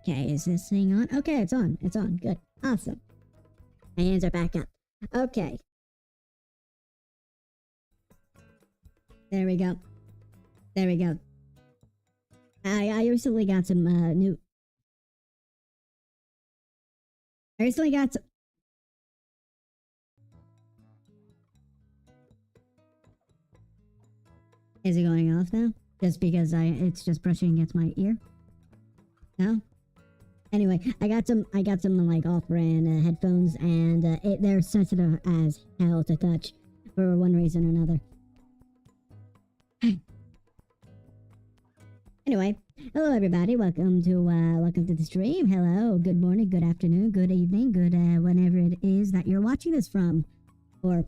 Okay, is this thing on? Okay, it's on. It's on. Good. Awesome. My hands are back up. Okay. There we go. There we go. I recently got some new... I recently got some... Is it going off now? Just because it's just brushing against my ear? No? Anyway, I got some like off-brand headphones, and they're sensitive as hell to touch for one reason or another. Anyway, hello everybody. Welcome to the stream. Hello, good morning, good afternoon, good evening, good whenever it is that you're watching this from, or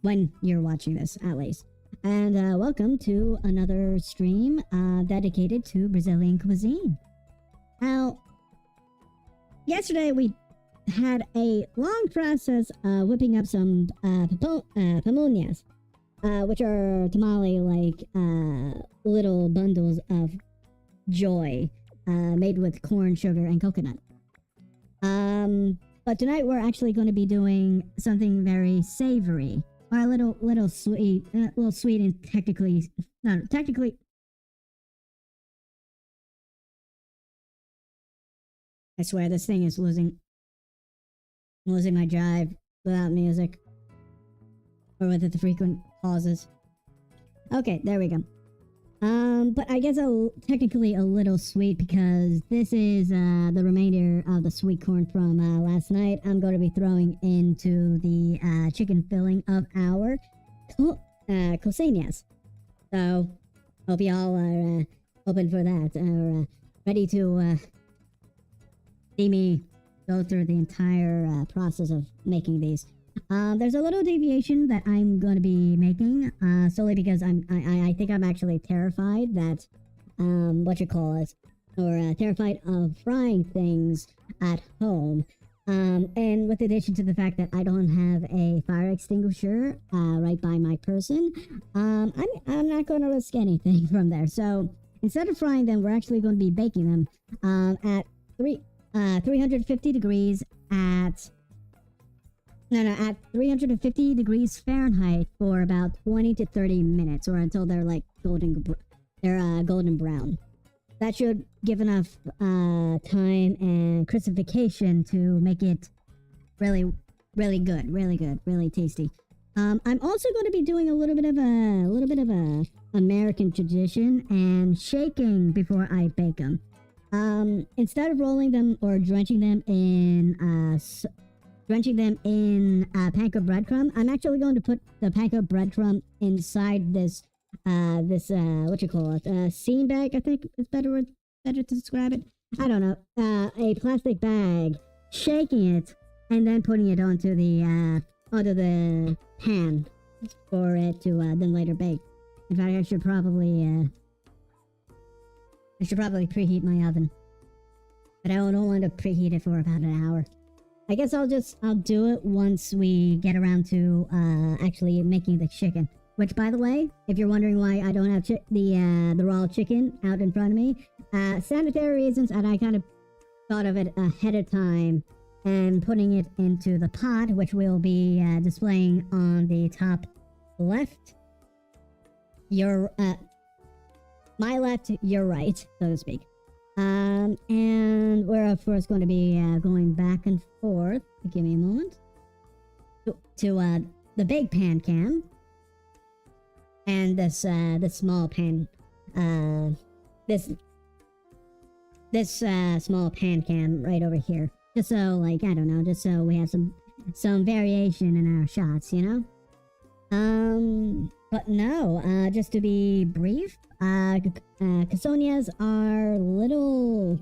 when you're watching this at least. And welcome to another stream dedicated to Brazilian cuisine. Now, yesterday we had a long process whipping up some pamonhas, which are tamale-like little bundles of joy made with corn, sugar, and coconut. But tonight we're actually going to be doing something very savory, or a little sweet, and technically. I swear this thing is losing my drive without music, or with the frequent pauses. Okay, there we go. But I guess technically a little sweet, because this is the remainder of the sweet corn from last night. I'm going to be throwing into the chicken filling of our coxinhas. So, hope y'all are open for that, or ready to see me go through the entire process of making these. There's a little deviation that I'm going to be making, solely because I think I'm actually terrified that, terrified of frying things at home. And with addition to the fact that I don't have a fire extinguisher, right by my person, I'm not going to risk anything from there. So, instead of frying them, we're actually going to be baking them, at 350 degrees at 350 degrees Fahrenheit for about 20 to 30 minutes, or until they're like golden brown. That should give enough time and crucifixion to make it really good, really tasty. I'm also going to be doing a little bit of a American tradition and shaking before I bake them. Instead of rolling them or drenching them in panko breadcrumb, I'm actually going to put the panko breadcrumb inside this seam bag, I think is better to describe it. I don't know. A plastic bag, shaking it, and then putting it onto the pan for it to then later bake. In fact, I should probably preheat my oven, but I don't want to preheat it for about an hour. I guess I'll do it once we get around to actually making the chicken. Which, by the way, if you're wondering why I don't have the raw chicken out in front of me, sanitary reasons, and I kind of thought of it ahead of time and putting it into the pot, which we'll be displaying on the top left. My left, your right, so to speak. And we're of course going to be going back and forth. Give me a moment. To the big pan cam. And this small pan, this small pan cam right over here. Just so, like, I don't know, just so we have some variation in our shots, you know? But no, just to be brief, coxinhas are little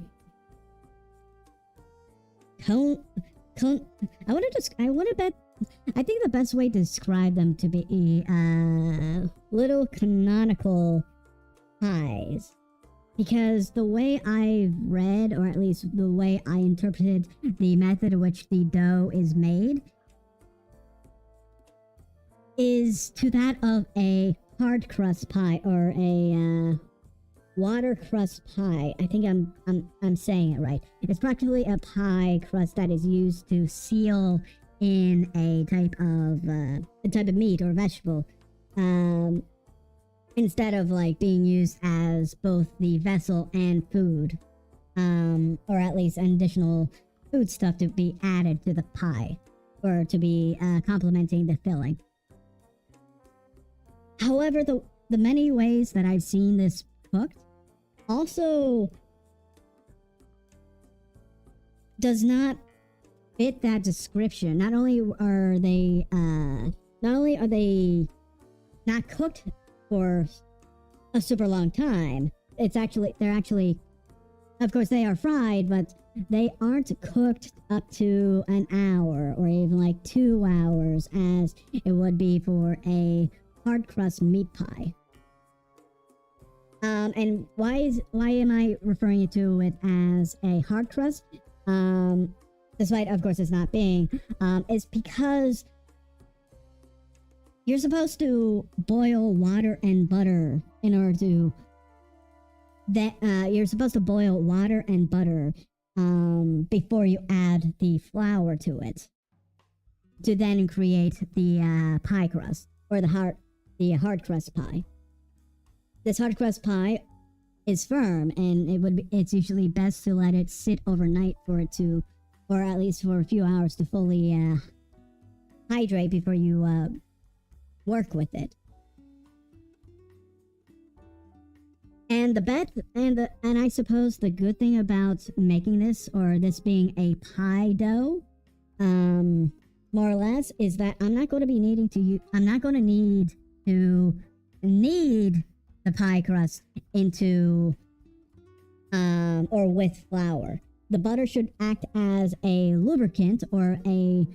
I think the best way to describe them to be little canonical pies, because the way I've read, or at least the way I interpreted the method in which the dough is made, is to that of a hard crust pie, or water crust pie. I think I'm saying it right. It's practically a pie crust that is used to seal in a type of meat or vegetable, instead of like being used as both the vessel and food, or at least an additional food stuff to be added to the pie or to be complementing the filling. However, the many ways that I've seen this cooked also does not fit that description. Not only are they not cooked for a super long time, they're actually, of course they are fried, but they aren't cooked up to an hour or even like 2 hours as it would be for a hard crust meat pie. And why am I referring to it as a hard crust? Despite, of course, it's not being, is because you're supposed to boil water and butter in order to you're supposed to boil water and butter before you add the flour to it to then create the pie crust or the hard crust pie. This hard crust pie is firm, and it's usually best to let it sit overnight for it to, or at least for a few hours, to fully hydrate before you work with it. And and I suppose the good thing about making this, or this being a pie dough, more or less, is that I'm not going to need to knead the pie crust into or with flour. The butter should act as a lubricant or a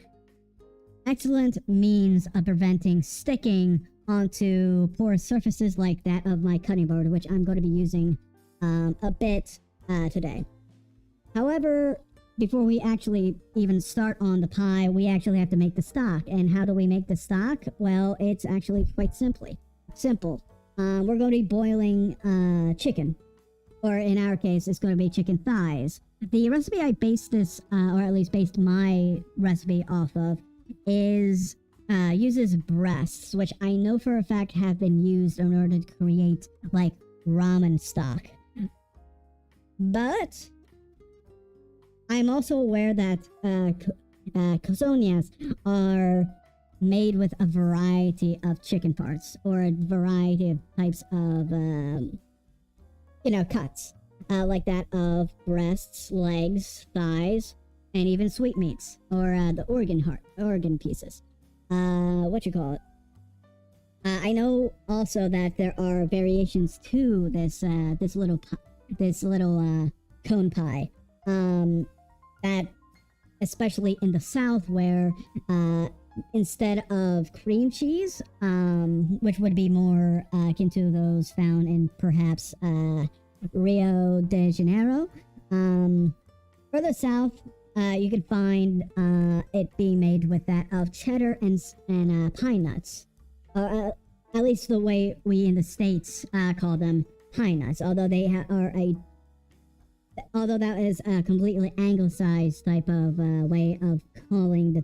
excellent means of preventing sticking onto porous surfaces like that of my cutting board, which I'm going to be using a bit today. However, before we actually even start on the pie, we actually have to make the stock. And how do we make the stock? Well, it's actually quite simple. We're going to be boiling chicken, or in our case, it's going to be chicken thighs. The recipe I based this, or at least based my recipe off of, uses breasts, which I know for a fact have been used in order to create like ramen stock. But I'm also aware that coxinhas are made with a variety of chicken parts, or a variety of types of cuts, like that of breasts, legs, thighs, and even sweetmeats, or the organ pieces. I know also that there are variations to this little cone pie, that especially in the South, where instead of cream cheese, which would be more akin to those found in perhaps Rio de Janeiro, further south, you can find it being made with that of cheddar and pine nuts. At least the way we in the States call them pine nuts, although although that is a completely anglicized type of way of calling the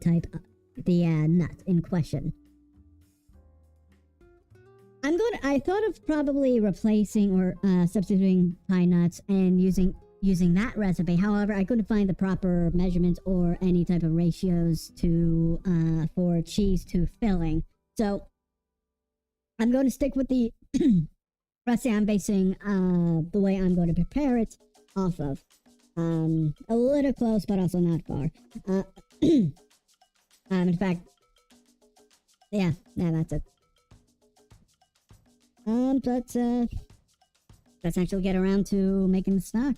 nut in question. I thought of probably replacing or substituting pine nuts and using that recipe. However, I couldn't find the proper measurements or any type of ratios for cheese to filling. So I'm going to stick with the recipe I'm basing the way I'm going to prepare it off of. A little close, but also not far. In fact, yeah, that's it. But let's actually get around to making the stock.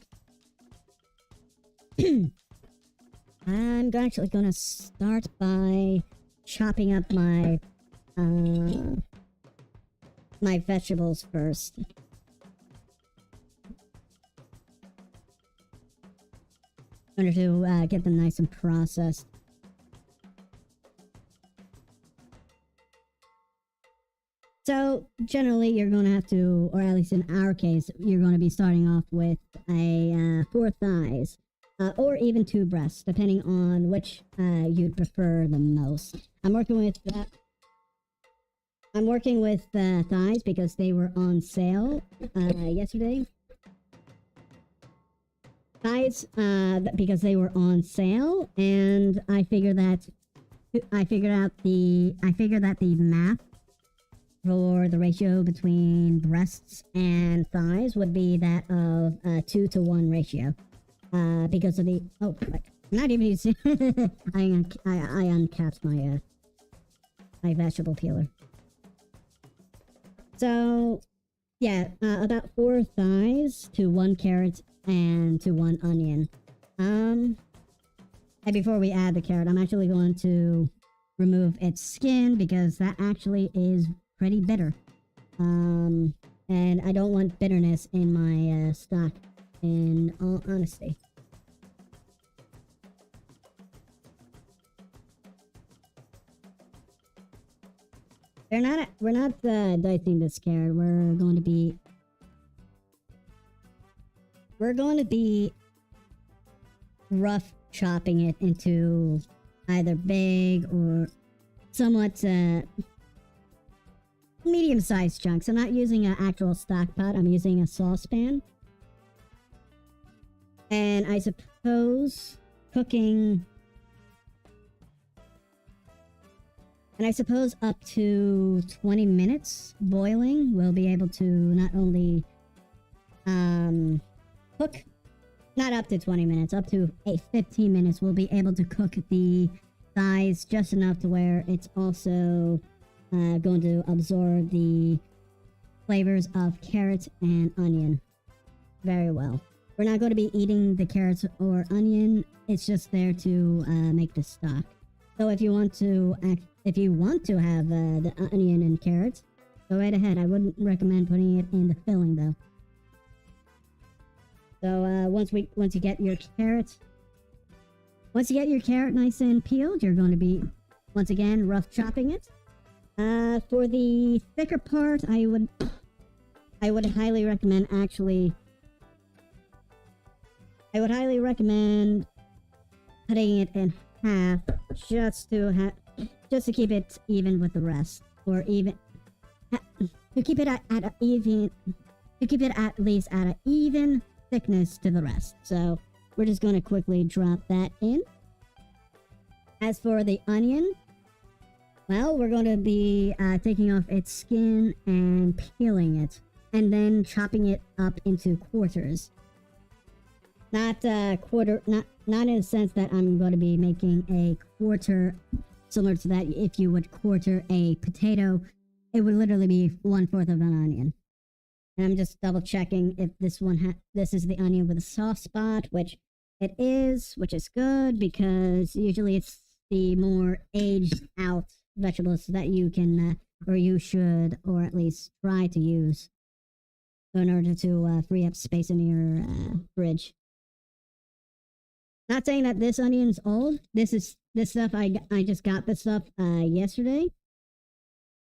I'm actually gonna start by chopping up my my vegetables first. In order to get them nice and processed. So generally you're going to have to, or at least in our case, you're going to be starting off with a 4 thighs. Or even 2 breasts, depending on which you'd prefer the most. I'm working with thighs because they were on sale yesterday. Thighs because they were on sale, and I figured that the math for the ratio between breasts and thighs would be that of a 2-to-1 ratio. Because of the not even using I uncapped my my vegetable peeler. So yeah, about 4 thighs to 1 carrot and to 1 onion. And before we add the carrot, I'm actually going to remove its skin because that actually is pretty bitter. And I don't want bitterness in my stock, in all honesty. We're not dicing this carrot. We're going to be rough chopping it into either big or somewhat medium-sized chunks. I'm not using an actual stock pot. I'm using a saucepan. And I suppose up to 20 minutes boiling, we'll be able to not only cook, not up to 20 minutes, up to 15 minutes, we'll be able to cook the thighs just enough to where it's also going to absorb the flavors of carrot and onion very well. We're not going to be eating the carrots or onion. It's just there to make the stock. So if you want to have the onion and carrots, go right ahead. I wouldn't recommend putting it in the filling though. So once you get your carrot nice and peeled, you're going to be once again rough chopping it. For the thicker part, I would highly recommend cutting it in half just to keep it even with the rest, or even to keep it at least at an even thickness to the rest. So we're just going to quickly drop that in. As for the onion, well, we're going to be taking off its skin and peeling it, and then chopping it up into quarters. Not in a sense that I'm going to be making a quarter similar to that. If you would quarter a potato, it would literally be 1/4 of an onion. And I'm just double checking if this is the onion with a soft spot, which it is, which is good because usually it's the more aged out vegetables that you can, or you should, or at least try to use in order to free up space in your fridge. Not saying that this onion's old. This stuff I just got this stuff yesterday.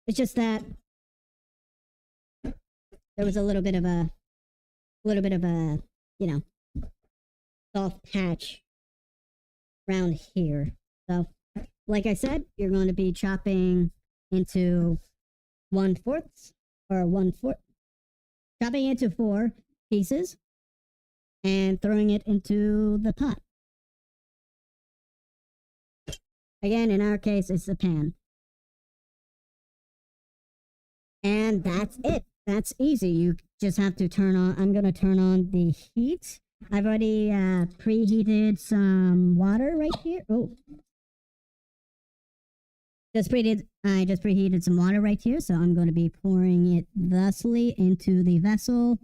It's just that there was a little bit of a soft patch around here. So, like I said, you're going to be chopping into 1/4 chopping into 4 pieces and throwing it into the pot. Again, in our case, it's a pan. And that's it. That's easy. You just have to turn on, I'm going to turn on the heat. I've already preheated some water right here. Oh. I just preheated some water right here, so I'm going to be pouring it thusly into the vessel.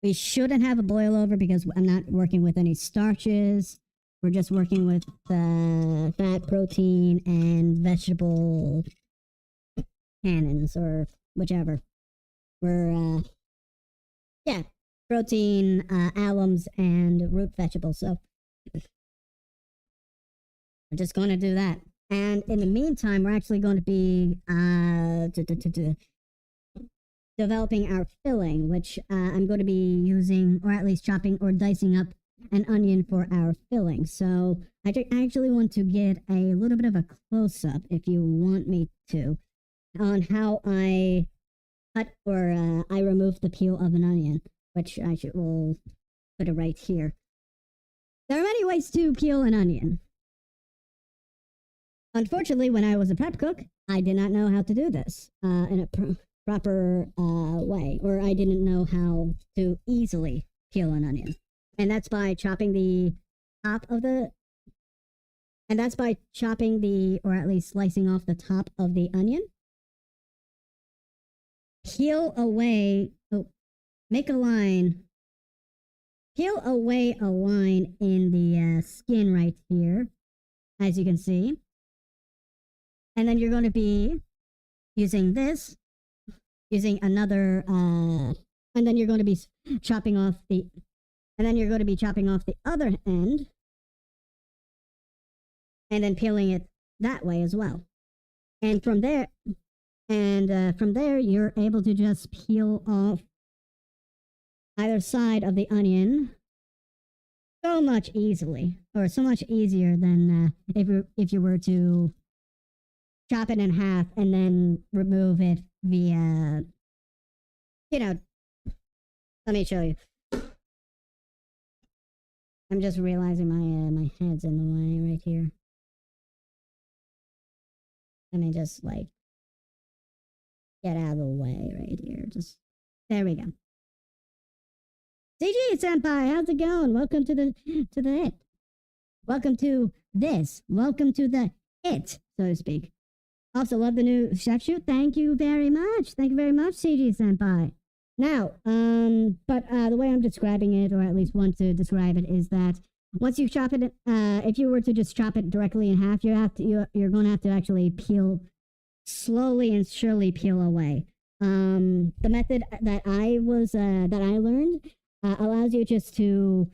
We shouldn't have a boil over because I'm not working with any starches. We're just working with fat, protein, and vegetable cannons, or whichever. We're, protein, alums, and root vegetables. So we're just going to do that. And in the meantime, we're actually going to be developing our filling, which I'm going to be using, or at least chopping or dicing up an onion for our filling. So I actually want to get a little bit of a close-up, if you want me to, on how I cut or I remove the peel of an onion, which will put it right here. There are many ways to peel an onion. Unfortunately, when I was a prep cook, I did not know how to do this in a proper way, or I didn't know how to easily peel an onion. And that's by chopping the top of the, and that's by chopping the, or at least slicing off the top of the onion. Peel away, make a line, peel away a line in the skin right here, as you can see. And then you're going to be using this, using another, and then you're going to be chopping off the, and then you're going to be chopping off the other end, and then peeling it that way as well. And from there, you're able to just peel off either side of the onion so much easily, or so much easier than if you were to chop it in half and then remove it via, you know, let me show you. I'm just realizing my head's in the way right here. Let me just, like, get out of the way right here. Just, there we go. CG Senpai, how's it going? Welcome to the it. Welcome to this. Welcome to the it, so to speak. Also, love the new chef shoot. Thank you very much. Thank you very much, CG Senpai. Now, but the way I'm describing it, or at least want to describe it, is that once you chop it, if you were to just chop it directly in half, you're going to have to actually peel, slowly and surely peel away. The method that I learned allows you to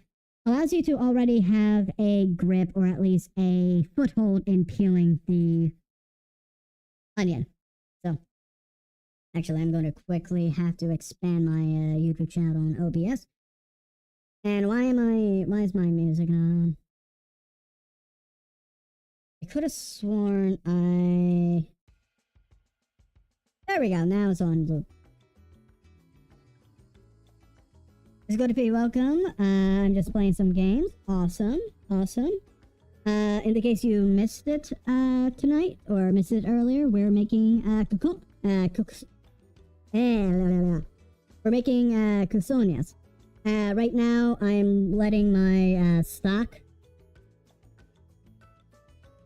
already have a grip, or at least a foothold in peeling the onion. So, actually, I'm going to quickly have to expand my YouTube channel on OBS. And why is my music not on? I could have sworn there we go, now it's on loop. It's going to be welcome. I'm just playing some games. Awesome. In the case you missed it tonight, or missed it earlier, we're making we're making coxinhas. Right now, I'm letting my stock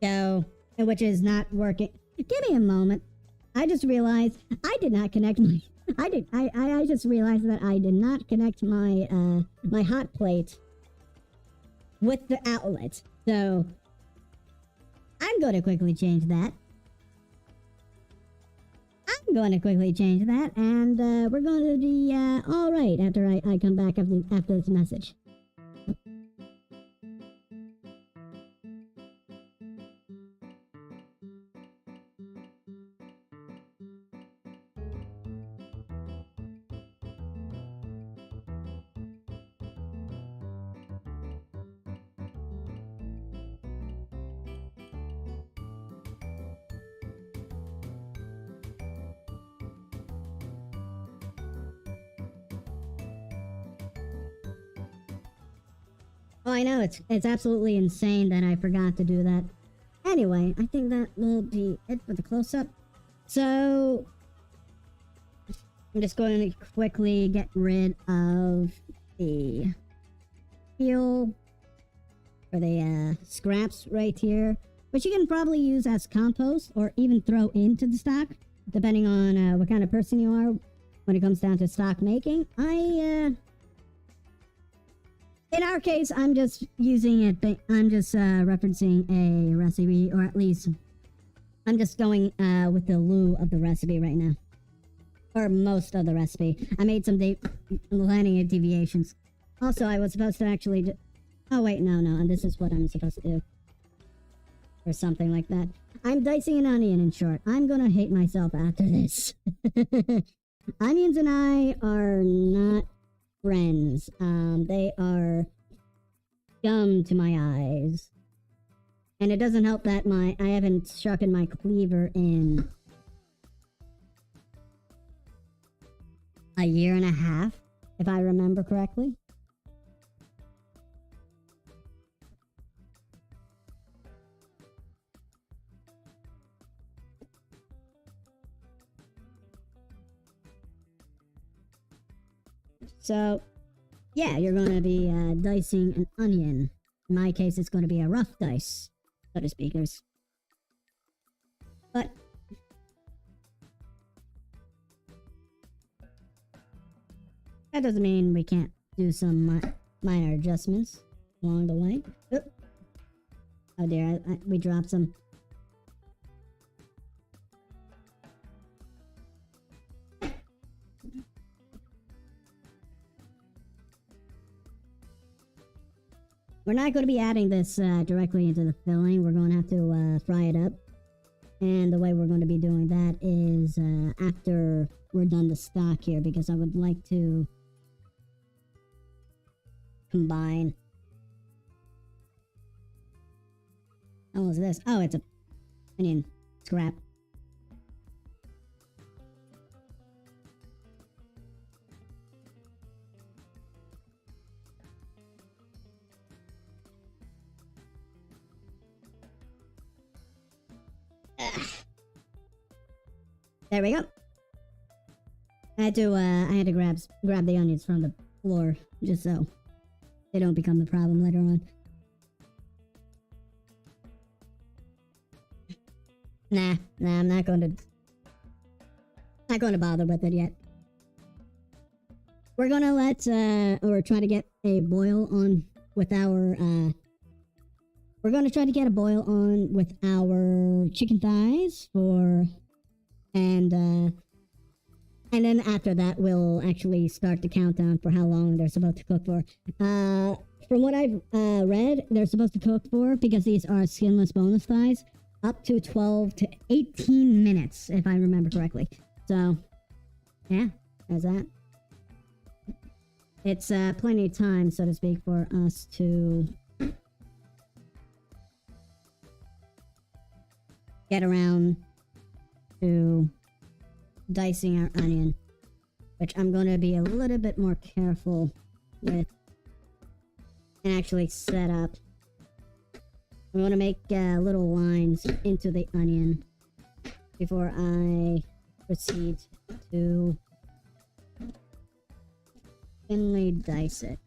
go, which is not working. Give me a moment. I just realized I did not connect my. I just realized that I did not connect my my hot plate with the outlet. So I'm going to quickly change that. And we're going to be all right after I come back after this message. Oh, I know, it's absolutely insane that I forgot to do that. Anyway, I think that will be it for the close-up. So, I'm just going to quickly get rid of the peel, or the scraps right here, which you can probably use as compost, or even throw into the stock, depending on what kind of person you are when it comes down to stock making. In our case, I'm just using it, but I'm just referencing a recipe, or at least I'm just going with the lieu of the recipe right now. Or most of the recipe. I made some linear deviations. Also, I was supposed to actually oh wait, no, and this is what I'm supposed to do. or something like that. I'm dicing an onion, in short. I'm gonna hate myself after this. Onions and I are not friends. They are gum to my eyes. And it doesn't help that I haven't sharpened my cleaver in a year and a half, if I remember correctly. So, yeah, you're going to be dicing an onion. In my case, it's going to be a rough dice, so to speak. But that doesn't mean we can't do some minor adjustments along the way. Oop. Oh dear, we dropped some. We're not going to be adding this directly into the filling. We're going to have to fry it up. And the way we're going to be doing that is after we're done the stock here, because I would like to combine. Oh, what's this? Oh, it's a onion scrap. There we go. I had to grab the onions from the floor just so they don't become a problem later on. Nah, I'm not going to bother with it yet. We're gonna or try to get a boil on with our we're gonna try to get a boil on with our chicken thighs and then after that, we'll actually start the countdown for how long they're supposed to cook for. From what I've read, they're supposed to cook for, because these are skinless boneless thighs, up to 12 to 18 minutes, if I remember correctly. So, yeah, there's that. It's plenty of time, so to speak, for us to get around to dicing our onion, which I'm going to be a little bit more careful with and actually set up. I'm going to make little lines into the onion before I proceed to thinly dice it.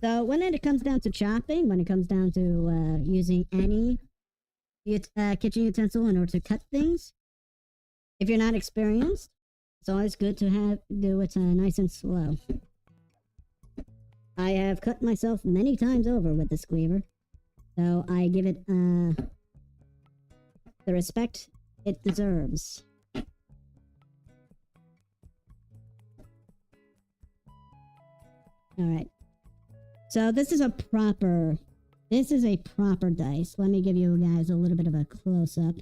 So when it comes down to chopping, when it comes down to using any kitchen utensil in order to cut things, if you're not experienced, it's always good to do it nice and slow. I have cut myself many times over with this cleaver, so I give it the respect it deserves. Alright. So this is a proper dice. Let me give you guys a little bit of a close-up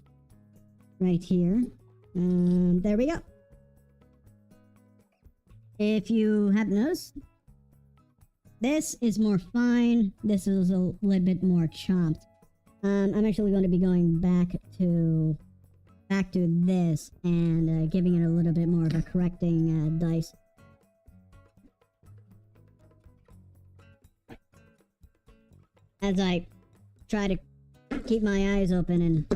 right here. There we go. If you haven't noticed, this is more fine. This is a little bit more chopped. I'm actually going to be going back to this and giving it a little bit more of a correcting dice. As I try to keep my eyes open and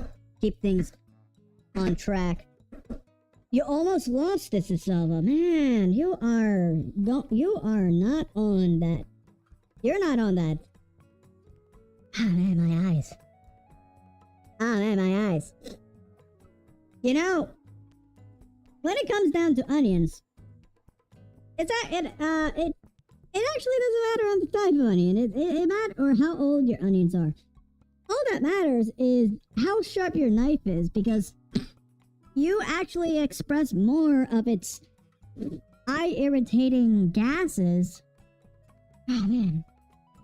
keep things on track. You almost lost this, Silva. Man, you are not on that. You're not on that. Ah, man, my eyes. Ah, man, my eyes. You know, when it comes down to onions, it actually doesn't matter on the type of onion. It matters or how old your onions are. All that matters is how sharp your knife is, because you actually express more of its eye-irritating gases. Oh man,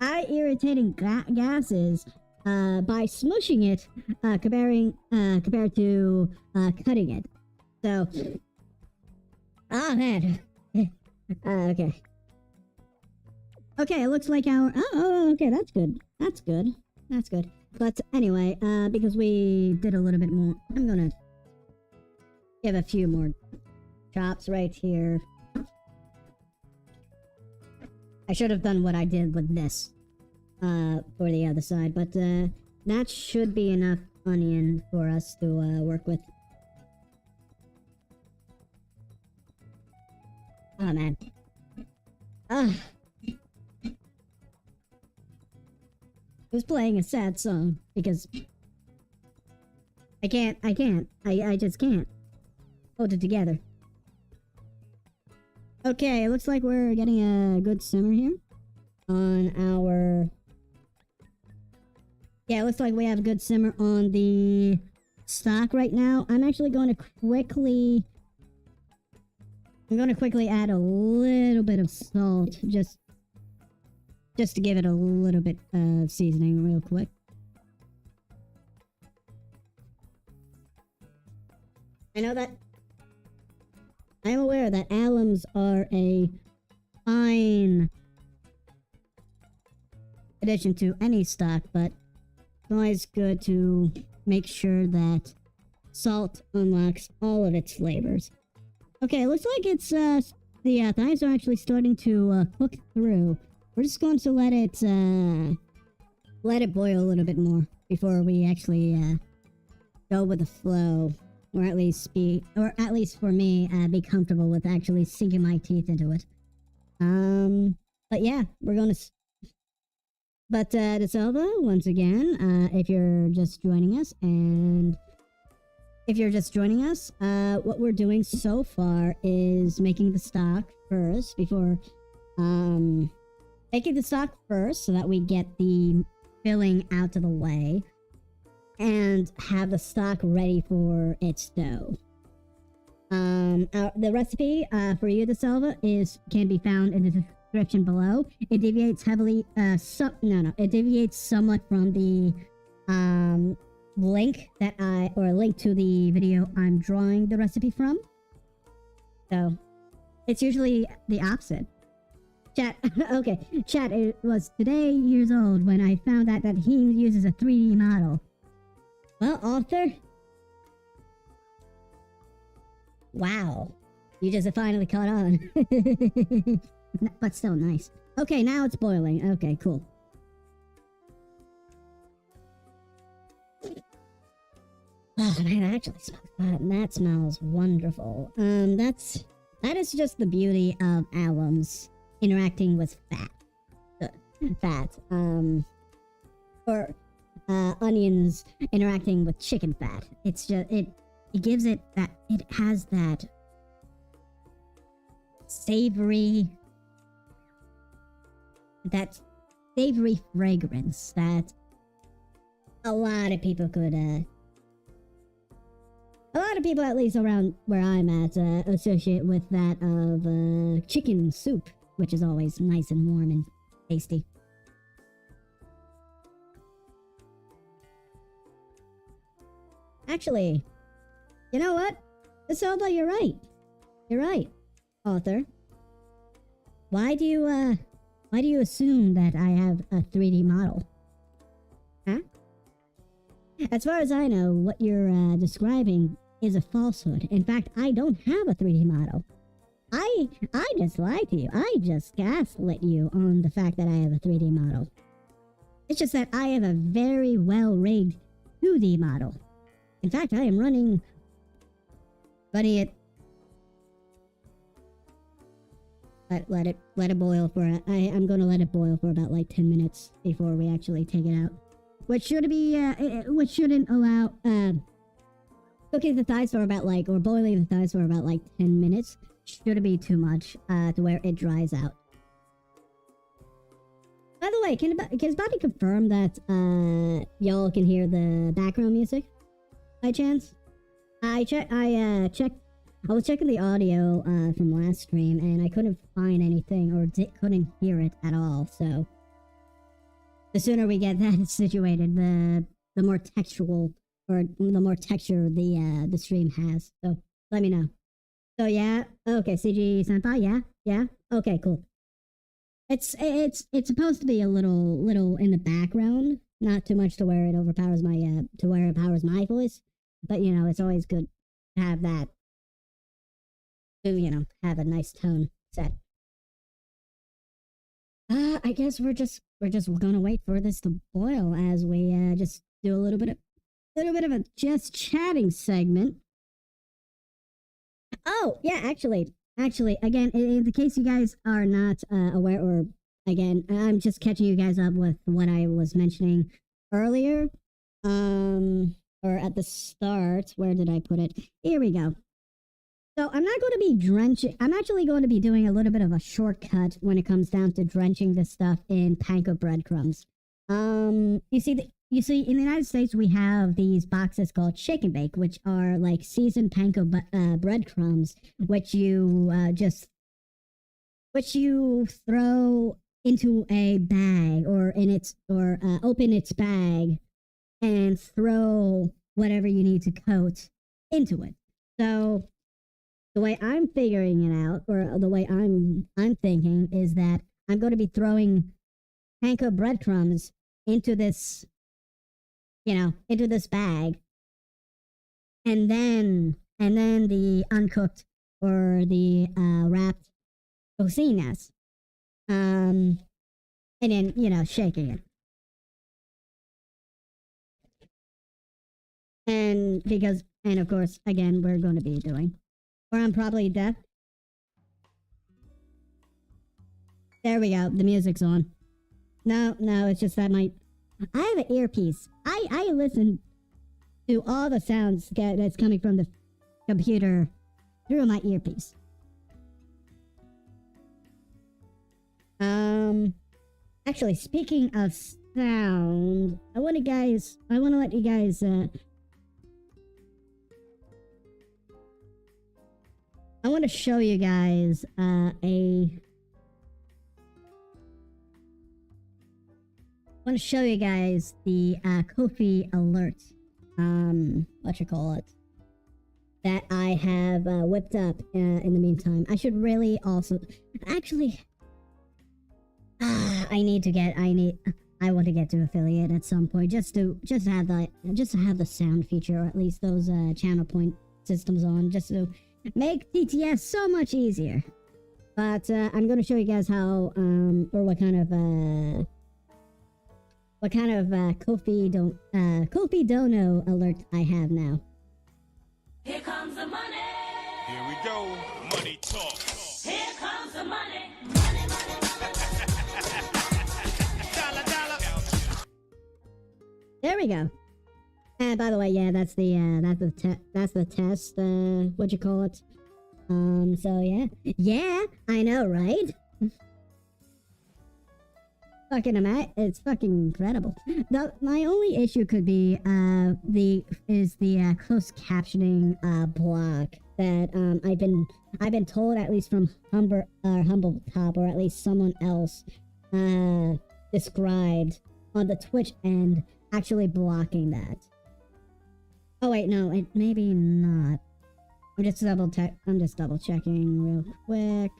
eye-irritating gases by smushing it, compared to cutting it. So, oh man. Okay. Okay, it looks like our... Oh, okay, that's good. That's good. That's good. But anyway, because we did a little bit more, I'm gonna give a few more chops right here. I should have done what I did with this for the other side, but that should be enough onion for us to work with. Oh man. Who's playing a sad song? Because I just can't hold it together. Okay, it looks like we're getting a good simmer here on our... Yeah, it looks like we have a good simmer on the stock right now. I'm actually going to quickly... I'm going to quickly add a little bit of salt, just to give it a little bit of seasoning real quick. I know that... I'm aware that alums are a fine addition to any stock, but it's always good to make sure that salt unlocks all of its flavors. Okay, it looks like it's, the thighs are actually starting to cook through. We're just going to let it boil a little bit more before we actually go with the flow. Or at least for me, be comfortable with actually sinking my teeth into it. But yeah, we're gonna... But, DeSalva, once again, if you're just joining us, what we're doing so far is making the stock first so that we get the filling out of the way. And have the stock ready for its dough. The recipe for you, DeSalva, can be found in the description below. It deviates heavily. It deviates somewhat from the link to the video I'm drawing the recipe from. So it's usually the opposite. Chat. Okay, chat. It was today years old when I found out that Himm uses a 3D model. Well, author? Wow. You just finally caught on. But still nice. Okay, now it's boiling. Okay, cool. Oh, man, that actually smells good. That smells wonderful. That is just the beauty of alums interacting with fat. Onions interacting with chicken fat. It's just, it gives it that, it has that savory fragrance that a lot of people at least around where I'm at, associate with that of chicken soup, which is always nice and warm and tasty. Actually, you know what? DeSalva, you're right. You're right, author. Why do you assume that I have a 3D model? Huh? As far as I know, what you're describing is a falsehood. In fact, I don't have a 3D model. I just lied to you. I just gaslit you on the fact that I have a 3D model. It's just that I have a very well-rigged 2D model. In fact, I am running it. Let it boil for I'm going to let it boil for about like 10 minutes before we actually take it out. Which shouldn't allow cooking the thighs for about like, or boiling the thighs for about like 10 minutes shouldn't be too much to where it dries out. By the way, can Bobby confirm that y'all can hear the background music? By chance? I checked I was checking the audio from last stream, and I couldn't find anything or couldn't hear it at all. So the sooner we get that situated, the more textual or the more texture the stream has. So let me know. So yeah, okay, CG Senpai, yeah, okay, cool. It's supposed to be a little in the background, not too much to where it overpowers my voice, but you know, it's always good to have that, to you know, have a nice tone set. I guess we're just gonna wait for this to boil as we just do a little bit of a just chatting segment. Oh, yeah, actually, again, in the case you guys are not aware, or again, I'm just catching you guys up with what I was mentioning earlier, or at the start. Where did I put it? Here we go. So I'm not going to be drenching. I'm actually going to be doing a little bit of a shortcut when it comes down to drenching this stuff in panko breadcrumbs. You see, in the United States, we have these boxes called Shake and Bake, which are like seasoned panko breadcrumbs, which you throw into a bag or open its bag and throw whatever you need to coat into it. So the way I'm figuring it out, or the way I'm thinking, is that I'm going to be throwing panko breadcrumbs into this, into this bag, and then the uncooked or the wrapped coxinhas, and then shaking it, and of course, again, we're going to be doing, or I'm probably deaf. There we go. The music's on. No, it's just that I have an earpiece. I listen to all the sounds that's coming from the computer through my earpiece. Actually, speaking of sound, I want to let you guys, I want to show you guys, the Ko-fi alert, that I have whipped up in the meantime. I should really also, actually, I want to get to affiliate at some point, just to have the sound feature, or at least those channel point systems on, just to make TTS so much easier. But I'm going to show you guys how, or what kind of Ko-fi dono alert I have now. Here comes the money. Here we go. Money talk. Here comes the money. Money, money, money. Dollar, dollar. There we go. And by the way, yeah, that's the test. What you call it? So yeah, I know, right? It's fucking incredible. My only issue could be the closed captioning block that I've been told, at least from Humble Top, or at least someone else described on the Twitch end, actually blocking that. Oh wait, no, it maybe not. I'm just double checking real quick.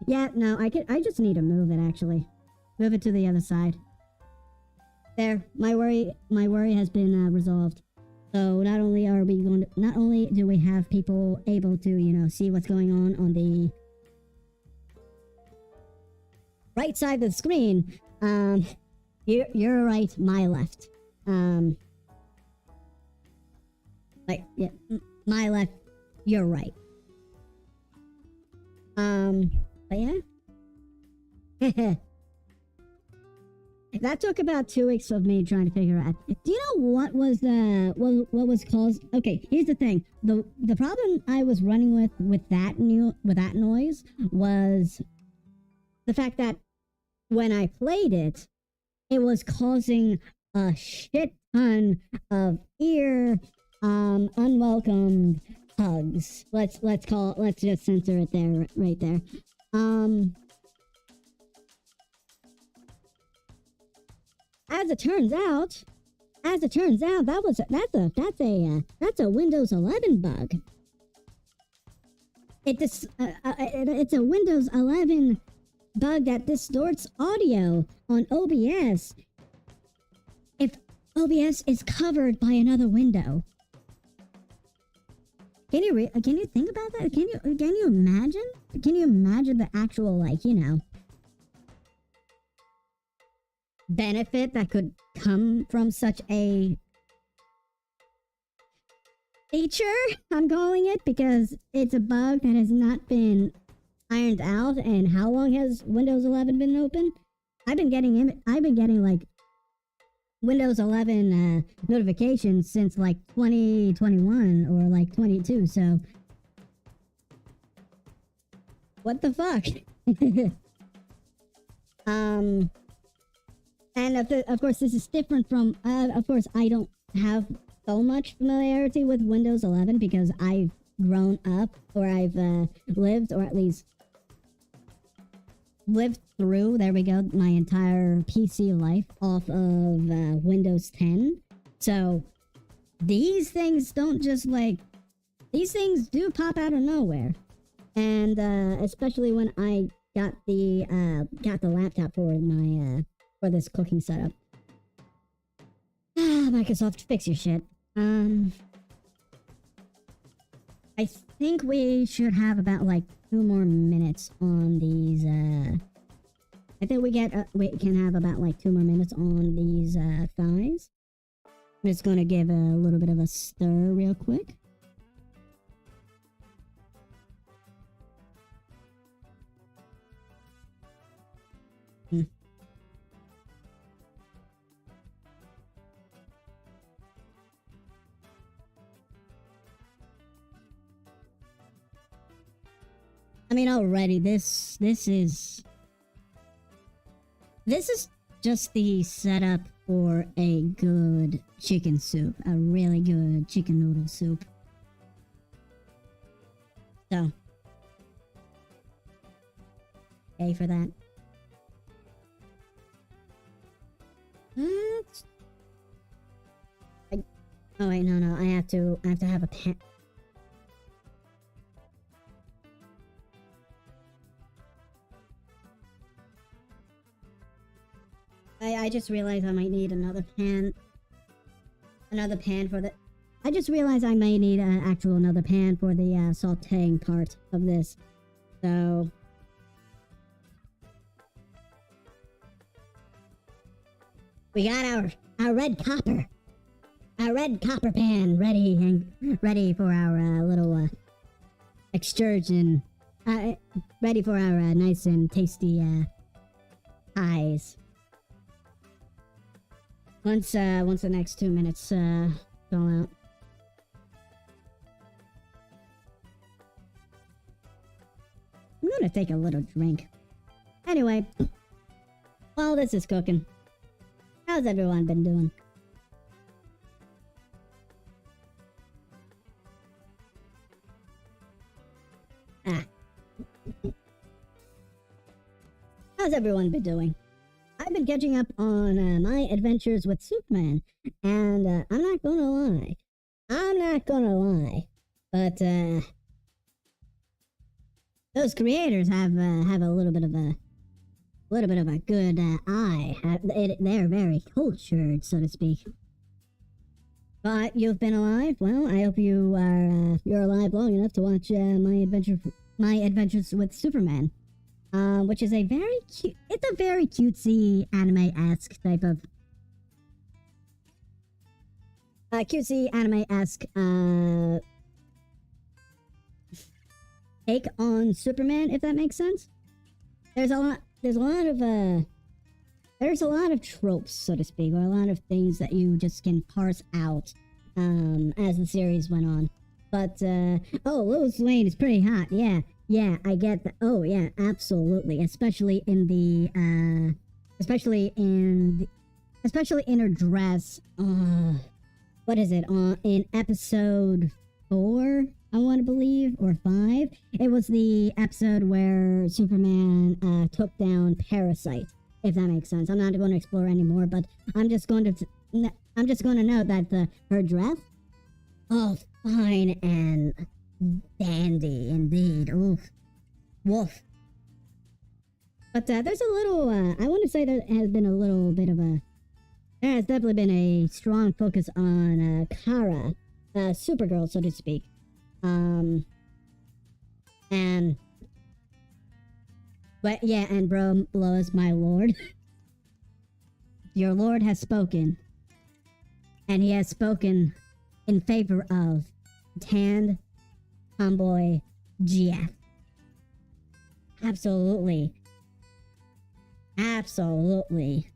Yeah, no, I just need to move it, actually. Move it to the other side. There, my worry has been resolved. So not only do we have people able to, see what's going on the right side of the screen, you're right, my left. Yeah, my left, you're right. But yeah. That took about 2 weeks of me trying to figure out. Do you know what was caused? Okay, here's the thing. The problem I was running with that noise was the fact that when I played it, it was causing a shit ton of unwelcome hugs. Let's just censor it there, right there. As it turns out, that's a Windows 11 bug. It's a Windows 11 bug that distorts audio on OBS if OBS is covered by another window. Can you think about that? Can you imagine? Can you imagine the actual, like, you know, benefit that could come from such a feature, I'm calling it, because it's a bug that has not been ironed out. And how long has Windows 11 been open? I've been getting like Windows 11 notifications since like 2021 or like 22. So what the fuck? And of course this is different from of course I don't have so much familiarity with Windows 11 because I've grown up, or I've lived, or at least lived through, there we go, my entire PC life off of Windows 10. So these things don't just like, these things do pop out of nowhere. And especially when I got the laptop for my for this cooking setup. Microsoft, fix your shit. I think we should have about like 2 more minutes on these. I think we can have about like 2 more minutes on these thighs. I'm just gonna give a little bit of a stir real quick. I mean, already this is just the setup for a good chicken soup, a really good chicken noodle soup. So, yay for that. Oh wait, no, I have to have a pan. I just realized I might need another pan for the. I just realized I may need another pan for the sautéing part of this. So we got our red copper pan ready for our little excursion. Ready for our nice and tasty pies. Once the next 2 minutes go out. I'm gonna take a little drink. Anyway, while this is cooking, how's everyone been doing? How's everyone been doing? I've been catching up on my adventures with Superman, and I'm not gonna lie, but those creators have a little bit of a good eye. They're very cultured, so to speak. But you've been alive. Well, I hope you're alive long enough to watch my adventures with Superman. Which is a very cute, it's a very cutesy anime-esque type of take on Superman, if that makes sense. There's a lot of tropes, so to speak, or a lot of things that you just can parse out as the series went on. But Lois Lane is pretty hot, yeah. Yeah, I get that. Oh, yeah, absolutely. Especially in her dress. What is it? In episode 4 I want to believe, or 5. It was the episode where Superman took down Parasite, if that makes sense. I'm not going to explore anymore, but I'm just going to note that her dress, oh, fine and dandy indeed. Oof, woof. But there's a little, I want to say there has been a little bit of a, there has definitely been a strong focus on Kara, Supergirl, so to speak. But yeah, and bro, Lois, my lord, your lord has spoken, and he has spoken in favor of tanned tomboy GF. Absolutely. Absolutely.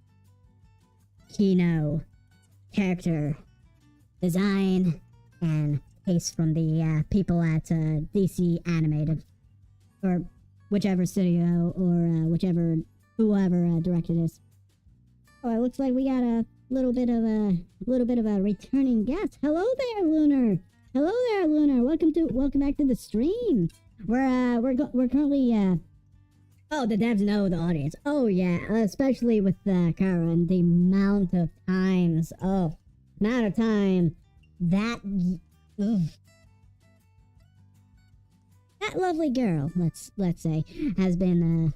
Kino, character, design, and taste from the people at DC Animated, or whichever studio, or whoever directed this. Oh, it looks like we got a little bit of a returning guest. Hello there, Lunar. Hello there, Lunar. Welcome back to the stream. We're currently oh, the devs know the audience. Oh yeah, especially with Kara and the amount of times. Oh, amount of time that that lovely girl, let's say, has been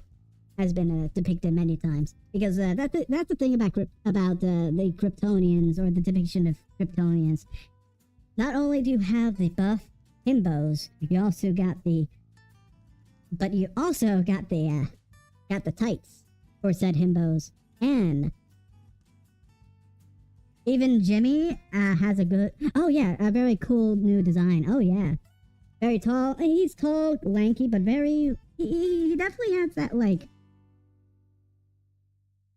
depicted many times, because that's the thing about the Kryptonians, or the depiction of Kryptonians. Not only do you have the buff himbos, you also got the tights for said himbos, and even Jimmy has a very cool new design. Oh yeah, very tall. He's tall, lanky, but he definitely has that, like,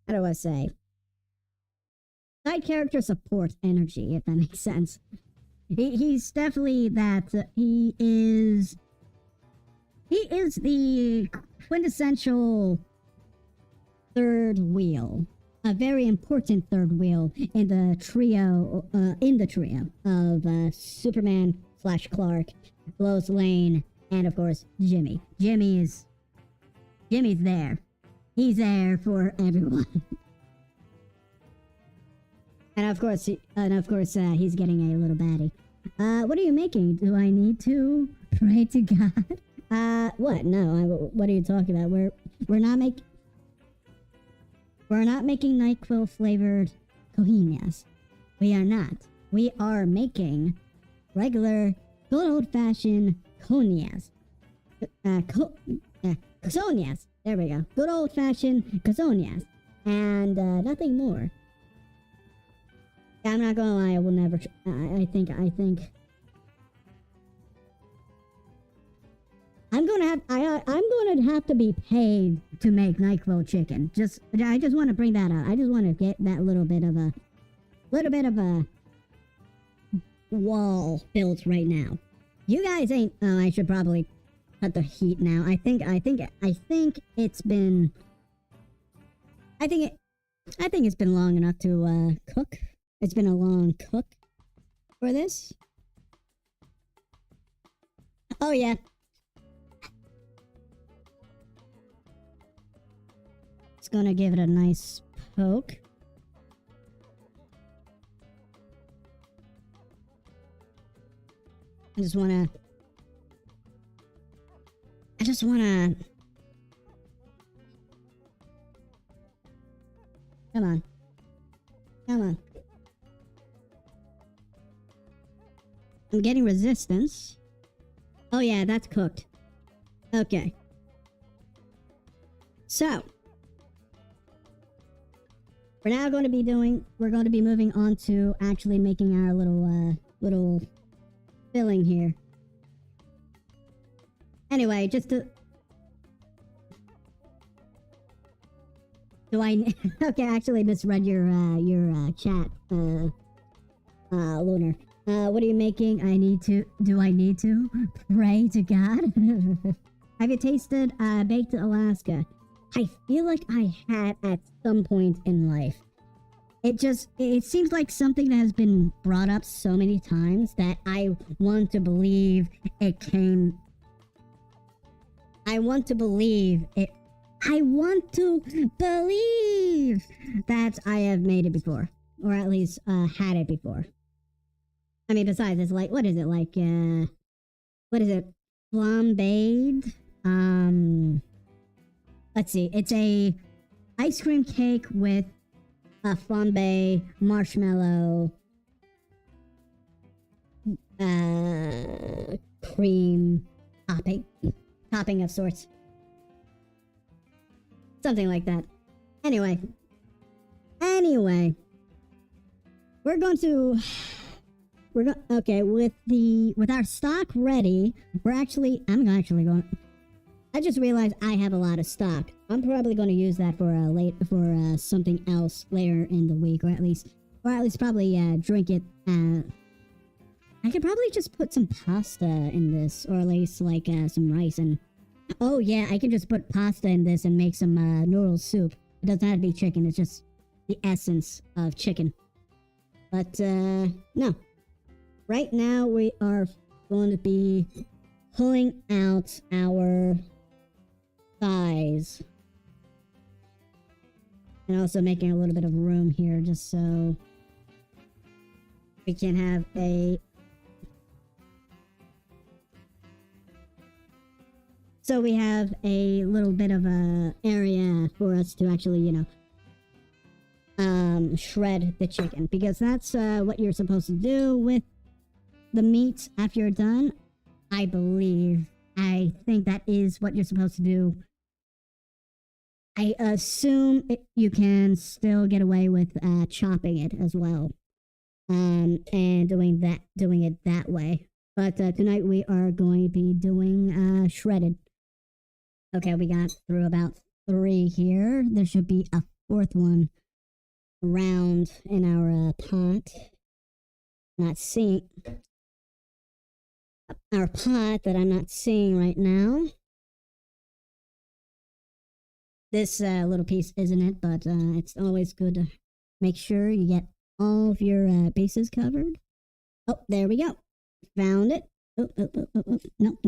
how do I say, side character support energy, if that makes sense. He's definitely that. He is the quintessential third wheel, a very important third wheel in the trio of Superman / Clark, Lois Lane, and of course Jimmy. Jimmy's there. He's there for everyone. And of course, he's getting a little baddie. What are you making? Do I need to pray to God? What? No. What are you talking about? We're not making NyQuil flavored coxinhas. We are not. We are making regular, good old fashioned coxinhas. Coxinhas. There we go. Good old fashioned coxinhas, and nothing more. I'm not gonna lie, I will never. I think I'm gonna have to be paid to make NyQuil chicken. I just want to bring that up. I just want to get that little bit of a wall built right now. You guys ain't. Oh, I should probably cut the heat now. I think it's been. I think it's been long enough to cook. It's been a long cook for this. Oh yeah. It's gonna give it a nice poke. I just wanna. Come on. I'm getting resistance. Oh yeah, that's cooked. Okay. So, we're going to be moving on to actually making our little filling here. Anyway, just to... Okay, I actually misread your chat, Lunar. What are you making? Do I need to? Pray to God? Have you tasted, Baked Alaska? I feel like I had at some point in life. it seems like something that has been brought up so many times that I want to believe it came. I want to believe it. I want to believe that I have made it before, or at least had it before. I mean, besides, it's like, what is it like? What is it? Flambéed? Let's see. It's a ice cream cake with a flambe marshmallow cream topping of sorts. Something like that. Anyway, okay, with our stock ready, I'm actually going. I just realized I have a lot of stock. I'm probably going to use that for something else later in the week, or at least probably drink it. I could probably just put some pasta in this, or at least like some rice. And oh yeah, I can just put pasta in this and make some noodle soup. It doesn't have to be chicken. It's just the essence of chicken. But no. Right now we are going to be pulling out our thighs. And also making a little bit of room here just so we can have a... So we have a little bit of a area for us to actually, shred the chicken. Because that's what you're supposed to do with the meat after you're done. I think that is what you're supposed to do. I assume you can still get away with chopping it as well. And doing it that way. But tonight we are going to be doing shredded. Okay, we got through about 3 here. There should be a 4th one around in our pot. Not seeing our pot that I'm not seeing right now. This little piece isn't it, but it's always good to make sure you get all of your bases covered. Oh, there we go. Found it. Oh. No.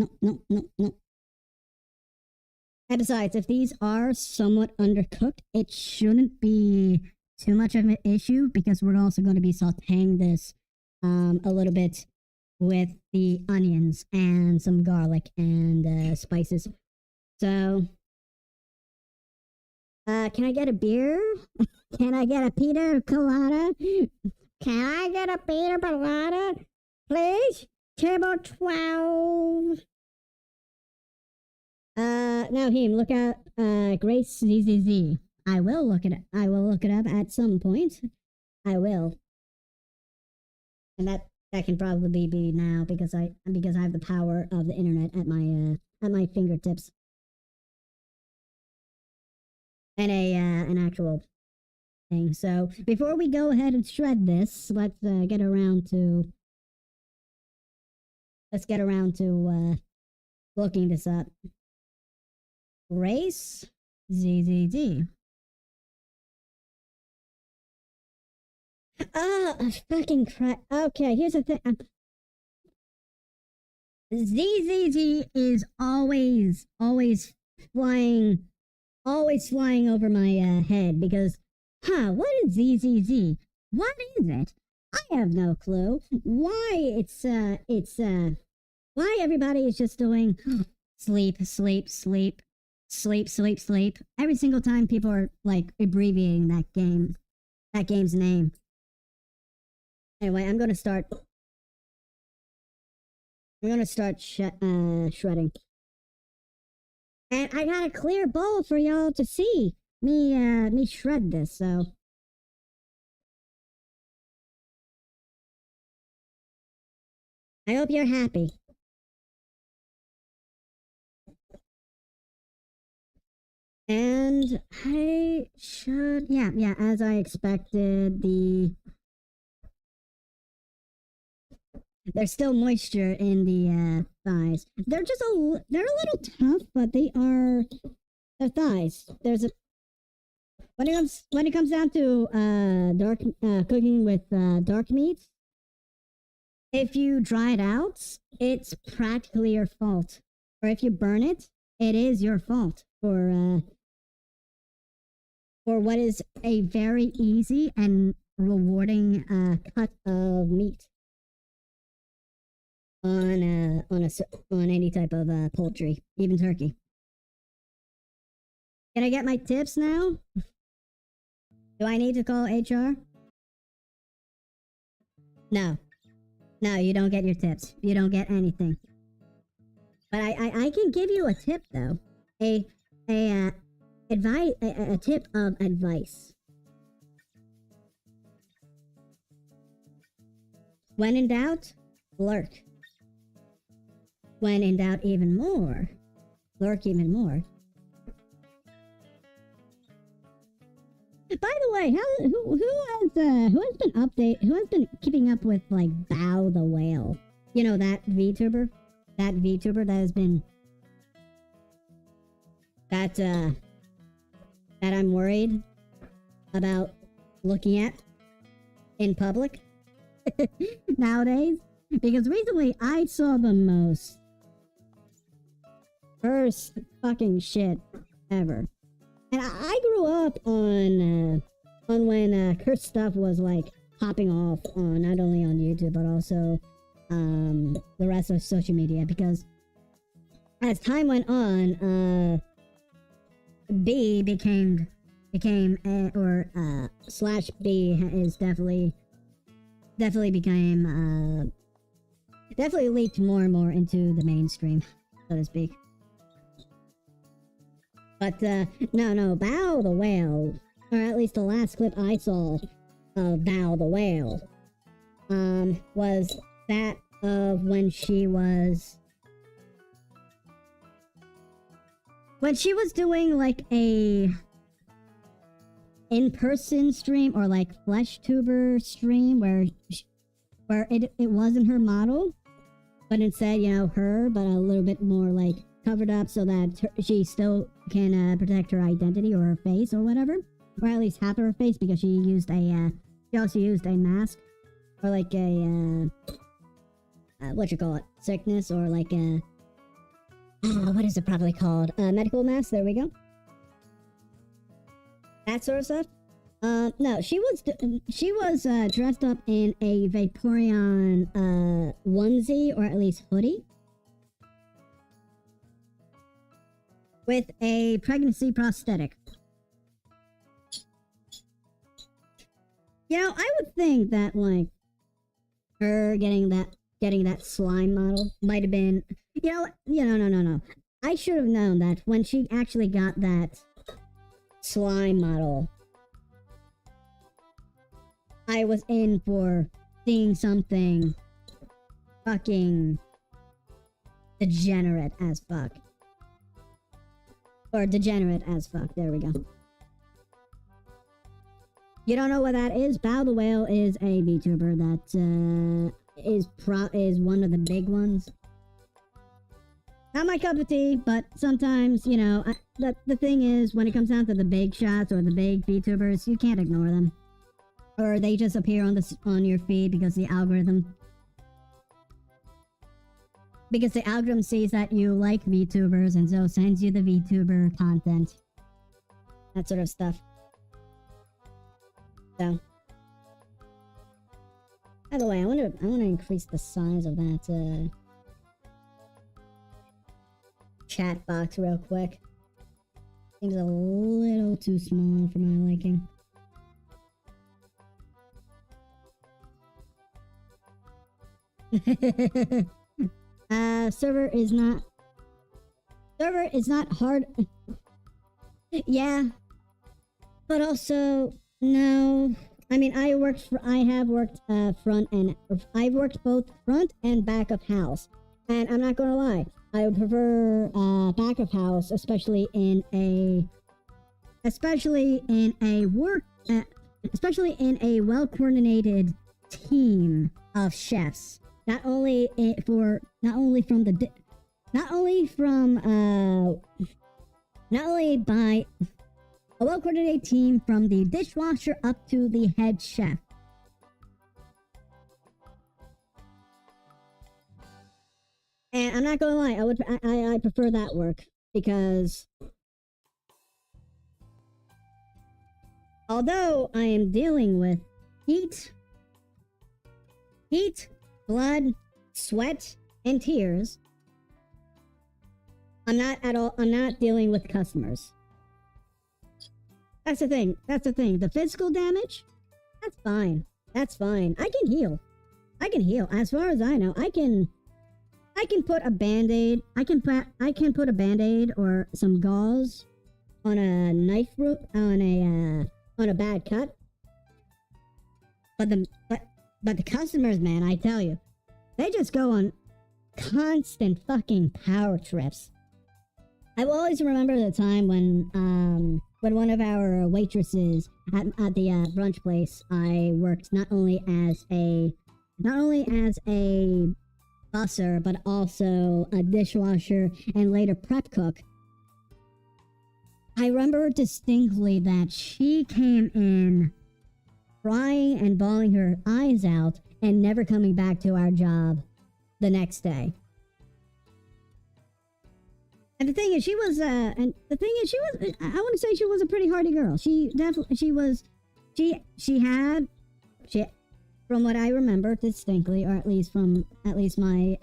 And besides, if these are somewhat undercooked, it shouldn't be too much of an issue because we're also going to be sauteing this a little bit with the onions and some garlic and spices. So, can I get a beer? Can I get a pina colada? Can I get a pina colada? Please? Table 12. Now Himm, look at Grace ZZZ. I will look it up at some point. I will. And that can probably be now because I have the power of the internet at my fingertips. And an actual thing. So before we go ahead and shred this, let's get around to looking this up. Grace ZZZ. Oh, fucking crap. Okay, here's the thing. ZZZ is always flying over my head because, what is ZZZ? What is it? I have no clue. Why why everybody is just doing sleep. Every single time people are like abbreviating that game's name. Anyway, I'm gonna start shredding. And I got a clear bowl for y'all to see me shred this, so. I hope you're happy. And I should, yeah, as I expected, there's still moisture in the thighs. They're a little tough, but they're thighs. when it comes down to dark cooking with dark meats, if you dry it out, it's practically your fault. Or if you burn it, it is your fault for what is a very easy and rewarding cut of meat on any type of poultry, even turkey. Can I get my tips now? Do I need to call HR? No. No, you don't get your tips. You don't get anything. But I can give you a tip though. A tip of advice. When in doubt, lurk. When in doubt even more, lurk even more. By the way, who has been keeping up with like Bow the Whale? You know that VTuber? That VTuber that has been that I'm worried about looking at in public nowadays, because recently I saw the most first fucking shit ever. And I grew up on when her stuff was like popping off on not only on YouTube but also the rest of social media, because as time went on, B became slash B is definitely became definitely leaked more and more into the mainstream, so to speak. But no, Bow the Whale, or at least the last clip I saw of Bow the Whale, was that of when she was doing like a in-person stream or like flesh tuber stream where it wasn't her model, but instead, you know, her, but a little bit more like covered up so that she still can protect her identity or her face or whatever, or at least half of her face, because she also used a mask or like a sickness, or like a what is it probably called, medical mask. There we go, that sort of stuff. No, she was dressed up in a Vaporeon onesie, or at least hoodie, with a pregnancy prosthetic. You know, I would think that like her getting that slime model might have been, no. I should have known that when she actually got that slime model, I was in for seeing something fucking degenerate as fuck. Or degenerate as fuck. There we go. You don't know what that is? Bow the Whale is a VTuber that is one of the big ones. Not my cup of tea, but sometimes, you know, the thing is, when it comes down to the big shots or the big VTubers, you can't ignore them. Or they just appear on your feed because the algorithm sees that you like VTubers and so sends you the VTuber content. That sort of stuff. So, by the way, I want to increase the size of that chat box real quick. Seems a little too small for my liking. Server is not hard. Yeah, but also no. I mean, I've worked both front and back of house, and I'm not gonna lie, I would prefer back of house, especially in a well coordinated team of chefs. Not only A well-coordinated team from the dishwasher up to the head chef. And I'm not gonna lie, I prefer that work because although I am dealing with heat, blood, sweat, and tears, I'm not dealing with customers. That's the thing. The physical damage, that's fine. That's fine. I can heal. As far as I know, I can put a band-aid. I can put a band-aid or some gauze on a knife root on a bad cut. But the customers, man, I tell you, they just go on constant fucking power trips. I will always remember the time when one of our waitresses at the brunch place I worked not only as a busser but also a dishwasher and later prep cook. I remember distinctly that she came in crying and bawling her eyes out and never coming back to our job the next day. And the thing is, I want to say she was a pretty hardy girl. She had, from what I remember distinctly, or at least my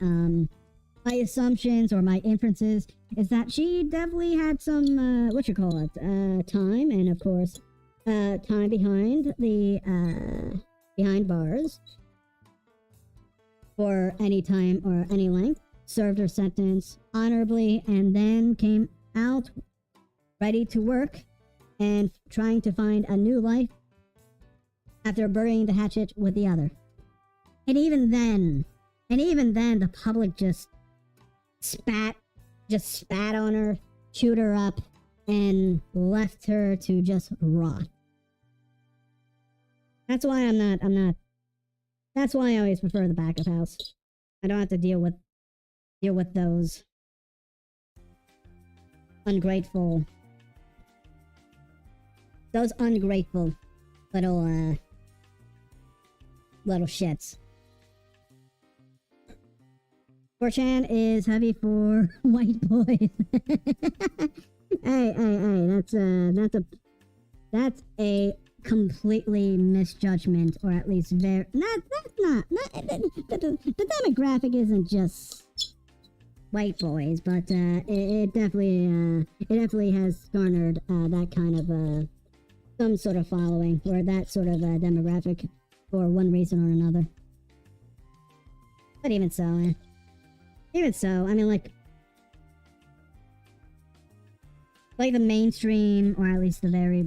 assumptions or my inferences, is that she definitely had some, time, and of course, time behind bars for any time or any length. Served her sentence honorably, and then came out ready to work and trying to find a new life after burying the hatchet with the other. And even then, the public just spat on her, chewed her up, and left her to just rot. That's why that's why I always prefer the back of house. I don't have to deal with those ungrateful little shits. 4chan is heavy for white boys. hey, that's a completely misjudgment, or at least the demographic isn't just white boys, but it definitely has garnered that kind of some sort of following, or that sort of demographic for one reason or another. But even so, I mean, like the mainstream, or at least the very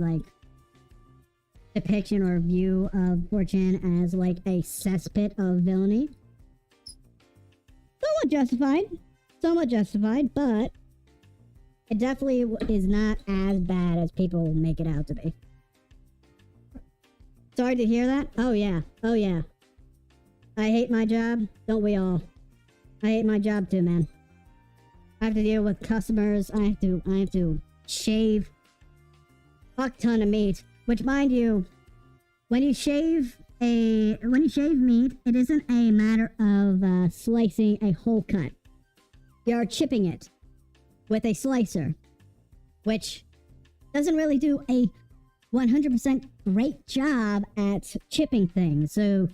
depiction or view of 4chan as like a cesspit of villainy, somewhat justified, but it definitely is not as bad as people make it out to be. Sorry to hear that. Oh yeah. I hate my job. Don't we all? I hate my job too, man. I have to deal with customers. I have to shave a fuck ton of meat. Which, mind you, when you shave meat, it isn't a matter of slicing a whole cut. You're chipping it with a slicer, which doesn't really do a 100% great job at chipping things. So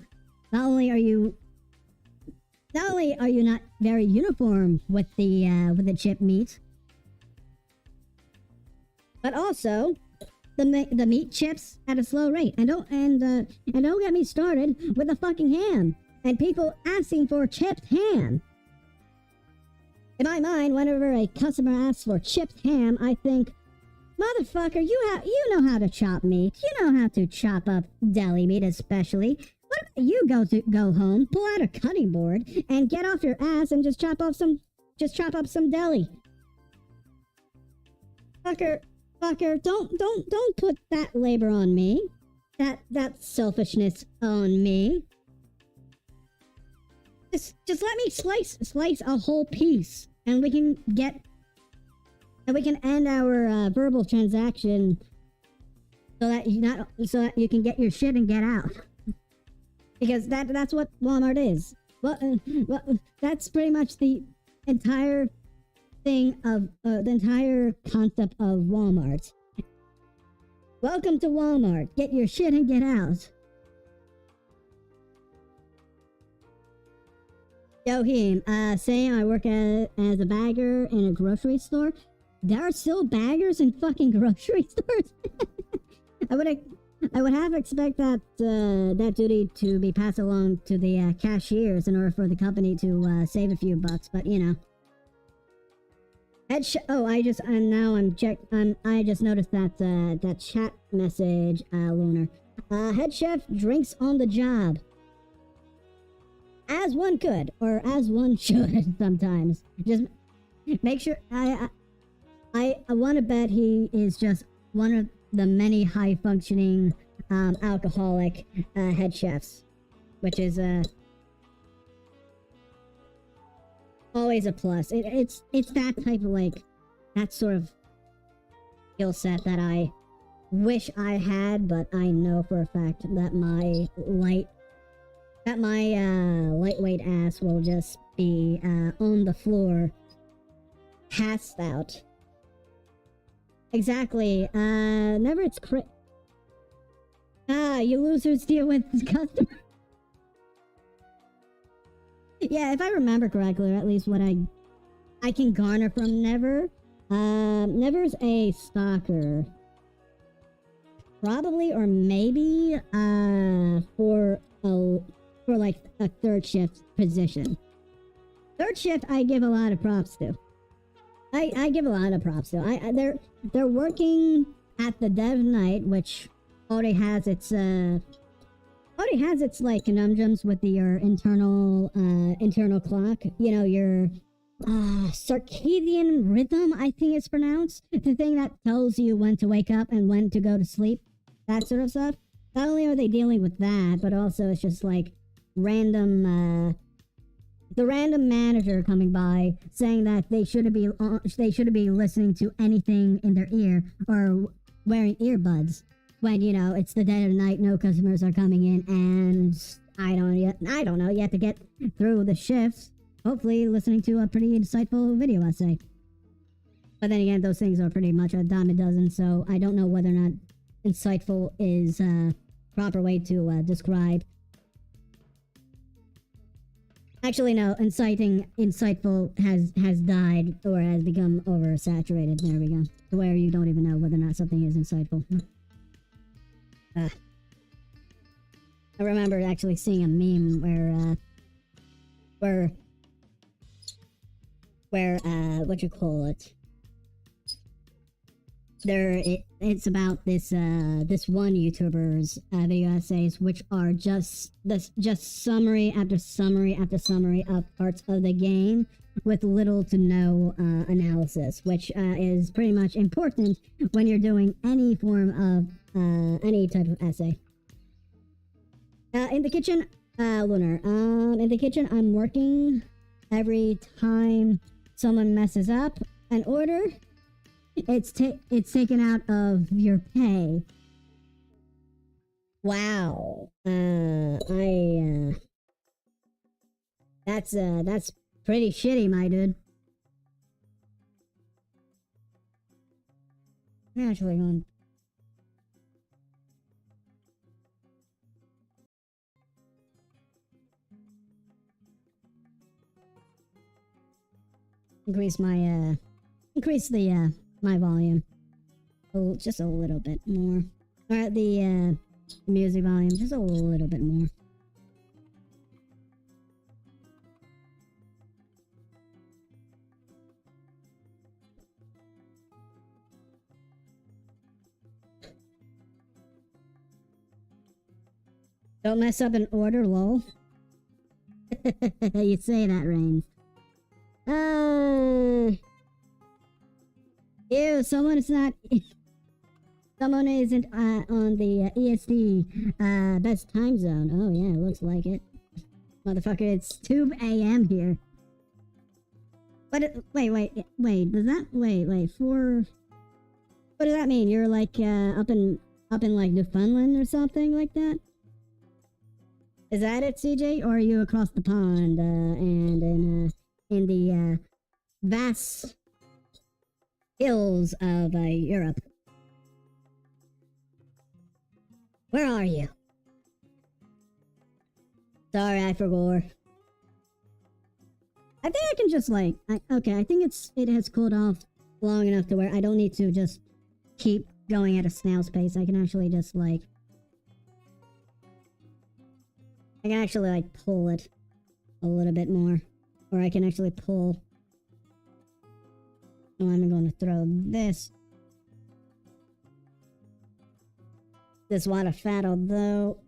not only are you not very uniform with the chip meat, but also the meat chips at a slow rate. And don't get me started with the fucking ham and people asking for chipped ham. In my mind, whenever a customer asks for chipped ham, I think, motherfucker, you know how to chop meat. You know how to chop up deli meat, especially. What about you go home, pull out a cutting board, and get off your ass and just chop up some deli. Fucker, don't put that labor on me. That selfishness on me. Just let me slice a whole piece, and we can end our verbal transaction so that you can get your shit and get out. Because that's what Walmart is. Well, that's pretty much the entire thing of the entire concept of Walmart. Welcome to Walmart. Get your shit and get out. Yo, Himm, saying I work as a bagger in a grocery store. There are still baggers in fucking grocery stores? I would have expect that that duty to be passed along to the cashiers in order for the company to save a few bucks, but you know. I just noticed that that chat message, Lunar. Head chef drinks on the job. As one could, or as one should sometimes. Just make sure. I want to bet he is just one of the many high-functioning alcoholic head chefs, which is always a plus. It's that type of that sort of skill set that I wish I had, but I know for a fact that my lightweight ass will just be on the floor, passed out. Exactly. Never it's you losers deal with customers. Yeah, if I remember correctly, or at least what I can garner from Never. Never's a stalker. Probably, or maybe, for a third shift position. Third shift, I give a lot of props to. I give a lot of props to. They're working at the dead of night, which already has its conundrums with your internal clock. You know, your circadian rhythm, I think it's pronounced. The thing that tells you when to wake up and when to go to sleep. That sort of stuff. Not only are they dealing with that, but also it's just random the random manager coming by saying that they shouldn't be listening to anything in their ear or wearing earbuds when, you know, it's the dead of night, no customers are coming in, and I don't know yet to get through the shifts, hopefully listening to a pretty insightful video essay. But then again, those things are pretty much a dime a dozen, so I don't know whether or not insightful is a proper way to describe. Actually, no. Insightful has died or has become oversaturated. There we go. To where you don't even know whether or not something is insightful. I remember actually seeing a meme where what you call it? It's about this one YouTuber's video essays, which are just summary after summary after summary of parts of the game with little to no analysis, which is pretty much important when you're doing any form of any type of essay. In the kitchen, Lunar. In the kitchen, I'm working. Every time someone messes up an order, it's taken out of your pay. Wow. That's pretty shitty, my dude. I'm actually going. Increase my volume just a little bit more, or the music volume just a little bit more. Don't mess up an order, lol. You say that, Rain. Ew, someone isn't on the EST best time zone. Oh yeah, it looks like it. Motherfucker, it's 2 a.m. here. But wait, does that wait, what does that mean? You're up in up in like Newfoundland or something like that. Is that it, CJ? Or are you across the pond and in the vast hills of Europe? Where are you? Sorry, I forgot. I think I can just like, okay, I think it has cooled off long enough to where I don't need to just keep going at a snail's pace. I can actually just like, I can actually like pull it a little bit more. Or I can actually pull. Oh, I'm going to throw this wad of fat, although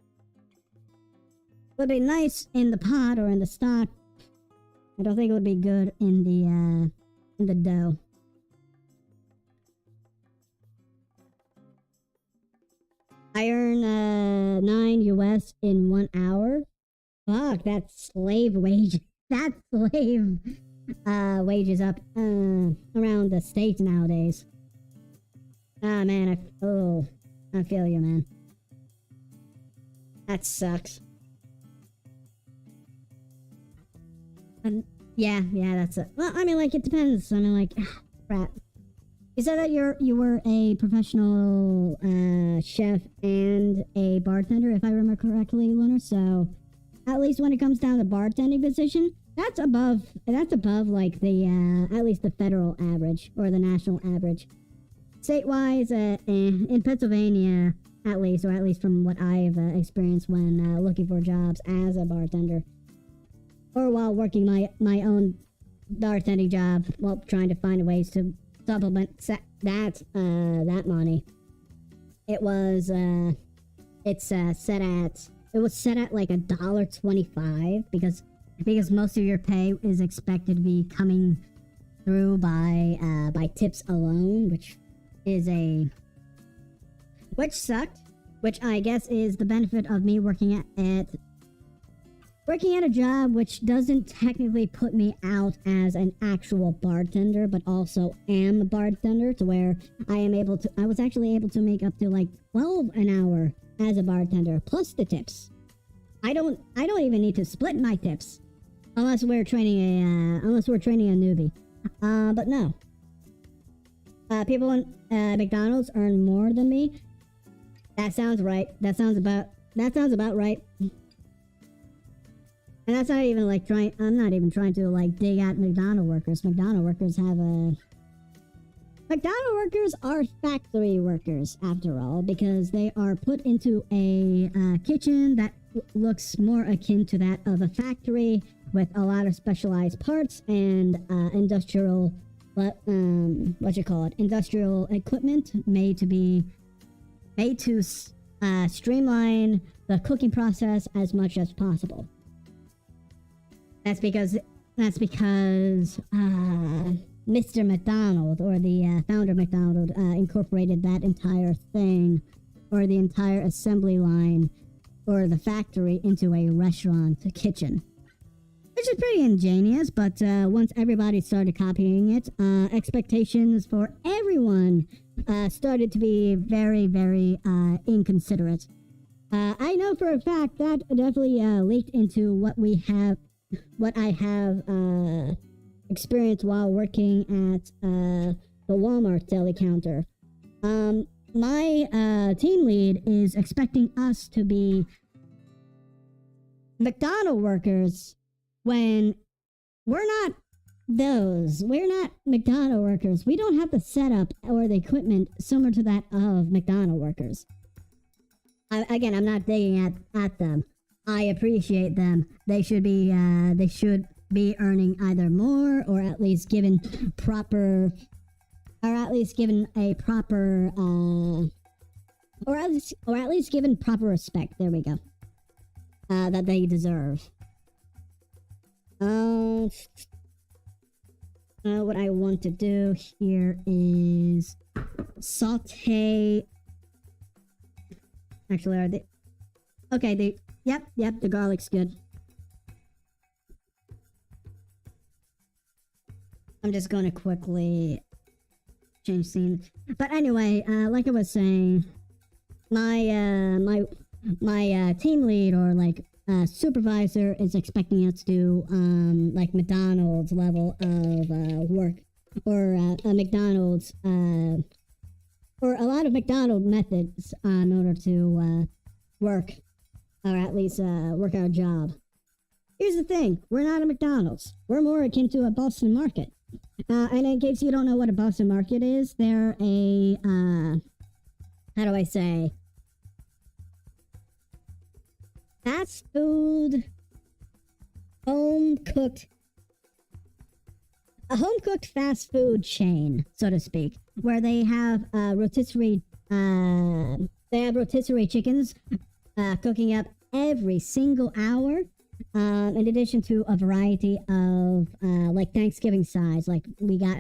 would be nice in the pot or in the stock. I don't think it would be good in the dough. I earn 9 US in 1 hour. Fuck, that's slave wage. That's slave wages up around the States nowadays. Ah man, I feel you, man. That sucks. Yeah, that's it. Well, I mean, like, it depends. I mean, like, crap. You said that you were a professional chef and a bartender, if I remember correctly, Lunar. So, at least when it comes down to bartending position, that's above like the at least the federal average or the national average. State-wise, in Pennsylvania, at least, or at least from what I've experienced when looking for jobs as a bartender. Or while working my own bartending job, while trying to find ways to supplement that money. It was set at like $1.25 because most of your pay is expected to be coming through by tips alone, which sucked, which I guess is the benefit of me working at a job which doesn't technically put me out as an actual bartender, but also am a bartender, to where I was actually able to make up to like 12 an hour as a bartender, plus the tips. I don't even need to split my tips, unless we're training a newbie. But no. People in McDonald's earn more than me. That sounds right. That sounds about right. And that's not even like I'm not even trying to like dig at McDonald's workers. McDonald's workers are factory workers after all, because they are put into a kitchen that looks more akin to that of a factory with a lot of specialized parts and industrial equipment made to streamline the cooking process as much as possible. That's because Mr. McDonald, or the founder of McDonald, incorporated that entire thing, or the entire assembly line, or the factory, into a restaurant kitchen. Which is pretty ingenious, but once everybody started copying it, expectations for everyone started to be very, very inconsiderate. I know for a fact that definitely leaked into what I have experienced while working at the Walmart deli counter. My team lead is expecting us to be McDonald's workers when we're not those. We're not McDonald's workers. We don't have the setup or the equipment similar to that of McDonald's workers. Again, I'm not digging at them. I appreciate them. They should be earning either more, or at least given proper, or at least given proper respect. There we go. That they deserve. What I want to do here is saute. Actually, are they? Okay, Yep, the garlic's good. I'm just gonna quickly change scene. But anyway, like I was saying, my team lead or like supervisor is expecting us to do like McDonald's level of work, or a McDonald's or a lot of McDonald's methods in order to work, or at least work our job. Here's the thing: we're not a McDonald's. We're more akin to a Boston Market. And in case you don't know what a Boston Market is, they're a how do I say? Fast food, a home cooked fast food chain, so to speak, where they have rotisserie chickens cooking up every single hour, in addition to a variety of like Thanksgiving sides. Like we got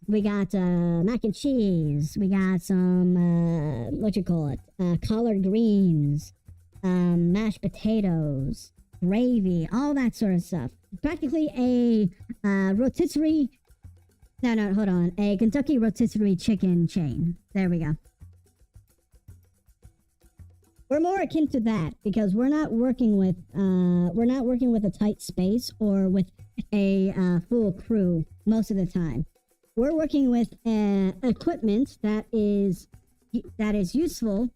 mac and cheese, we got some collard greens, mashed potatoes, gravy, all that sort of stuff. Practically a a Kentucky rotisserie chicken chain. There we go. We're more akin to that because we're not working with a tight space or with a full crew most of the time. We're working with equipment that is useful.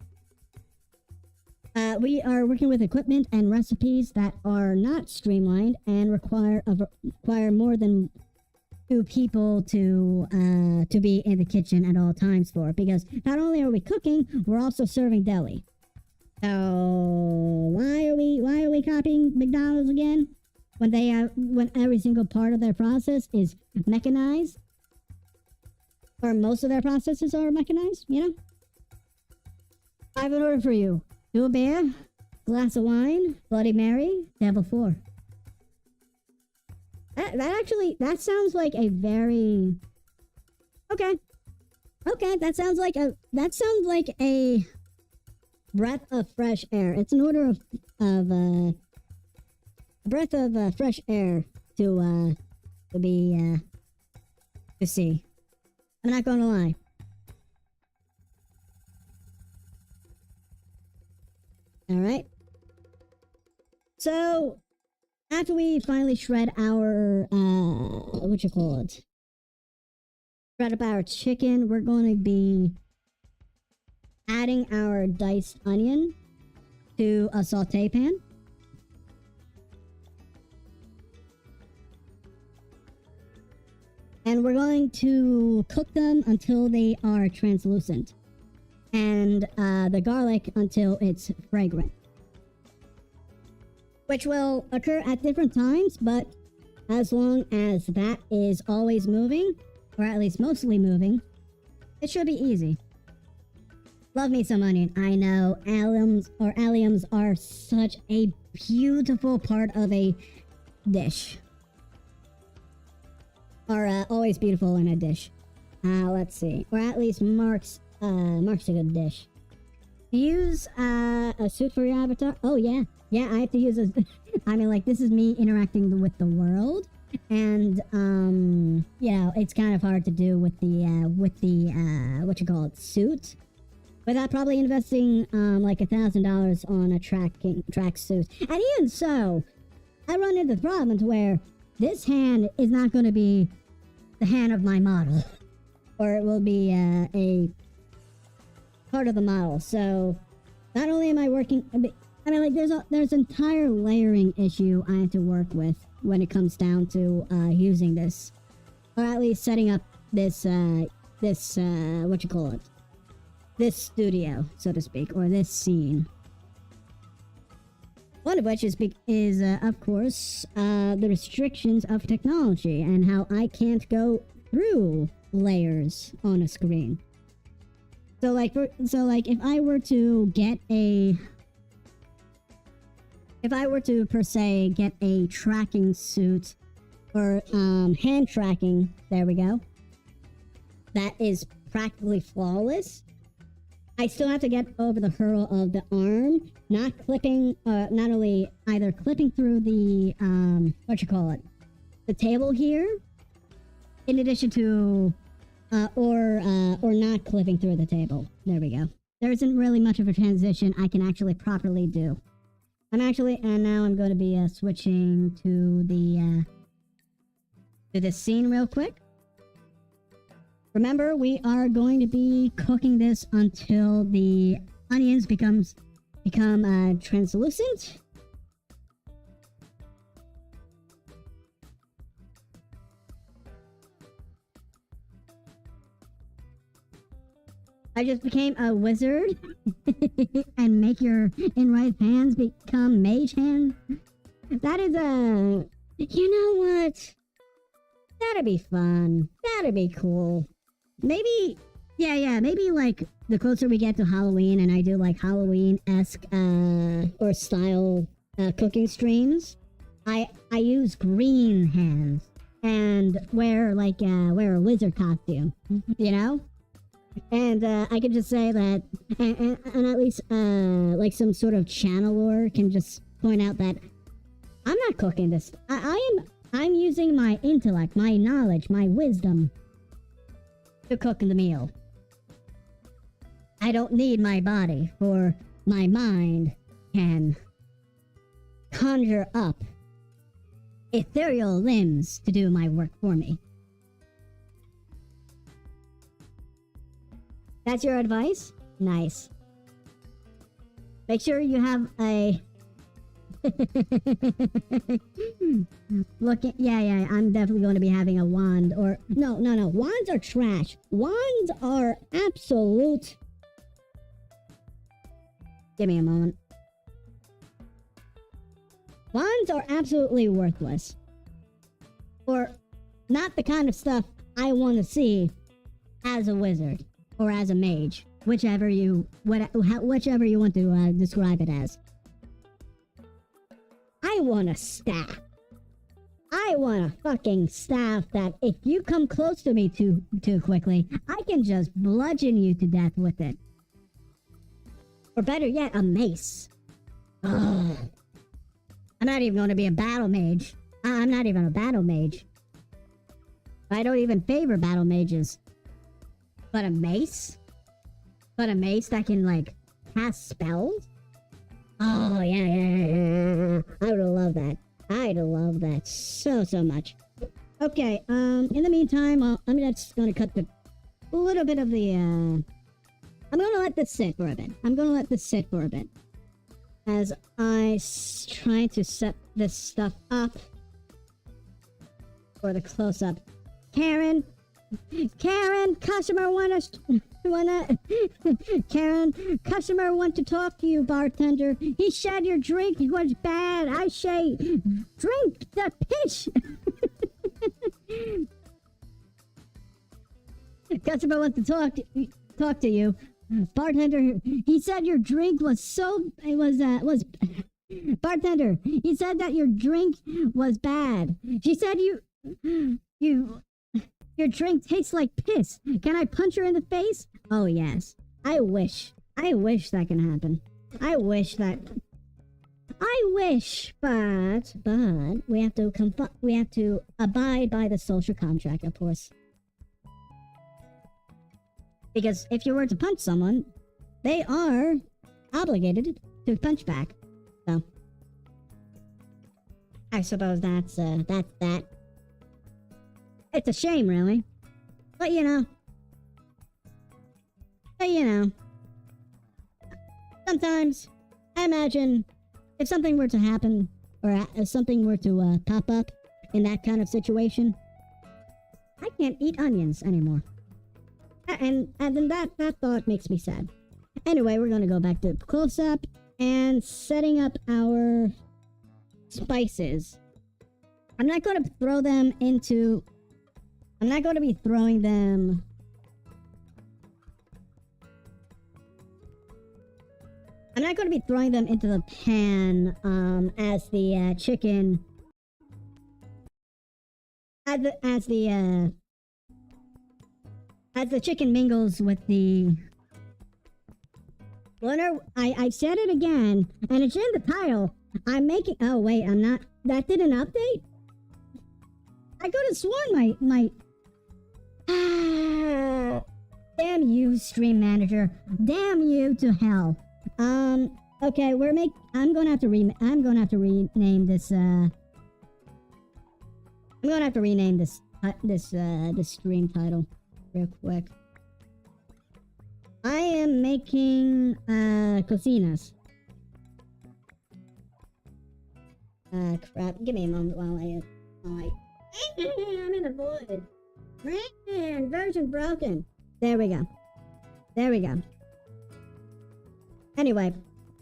We are working with equipment and recipes that are not streamlined and require more than 2 people to be in the kitchen at all times for. Because not only are we cooking, we're also serving deli. So why are we copying McDonald's again? When every single part of their process is mechanized, or most of their processes are mechanized, you know? I have an order for you. 2 beer, glass of wine, Bloody Mary, Devil 4. That sounds like a very... Okay, that sounds like a breath of fresh air. It's an order of a breath of fresh air to see. I'm not gonna lie. Alright. So, after we finally shred our, shred up our chicken, we're going to be adding our diced onion to a saute pan. And we're going to cook them until they are translucent. And the garlic until it's fragrant. Which will occur at different times, but as long as that is always moving, or at least mostly moving, it should be easy. Love me some onion. I know alliums are such a beautiful part of a dish. Are always beautiful in a dish. Let's see. Or at least marks a good dish. Use a suit for your avatar. Oh yeah. Yeah, I have to use a... I mean, like, this is me interacting with the world. And, you know, it's kind of hard to do with the suit. Without probably investing, like $1,000 on a track suit. And even so, I run into problems where this hand is not going to be the hand of my model. Or it will be, a part of the model. So, not only am I working... I mean, like, there's an entire layering issue I have to work with when it comes down to using this, or at least setting up this this studio, so to speak, or this scene. One of which is of course the restrictions of technology and how I can't go through layers on a screen. So like if I were to per se get a tracking suit or hand tracking, there we go, that is practically flawless, I still have to get over the hurdle of the arm not only either clipping through the the table here, in addition to or not clipping through the table. There we go. there isn't really much of a transition I can actually properly do. And now I'm going to be switching to the scene real quick. Remember, we are going to be cooking this until the onions become translucent. I just became a wizard and make your in right hands become mage hands. That is you know what? That'd be fun. That'd be cool. Maybe, yeah, maybe like the closer we get to Halloween and I do like Halloween-esque or style cooking streams, I use green hands and wear a wizard costume, you know? And I can just say that, and at least like some sort of channeler can just point out that I'm not cooking this. I'm using my intellect, my knowledge, my wisdom to cook the meal. I don't need my body, for my mind can conjure up ethereal limbs to do my work for me. That's your advice? Nice. Make sure you have a... Yeah, I'm definitely going to be having a wand or... No. Wands are trash. Wands are absolute... Give me a moment. Wands are absolutely worthless. Or not the kind of stuff I want to see as a wizard. Or as a mage, whichever you want to describe it as. I want a staff. I want a fucking staff that if you come close to me too quickly, I can just bludgeon you to death with it. Or better yet, a mace. Ugh. I'm not even going to be a battle mage. I'm not even a battle mage. I don't even favor battle mages. But a mace? But a mace that can, like, cast spells? Oh, yeah. I would love that. I'd love that so much. Okay, in the meantime, I'm just gonna cut a little bit of the, I'm gonna let this sit for a bit. As I try to set this stuff up for the close-up. Karen, customer customer want to talk to you, bartender. He said your drink was bad. I say, drink the piss. Customer wants to talk to you. Bartender, he said your drink was bartender, he said that your drink was bad. She said your drink tastes like piss. Can I punch her in the face? Oh, yes. I wish that can happen. but we have to abide by the social contract, of course. Because if you were to punch someone, they are obligated to punch back. So, I suppose that's that. It's a shame, really. But you know. Sometimes, I imagine, if something were to happen, or if something were to pop up in that kind of situation, I can't eat onions anymore. And then that thought makes me sad. Anyway, we're gonna go back to close-up and setting up our spices. I'm not going to throw them into... I'm not going to be throwing them... I'm not going to be throwing them into the pan as the chicken... As the chicken mingles with the... Well, I said it again, and it's in the title. I'm making... Oh, wait, I'm not... That didn't update? I could have sworn my... Damn you, Stream Manager. Damn you to hell. Okay, I'm gonna have to rename this, I'm gonna have to rename this stream title real quick. I am making, cocinas. Crap. Give me a moment while I... I'm in a void. Man, version broken. There we go. There we go. Anyway,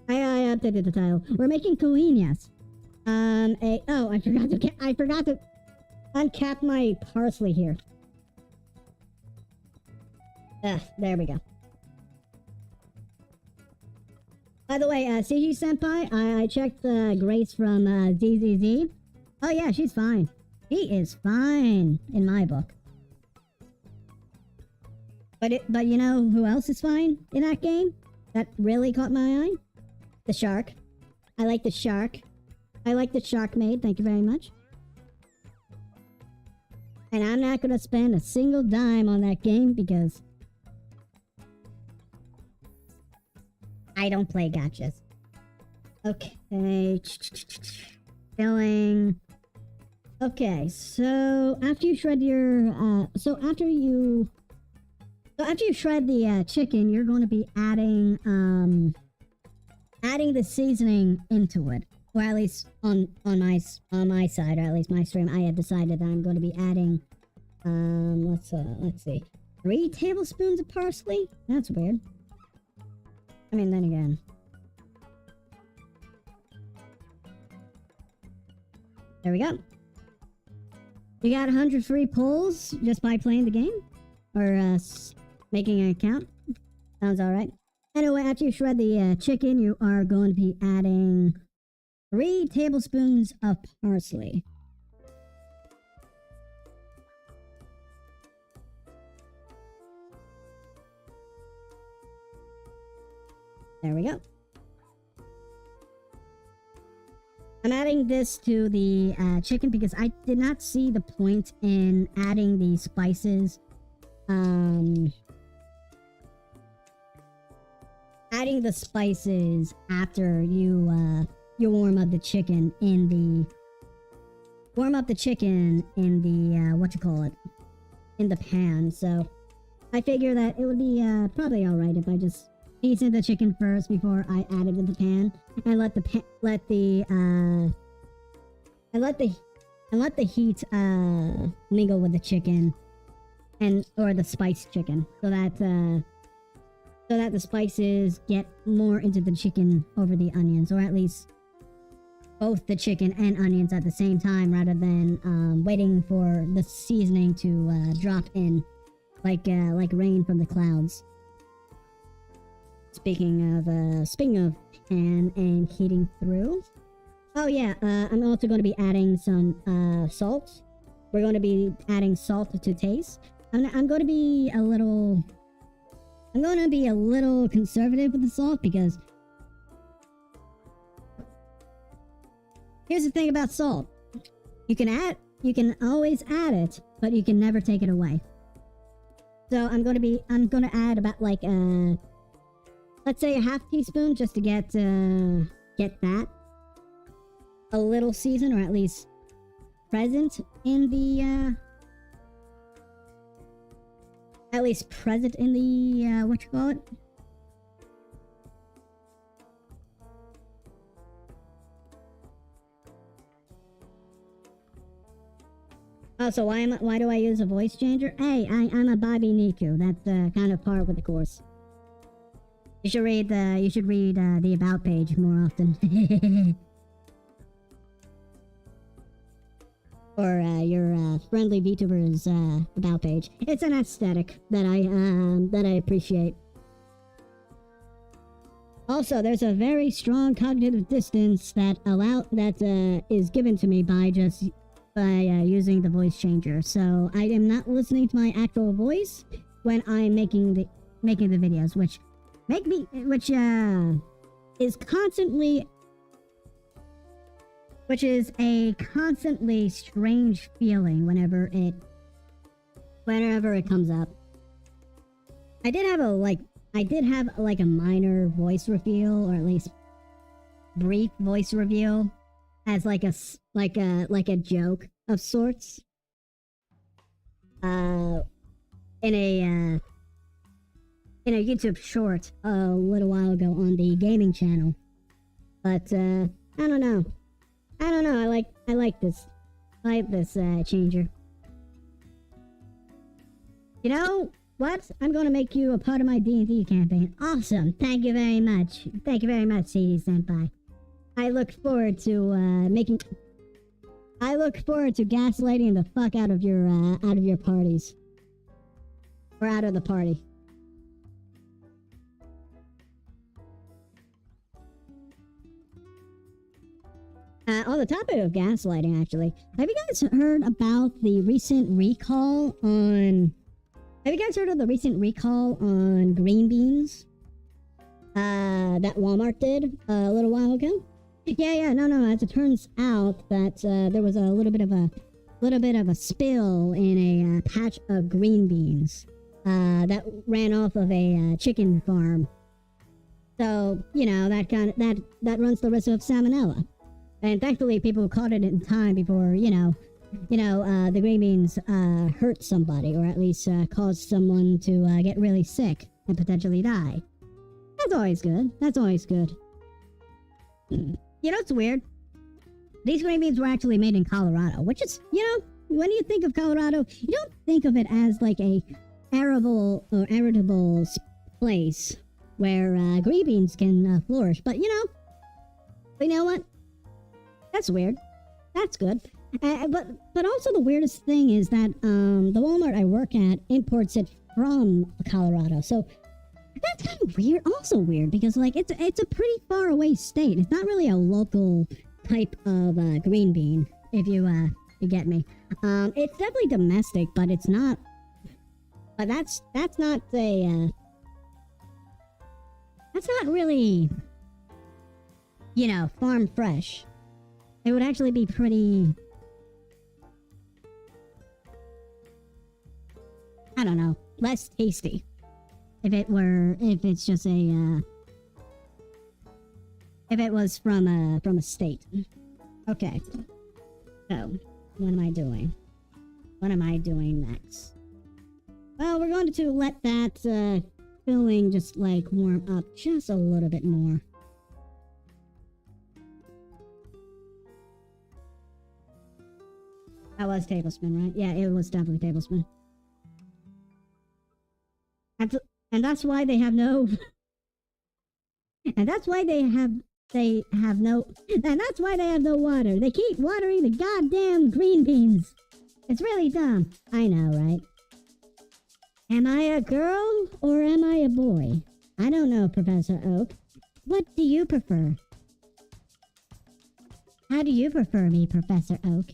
I updated the title. We're making coxinhas. Oh, I forgot to uncap my parsley here. There we go. By the way, CG Senpai, I checked Grace from ZZZ. Oh yeah, she's fine. He is fine in my book. But you know who else is fine in that game? That really caught my eye? The shark. I like the shark. I like the shark maid, thank you very much. And I'm not gonna spend a single dime on that game because I don't play gachas. Okay. Filling. Okay, so after you shred your, after you shred the chicken, you're going to be adding the seasoning into it. Or at least on my side, or at least my stream, I have decided that I'm going to be adding, let's see, 3 tablespoons of parsley? That's weird. I mean, then again. There we go. You got 100 free pulls just by playing the game? Or, making an account? Sounds alright. Anyway, after you shred the chicken, you are going to be adding 3 tablespoons of parsley. There we go. I'm adding this to the chicken because I did not see the point in adding the spices. Adding the spices after you warm up the chicken in the in the pan. So I figure that it would be probably all right if I just seasoned the chicken first before I added it to the pan, and let the heat mingle with the chicken or the spiced chicken, so that the spices get more into the chicken over the onions, or at least both the chicken and onions at the same time, rather than waiting for the seasoning to drop in like rain from the clouds. Speaking of pan and heating through. Oh yeah, I'm also going to be adding some salt. We're going to be adding salt to taste. I'm going to be a little conservative with the salt because here's the thing about salt. You can always add it, but you can never take it away. So I'm going to add about like let's say a half teaspoon just to get that a little seasoned, or at least present in the what you call it? Oh, so why do I use a voice changer? Hey, I'm a Bobby Niku. That's kind of par with the course. You should read the about page more often. Or your friendly VTuber's about page. It's an aesthetic that I appreciate. Also, there's a very strong cognitive distance that is given to me by using the voice changer. So I am not listening to my actual voice when I'm making the videos, which is a constantly strange feeling whenever it comes up. I did have a minor voice reveal, or at least brief voice reveal, as like a joke of sorts. In a YouTube short a little while ago on the gaming channel. But I don't know. I like this changer. You know what? I'm gonna make you a part of my D&D campaign. Awesome. Thank you very much. Thank you very much, CD Senpai. I look forward to gaslighting the fuck out of your parties. Or out of the party. On the topic of gaslighting, actually, have you guys heard about the recent recall on... Have you guys heard of the recent recall on green beans? That Walmart did a little while ago? No. As it turns out that there was a little bit of a spill in a patch of green beans that ran off of a chicken farm. So you know that runs the risk of salmonella. And thankfully, people caught it in time before the green beans hurt somebody, or at least caused someone to get really sick and potentially die. That's always good. You know what's weird? These green beans were actually made in Colorado, which is, when you think of Colorado, you don't think of it as like a arable place where green beans can flourish. But you know what? That's weird. That's good. But also the weirdest thing is that the Walmart I work at imports it from Colorado. So that's kind of weird. Also weird because like it's a pretty far away state. It's not really a local type of green bean, if you get me. It's definitely domestic, but it's not. But that's not a. That's not really, farm fresh. It would actually be pretty, I don't know, less tasty if it was from a state. Okay. So, what am I doing? What am I doing next? Well, we're going to let that filling just like warm up just a little bit more. That was tablespoon, right? Yeah, it was definitely tablespoon. And that's why they have no... And that's why they have no water. They keep watering the goddamn green beans. It's really dumb. I know, right? Am I a girl or am I a boy? I don't know, Professor Oak. What do you prefer? How do you prefer me, Professor Oak?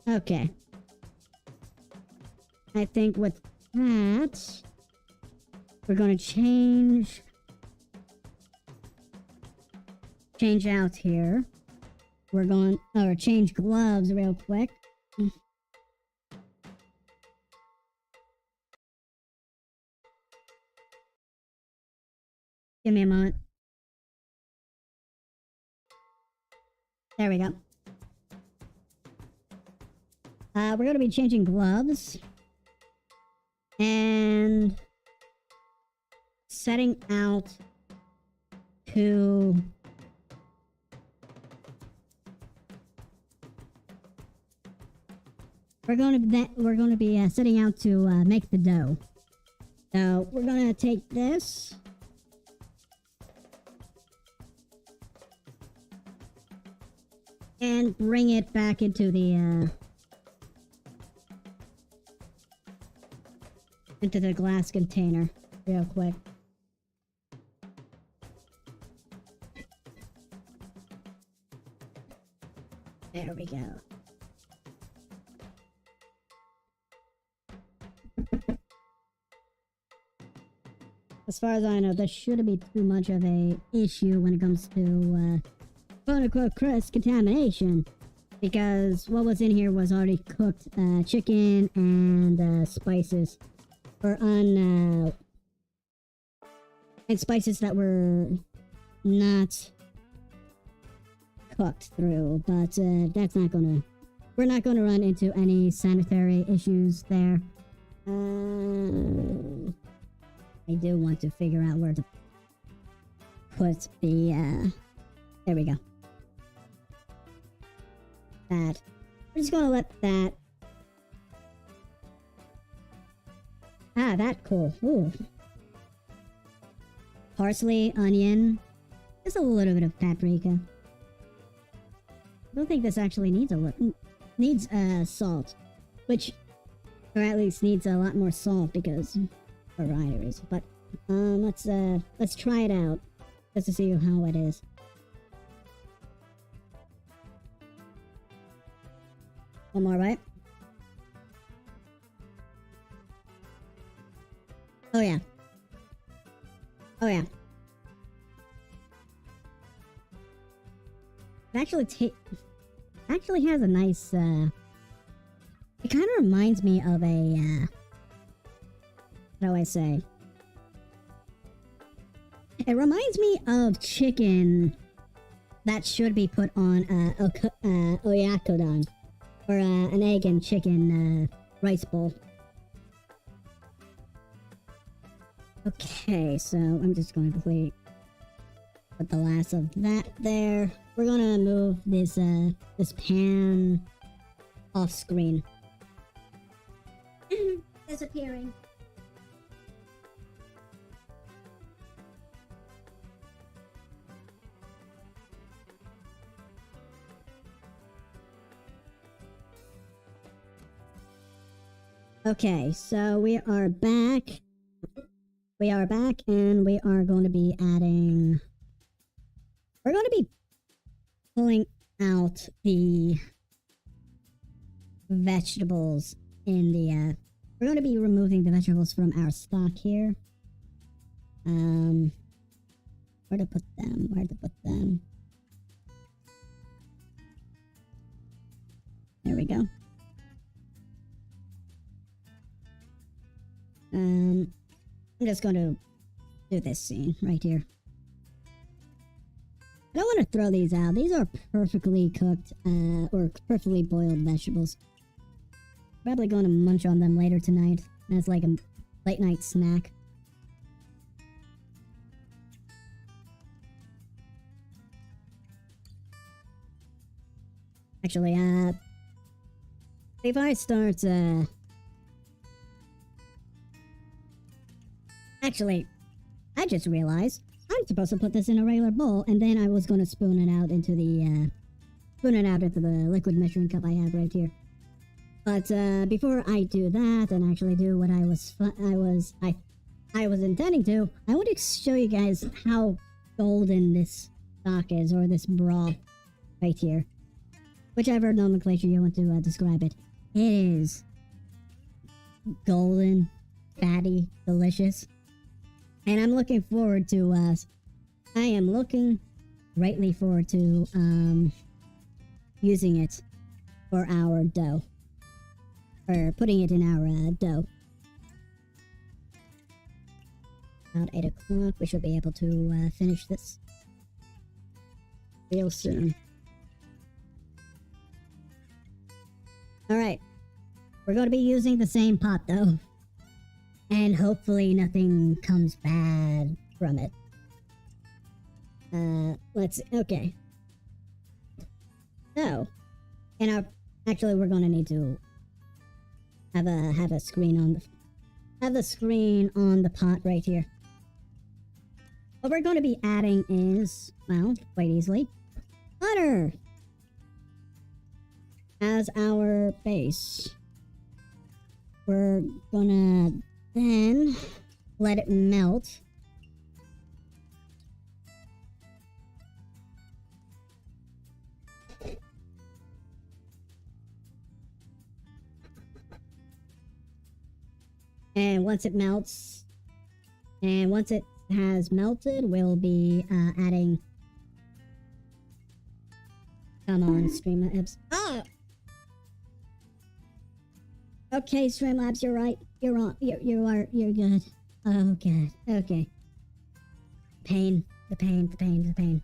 Okay. I think with that, we're going to change out here. We're going, or change gloves real quick. Give me a moment. There we go. We're going to be changing gloves and setting out to we're going to be setting out to make the dough. So we're going to take this. And bring it back into the glass container real quick. There we go. As far as I know, there shouldn't be too much of a issue when it comes to quote-unquote cross contamination. because what was in here was already cooked chicken and spices, or and spices that were not cooked through. But that's not gonna. We're not gonna run into any sanitary issues there. I do want to figure out where to put the. There we go. That. We're just gonna let that. Ah, that cool. Ooh. Parsley, onion, just a little bit of paprika. I don't think this actually needs needs salt, which, or at least needs a lot more salt because varieties. But let's try it out just to see how it is. One more bite. Oh yeah. Oh yeah. It actually has a nice it kind of reminds me of a how do I say? It reminds me of chicken that should be put on oyakodon, or an egg and chicken rice bowl. Okay, so I'm just going to quickly put the last of that there. We're gonna move this this pan off screen. Disappearing. Okay, so we are back. We are back, and we are going to be adding... We're going to be pulling out the vegetables in the... we're going to be removing the vegetables from our stock here. Where to put them? Where to put them? There we go. I'm just going to do this scene right here. I don't want to throw these out. These are perfectly cooked or perfectly boiled vegetables. Probably going to munch on them later tonight as like a late night snack. Actually, before I start, actually, I just realized I'm supposed to put this in a regular bowl, and then I was going to spoon it out into the liquid measuring cup I have right here. But before I do that and actually do what I was intending to, I want to show you guys how golden this stock is, or this broth right here. Whichever nomenclature you want to describe it. It is golden, fatty, delicious. And I'm looking forward to, I am looking greatly forward to, using it for our dough. Or putting it in our dough. About 8 o'clock, we should be able to finish this real soon. Alright, we're going to be using the same pot though. And hopefully nothing comes bad from it. Okay. So, actually we're going to need to have a screen on the pot right here. What we're going to be adding is, well, quite easily, butter as our base. We're gonna then let it melt. And once it melts, and once it has melted, we'll be adding Come on, Streamlabs. Oh! Okay, Streamlabs, you're right. You're wrong. You're good. Oh, good. Okay. Pain. The pain.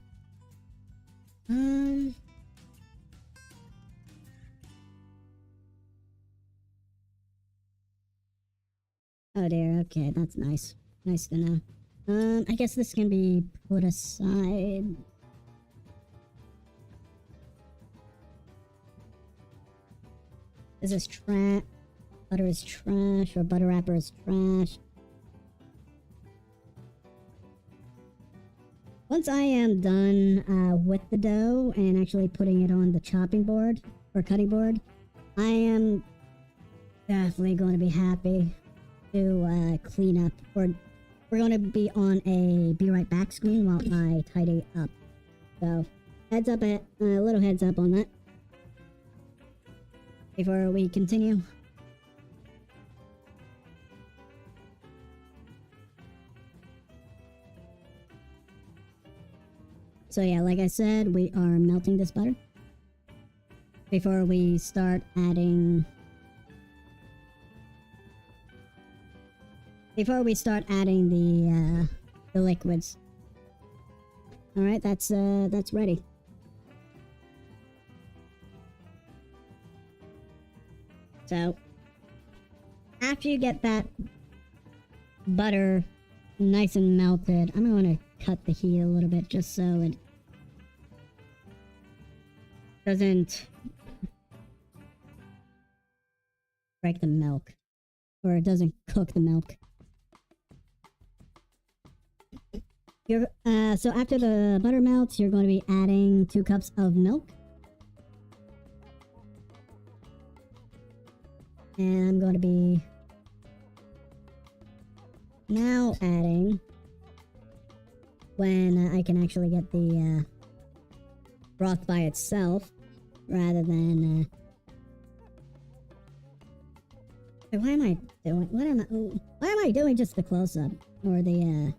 Oh dear, okay, that's nice. Nice to know. I guess this can be put aside. This is trash. Butter is trash, or butter wrapper is trash. Once I am done with the dough and actually putting it on the chopping board or cutting board, I am definitely going to be happy to clean up. Or we're going to be on a be right back screen while I tidy up. So heads up, a little heads up on that before we continue. So yeah, like I said, we are melting this butter before we start adding the liquids. All right, that's ready. So after you get that butter nice and melted, I'm going to cut the heat a little bit just so it doesn't break the milk, or it doesn't cook the milk. So after the butter melts, you're going to be adding 2 cups of milk. And I'm going to be now adding, when I can actually get the broth by itself, rather than why am I doing just the close-up, or the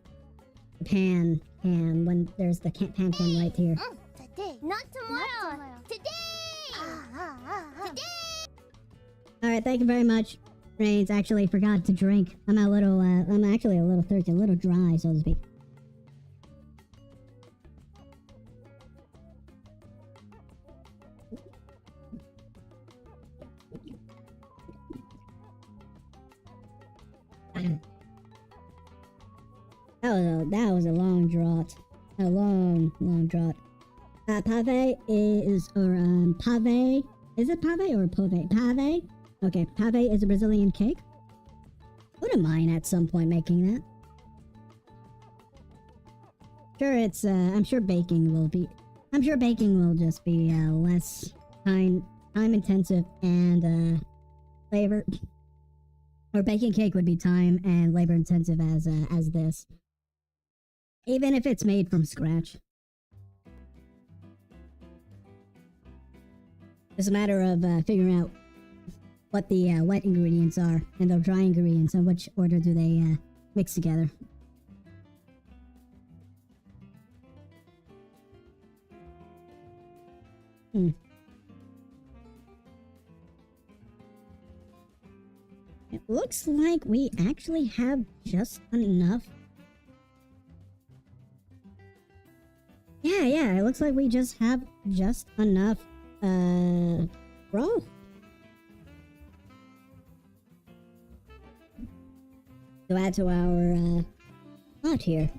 pan cam, when there's the pan cam right here? Today, not tomorrow. Today. Today. All right, thank you very much, Rains. Actually, forgot to drink. I'm actually a little thirsty, a little dry, so to speak. That was a long draught. A long draught. Pave is, or pave. Is it pave or pave? Pave? Okay, pave is a Brazilian cake. Wouldn't mind at some point making that. Sure, it's, I'm sure baking will just be, less time intensive and, labor. Or baking cake would be time and labor intensive as this. Even if it's made from scratch. It's a matter of figuring out what the wet ingredients are and the dry ingredients and which order do they mix together. It looks like we actually have just enough. Yeah, it looks like we just have just enough broth to add to our pot here.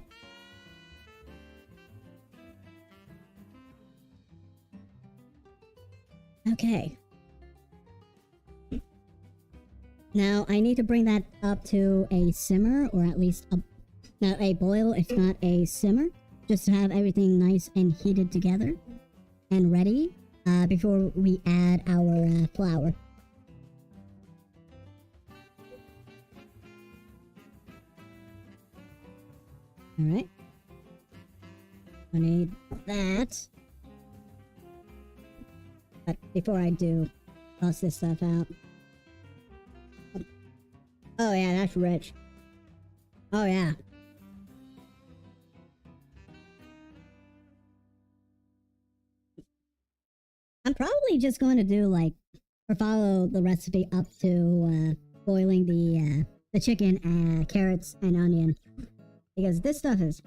Okay. Now I need to bring that up to a simmer, or at least a boil, if not a simmer, just to have everything nice and heated together and ready before we add our flour. Alright. I need that. But before I do, toss this stuff out. Oh yeah, that's rich. Oh yeah. I'm probably just going to do like, or follow the recipe up to boiling the chicken, carrots, and onion, because this stuff is,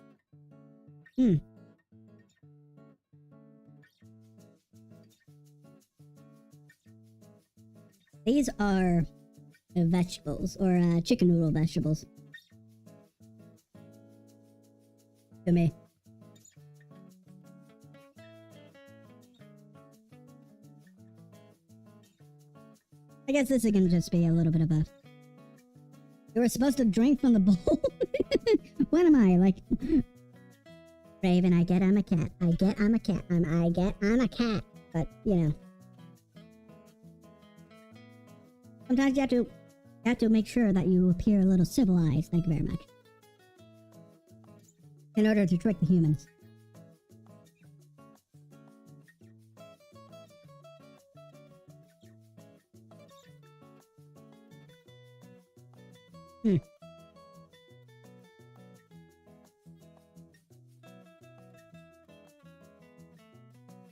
These are vegetables, or chicken noodle vegetables. To me. I guess this is gonna just be a little bit of a... You were supposed to drink from the bowl? What am I, like... Raven, I get I'm a cat. I get I'm a cat. I get I'm a cat. But, you know. Sometimes you have to make sure that you appear a little civilized. Thank you very much. In order to trick the humans.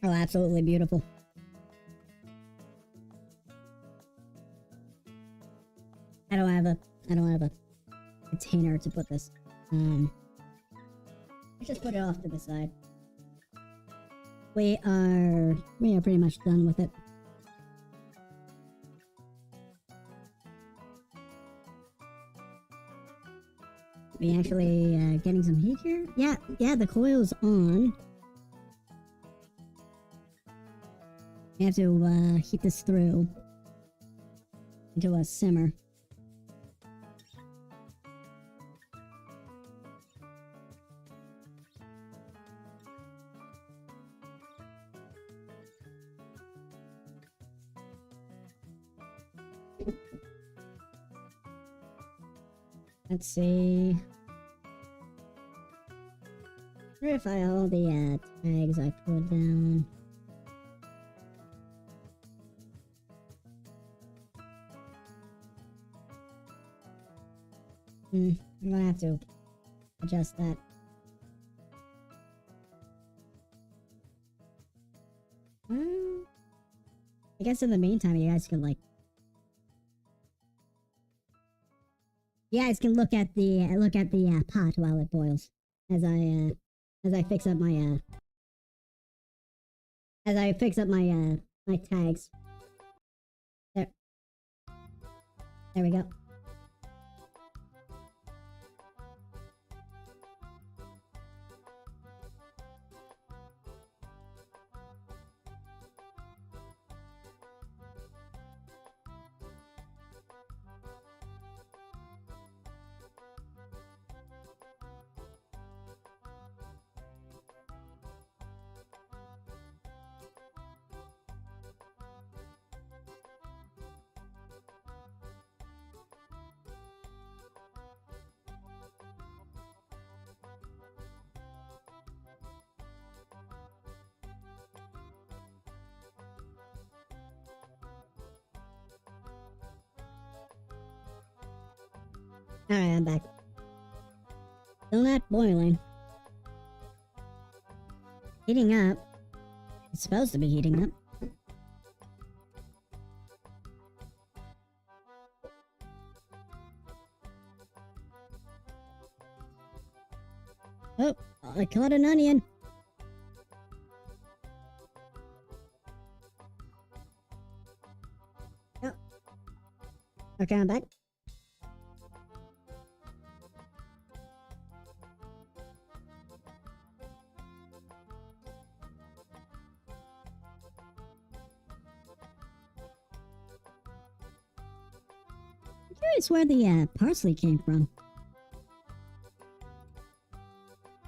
Oh, absolutely beautiful. I don't have a container to put this. I just put it off to the side. We are pretty much done with it. We actually getting some heat here? Yeah, the coil's on. We have to heat this through into a simmer. Let's see. Verify all the tags I put down. I'm gonna have to adjust that. I guess in the meantime, you guys can like, look at the pot while it boils, as I fix up my my tags. There we go. Alright, I'm back. Still not boiling. Heating up. It's supposed to be heating up. Oh, I caught an onion. Oh. Okay, I'm back. Curious where the parsley came from.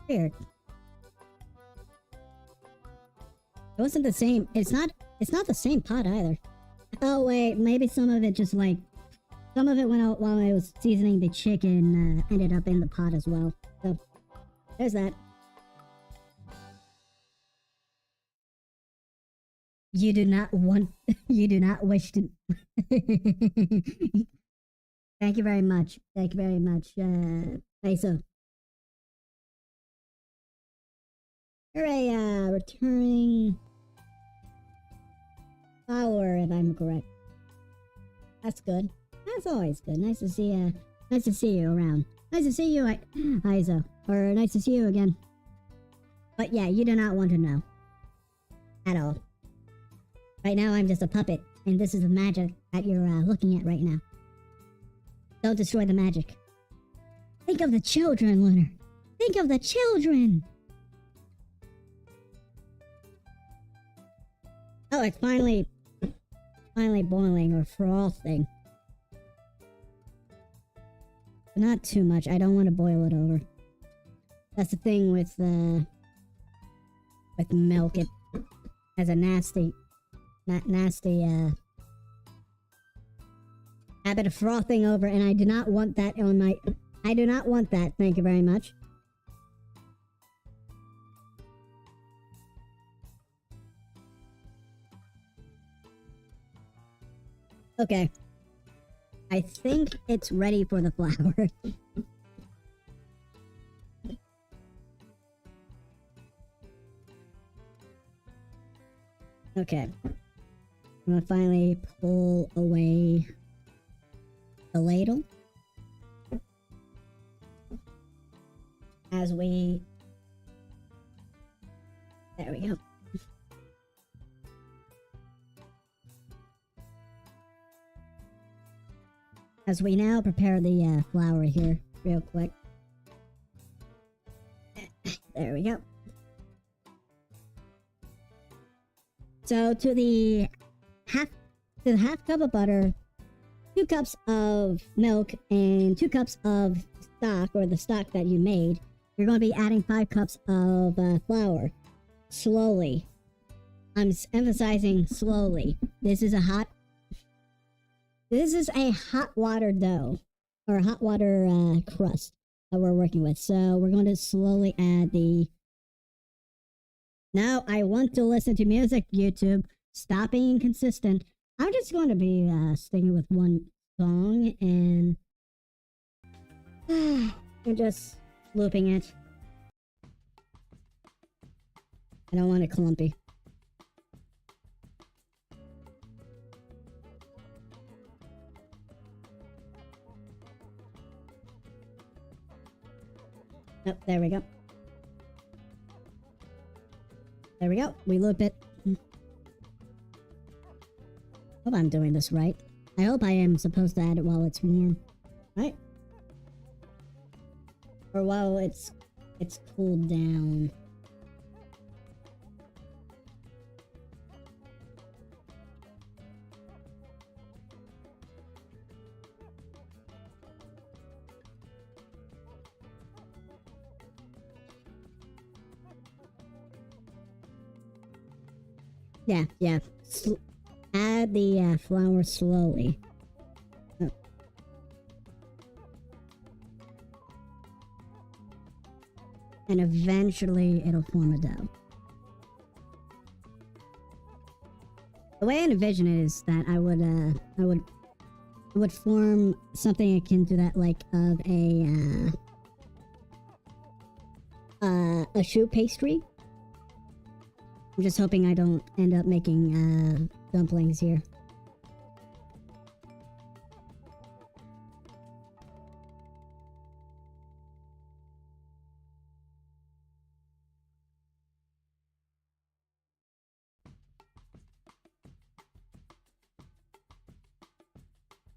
Weird. It wasn't the same. It's not the same pot either. Oh wait, maybe some of it just like, some of it went out while I was seasoning the chicken, ended up in the pot as well. So, there's that. You do not wish to... Thank you very much. Thank you very much, Peso. Hooray, returning... flour, if I'm correct. That's good. That's always good. Nice to see you around. Nice to see you, Izo. Or nice to see you again. But yeah, you do not want to know. At all. Right now, I'm just a puppet, and this is the magic that you're looking at right now. Don't destroy the magic. Think of the children, Lunar. Think of the children! Oh, it's finally boiling or frothing. Not too much. I don't want to boil it over. That's the thing with milk. It has a nasty habit of frothing over, and I do not want that on my... I do not want that. Thank you very much. Okay. I think it's ready for the flour. Okay. I'm gonna finally pull away the ladle. As we... There we go. As we now prepare the flour here, real quick. There we go. So to the half cup of butter, 2 cups of milk, and 2 cups of stock, or the stock that you made, you're going to be adding 5 cups of flour. Slowly. I'm emphasizing slowly. This is a hot water dough, or hot water crust that we're working with. So we're going to slowly add the... Now I want to listen to music, YouTube. Stop being inconsistent. I'm just going to be sticking with one song, and we're just looping it. I don't want it clumpy. Oh, there we go. There we go. We loop it. Hope I'm doing this right. I hope I am supposed to add it while it's warm. Right? Or while it's cooled down. Yeah. Add the flour slowly. Oh. And eventually it'll form a dough. The way I envision it is that I would form something akin to that, like of a choux pastry. I'm just hoping I don't end up making dumplings here.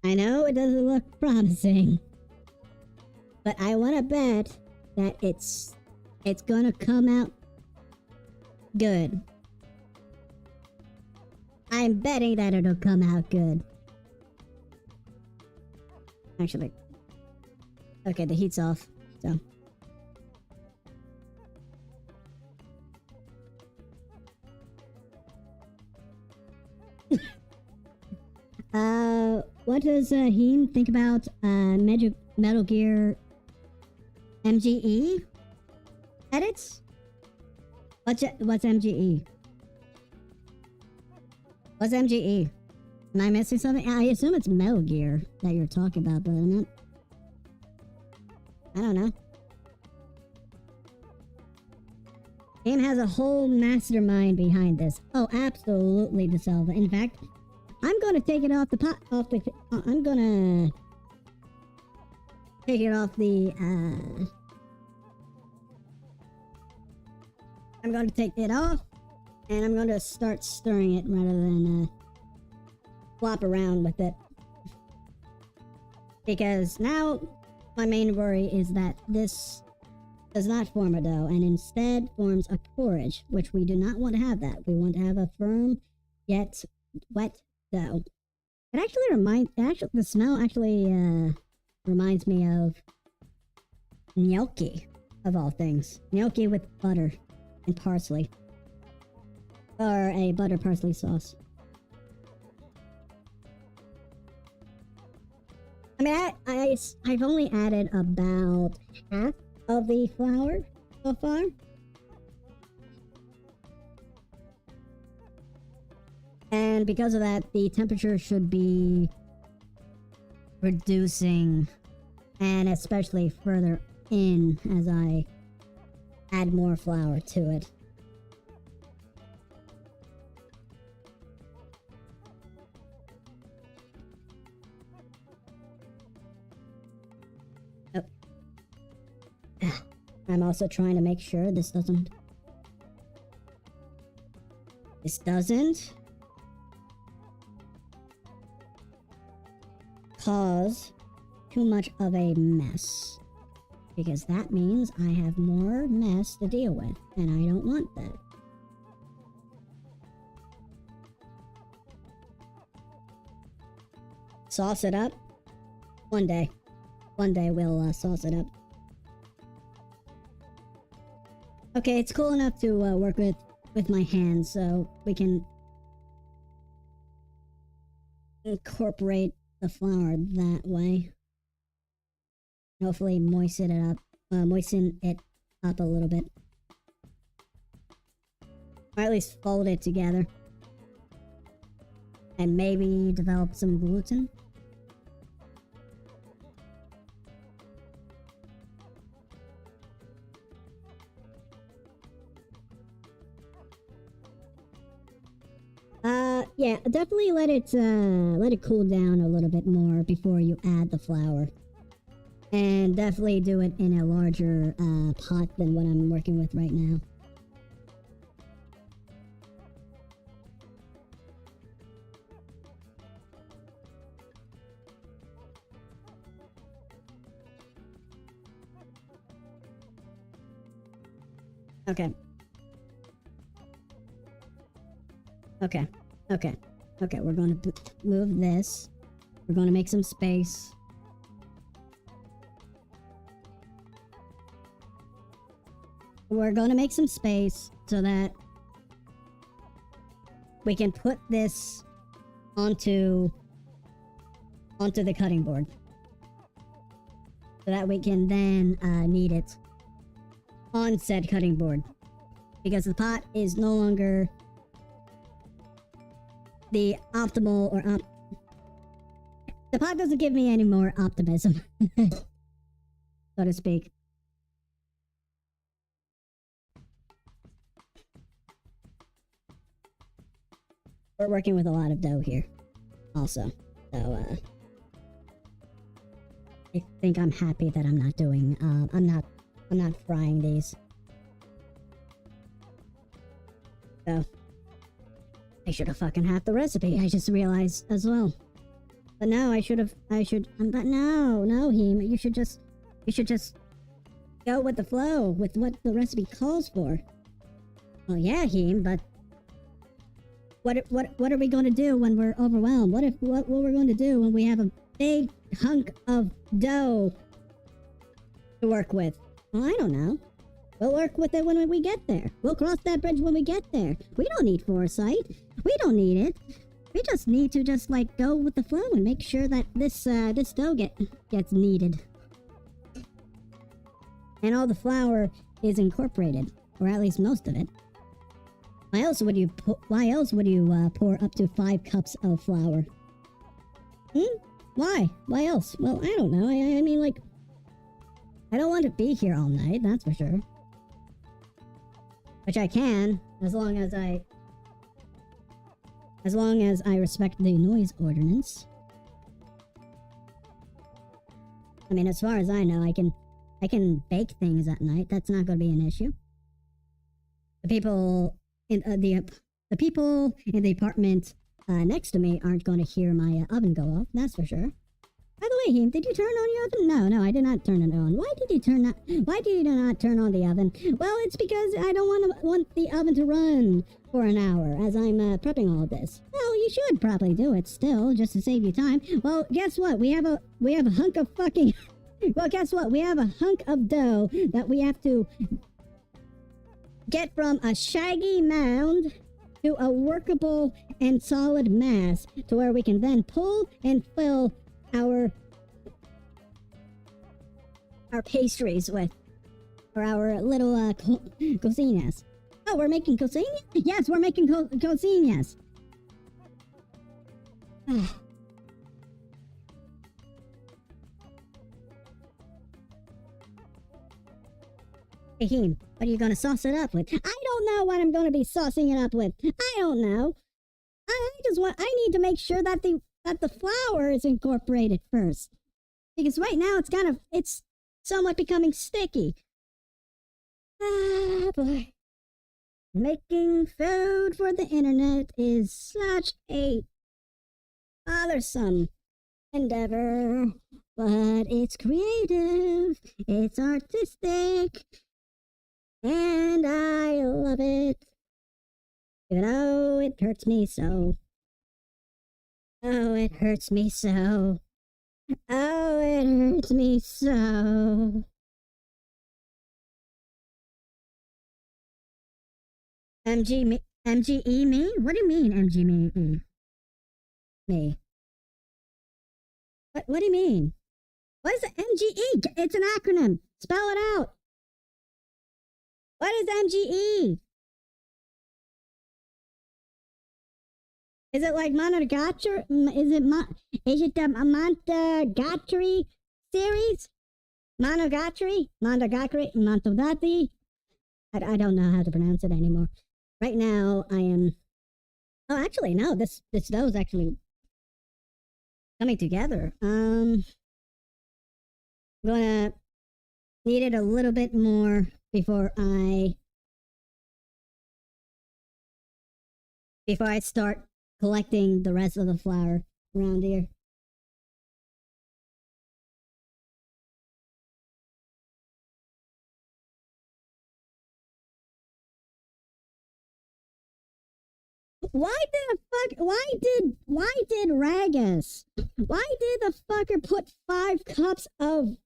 I know it doesn't look promising, but I want to bet that it's gonna come out good. I'm betting that it'll come out good. Actually. Okay, the heat's off, so. What does Himm think about Metal Gear MGE edits? What's MGE? What's MGE? Am I missing something? I assume it's Metal Gear that you're talking about, but I'm not... I don't know. Himm has a whole mastermind behind this. Oh, absolutely, DeSalva. In fact, I'm gonna take it off the pot. I'm gonna take it off the. I'm gonna take it off, and I'm gonna start stirring it rather than flop around with it. Because now my main worry is that this does not form a dough and instead forms a porridge, which we do not want to have that. We want to have a firm yet wet dough. It actually the smell actually reminds me of gnocchi, of all things. Gnocchi with butter and parsley. Or a butter parsley sauce. I mean, I've only added about half of the flour so far. And because of that, the temperature should be reducing, and especially further in as I add more flour to it. I'm also trying to make sure this doesn't cause too much of a mess, because that means I have more mess to deal with, and I don't want that. Sauce it up? One day we'll sauce it up. Okay, it's cool enough to work with my hands, so we can incorporate the flour that way. Hopefully moisten it up a little bit. Or at least fold it together. And maybe develop some gluten. Yeah, definitely let it cool down a little bit more before you add the flour. And definitely do it in a larger pot than what I'm working with right now. Okay. Okay, we're going to move this. We're going to make some space. We're going to make some space so that we can put this onto the cutting board. So that we can then knead it on said cutting board. Because the pot is no longer the optimal the pot doesn't give me any more optimism, so to speak. We're working with a lot of dough here, also. So, I think I'm happy that I'm not doing, I'm not frying these. So, I should have fucking had the recipe, I just realized as well. But no, but no, Himm, you should just go with the flow, with what the recipe calls for. Well, yeah, Himm, but what are we going to do when we're overwhelmed? What we're going to do when we have a big hunk of dough to work with? Well, I don't know. We'll work with it when we get there. We'll cross that bridge when we get there. We don't need foresight. We don't need it. We just need to like go with the flow and make sure that this dough gets kneaded. And all the flour is incorporated, or at least most of it. Why else would you pour up to 5 cups of flour? Why? Why else? Well, I don't know. I mean, like, I don't want to be here all night, that's for sure. Which I can, as long as I respect the noise ordinance. I mean, as far as I know, I can bake things at night. That's not going to be an issue. The people in the people in the apartment next to me aren't going to hear my oven go off. That's for sure. By the way, Himm, did you turn on your oven? No, I did not turn it on. Why did you not turn on the oven? Well, it's because I don't want the oven to run for an hour as I'm prepping all this. Well, you should probably do it still, just to save you time. Well, guess what? We have a hunk of fucking. Well, guess what? We have a hunk of dough that we have to get from a shaggy mound to a workable and solid mass to where we can then pull and fill our pastries with, or our little coxinhas. Oh, we're making coxinhas? Yes, we're making coxinhas. Hey, Himm, what are you gonna sauce it up with? I don't know what I'm gonna be saucing it up with. I don't know. I need to make sure that the flour is incorporated first. Because right now it's somewhat becoming sticky. Ah, boy. Making food for the internet is such a bothersome endeavor. But it's creative, it's artistic, and I love it. Even though it hurts me so. Oh, it hurts me so. Oh, it hurts me so. MGE me? What do you mean, MG me? Me? What do you mean? What is MGE? It's an acronym. Spell it out. What is MGE? Is it like Monogatari? Is it the Monogatari series? Monogatari? Monogatari? I don't know how to pronounce it anymore. Right now, I am... Oh, actually, no. This dough is actually coming together. I'm gonna knead it a little bit more before I start collecting the rest of the flour around here. Why did Ragus? Why did the fucker put 5 cups of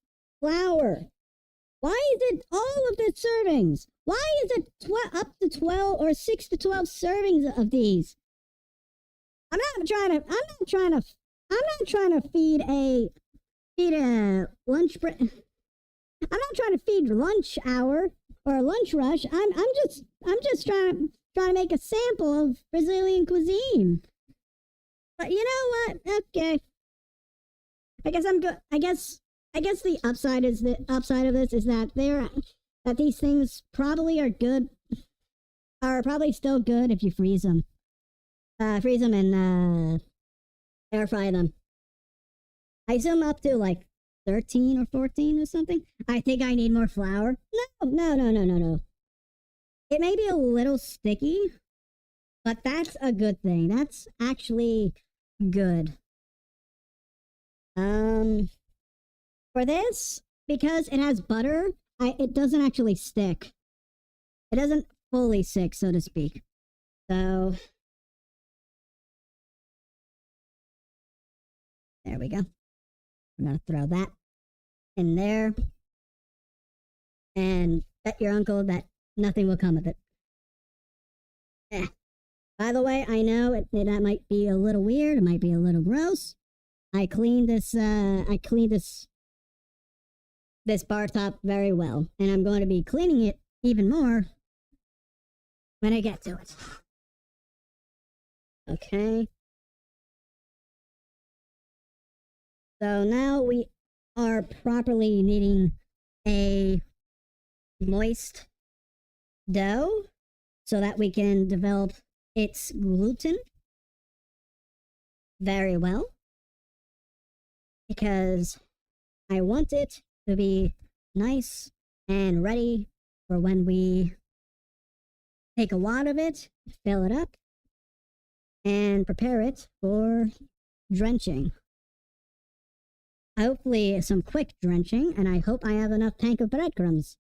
flour? Why is it all of the servings? Why is it up to 12 or 6 to 12 servings of these? I'm not trying to feed a lunch break. I'm not trying to feed lunch hour or a lunch rush. I'm just trying to make a sample of Brazilian cuisine. But you know what? Okay. I guess I'm good. I guess the upside of this is that these things probably are probably still good if you freeze them. Freeze them and air fry them. I assume up to like 13 or 14 or something. I think I need more flour. No. It may be a little sticky, but that's a good thing. That's actually good. For this, because it has butter, it doesn't actually stick. It doesn't fully stick, so to speak. So there we go. I'm gonna throw that in there. And bet your uncle that nothing will come of it. By the way, I know that might be a little weird. It might be a little gross. I cleaned this bar top very well. And I'm going to be cleaning it even more when I get to it. Okay. So now we are properly kneading a moist dough. so that we can develop its gluten very well, because I want it to be nice and ready for when we take a wad of it, fill it up, and prepare it for drenching. Hopefully some quick drenching, and I hope I have enough tank of breadcrumbs.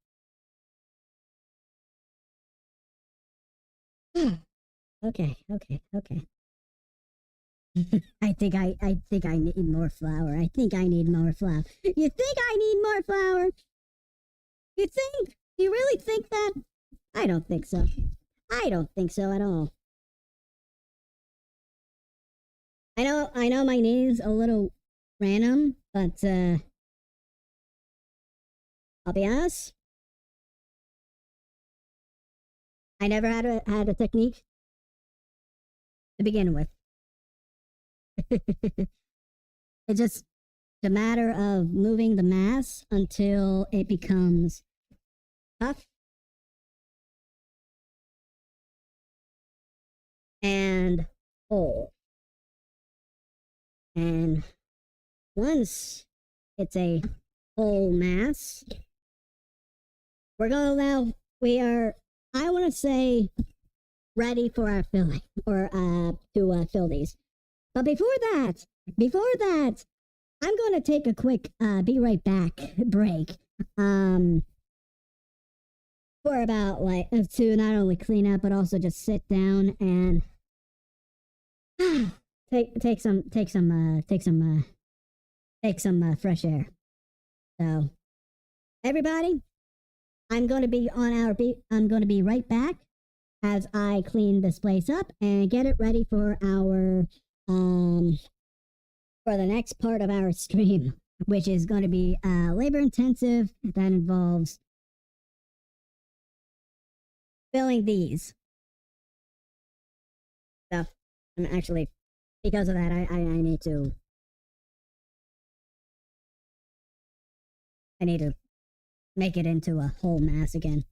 Okay. I think I need more flour. I think I need more flour. You think I need more flour? You think? Do you really think that? I don't think so. I don't think so at all. I know my name's a little random, but I'll be honest. I never had a technique to begin with. It's just a matter of moving the mass until it becomes tough and whole. And once it's a whole mass, we are, I want to say, ready for our filling, or to fill these. But before that, I'm going to take a quick be right back break. For about to not only clean up but also just sit down and take some fresh air. So, everybody, I'm going to be right back as I clean this place up and get it ready for our for the next part of our stream, which is going to be labor intensive. That involves filling these. So, I'm actually, because of that, I need to make it into a whole mass again.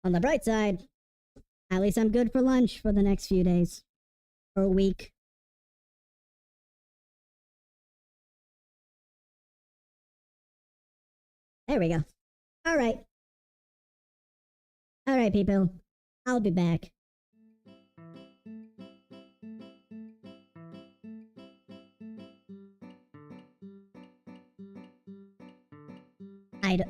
On the bright side, at least I'm good for lunch for the next few days or a week. There we go. All right, people. I'll be back. I don't...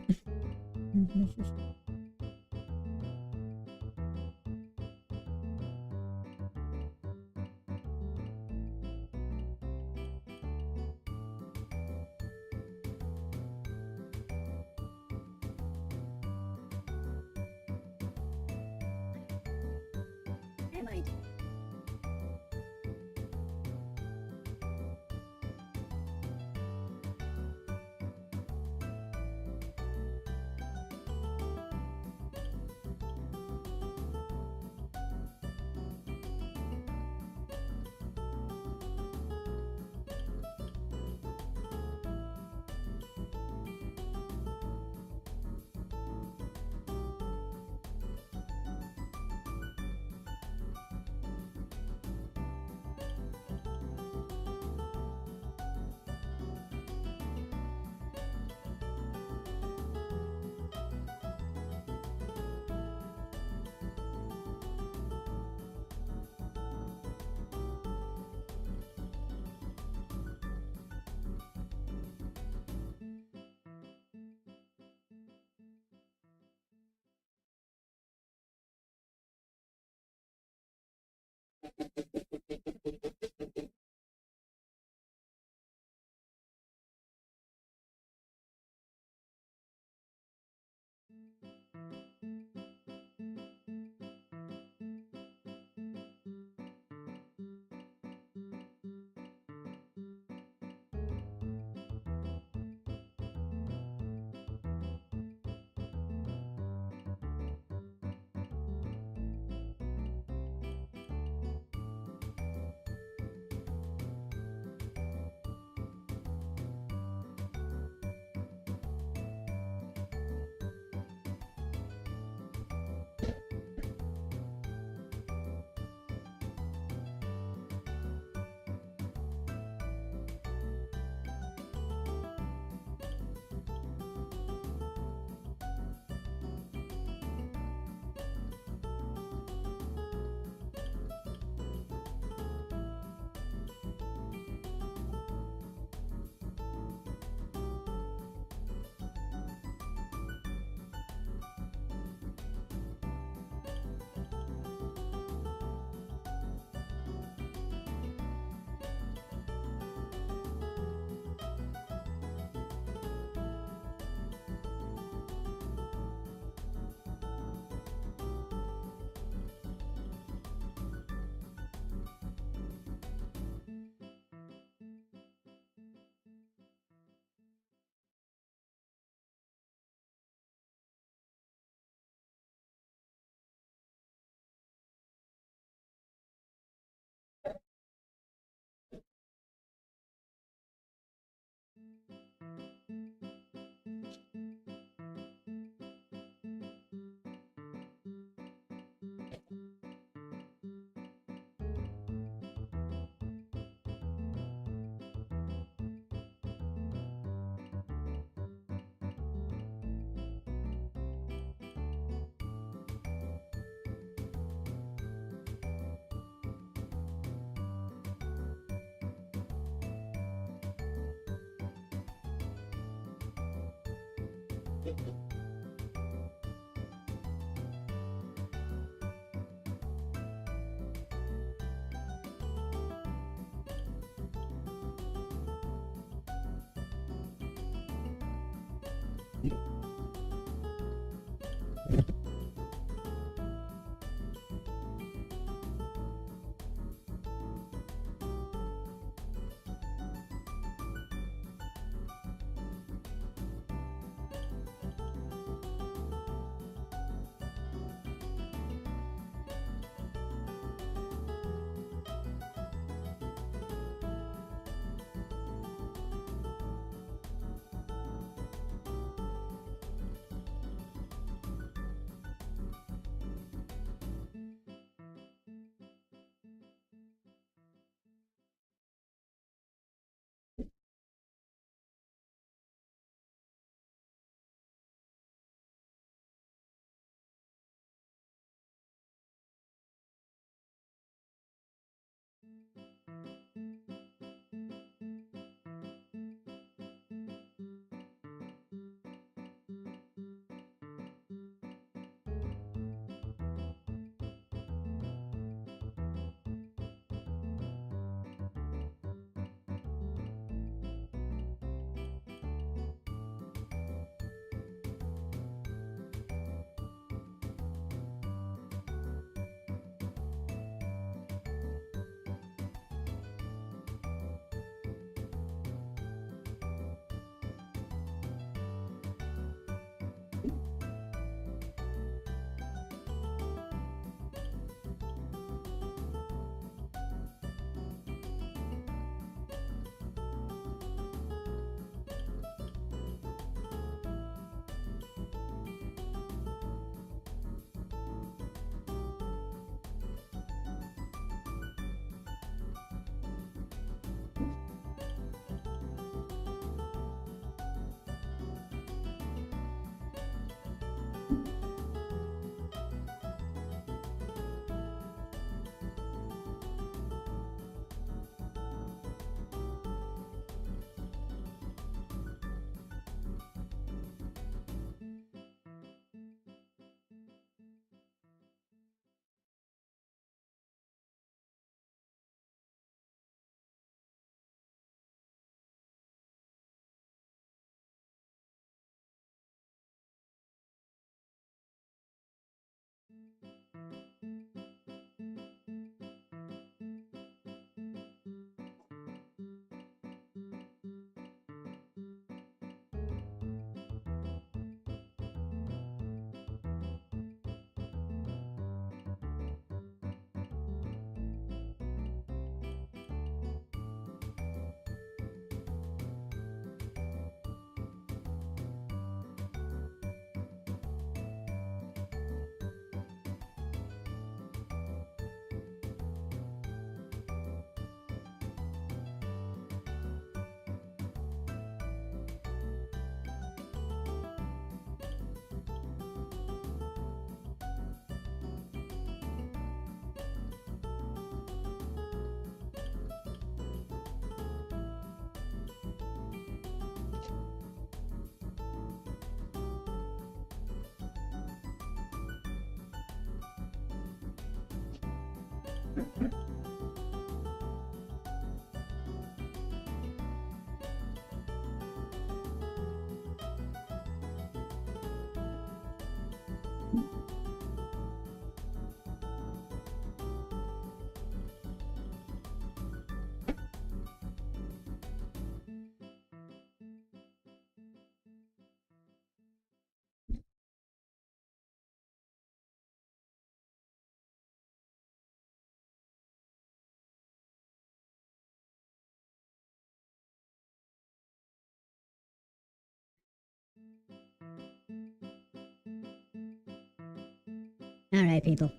Alright, people.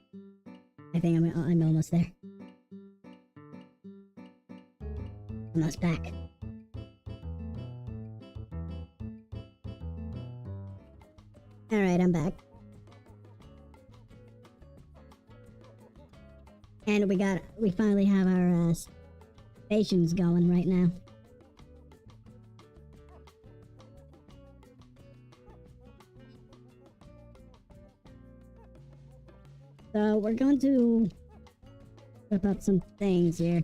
I think I'm almost there. Almost back. Alright, I'm back. And we finally have our stations going right now. So we're going to whip up some things here.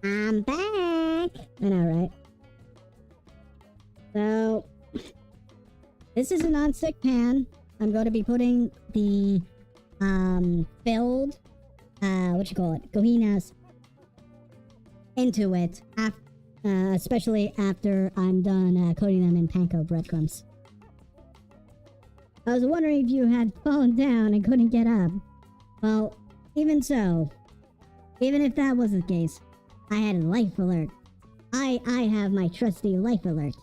I'm back! I know, right? So, this is a non-stick pan. I'm going to be putting the filled, cojinas into it, especially after I'm done coating them in panko breadcrumbs. I was wondering if you had fallen down and couldn't get up. Well, even so, even if that was the case, I had a life alert. I have my trusty life alert.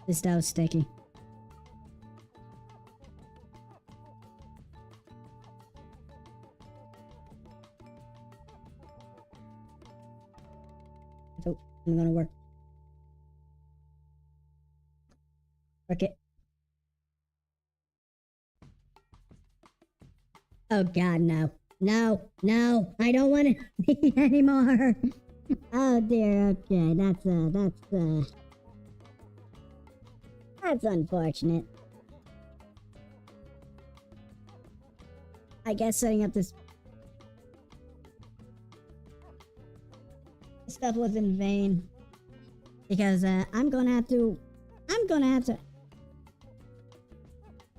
This dough's sticky. Oh, I'm gonna work it. Oh God, no. No, no, I don't want to eat anymore. Oh dear, okay, that's unfortunate. I guess setting up this stuff was in vain. Because I'm gonna have to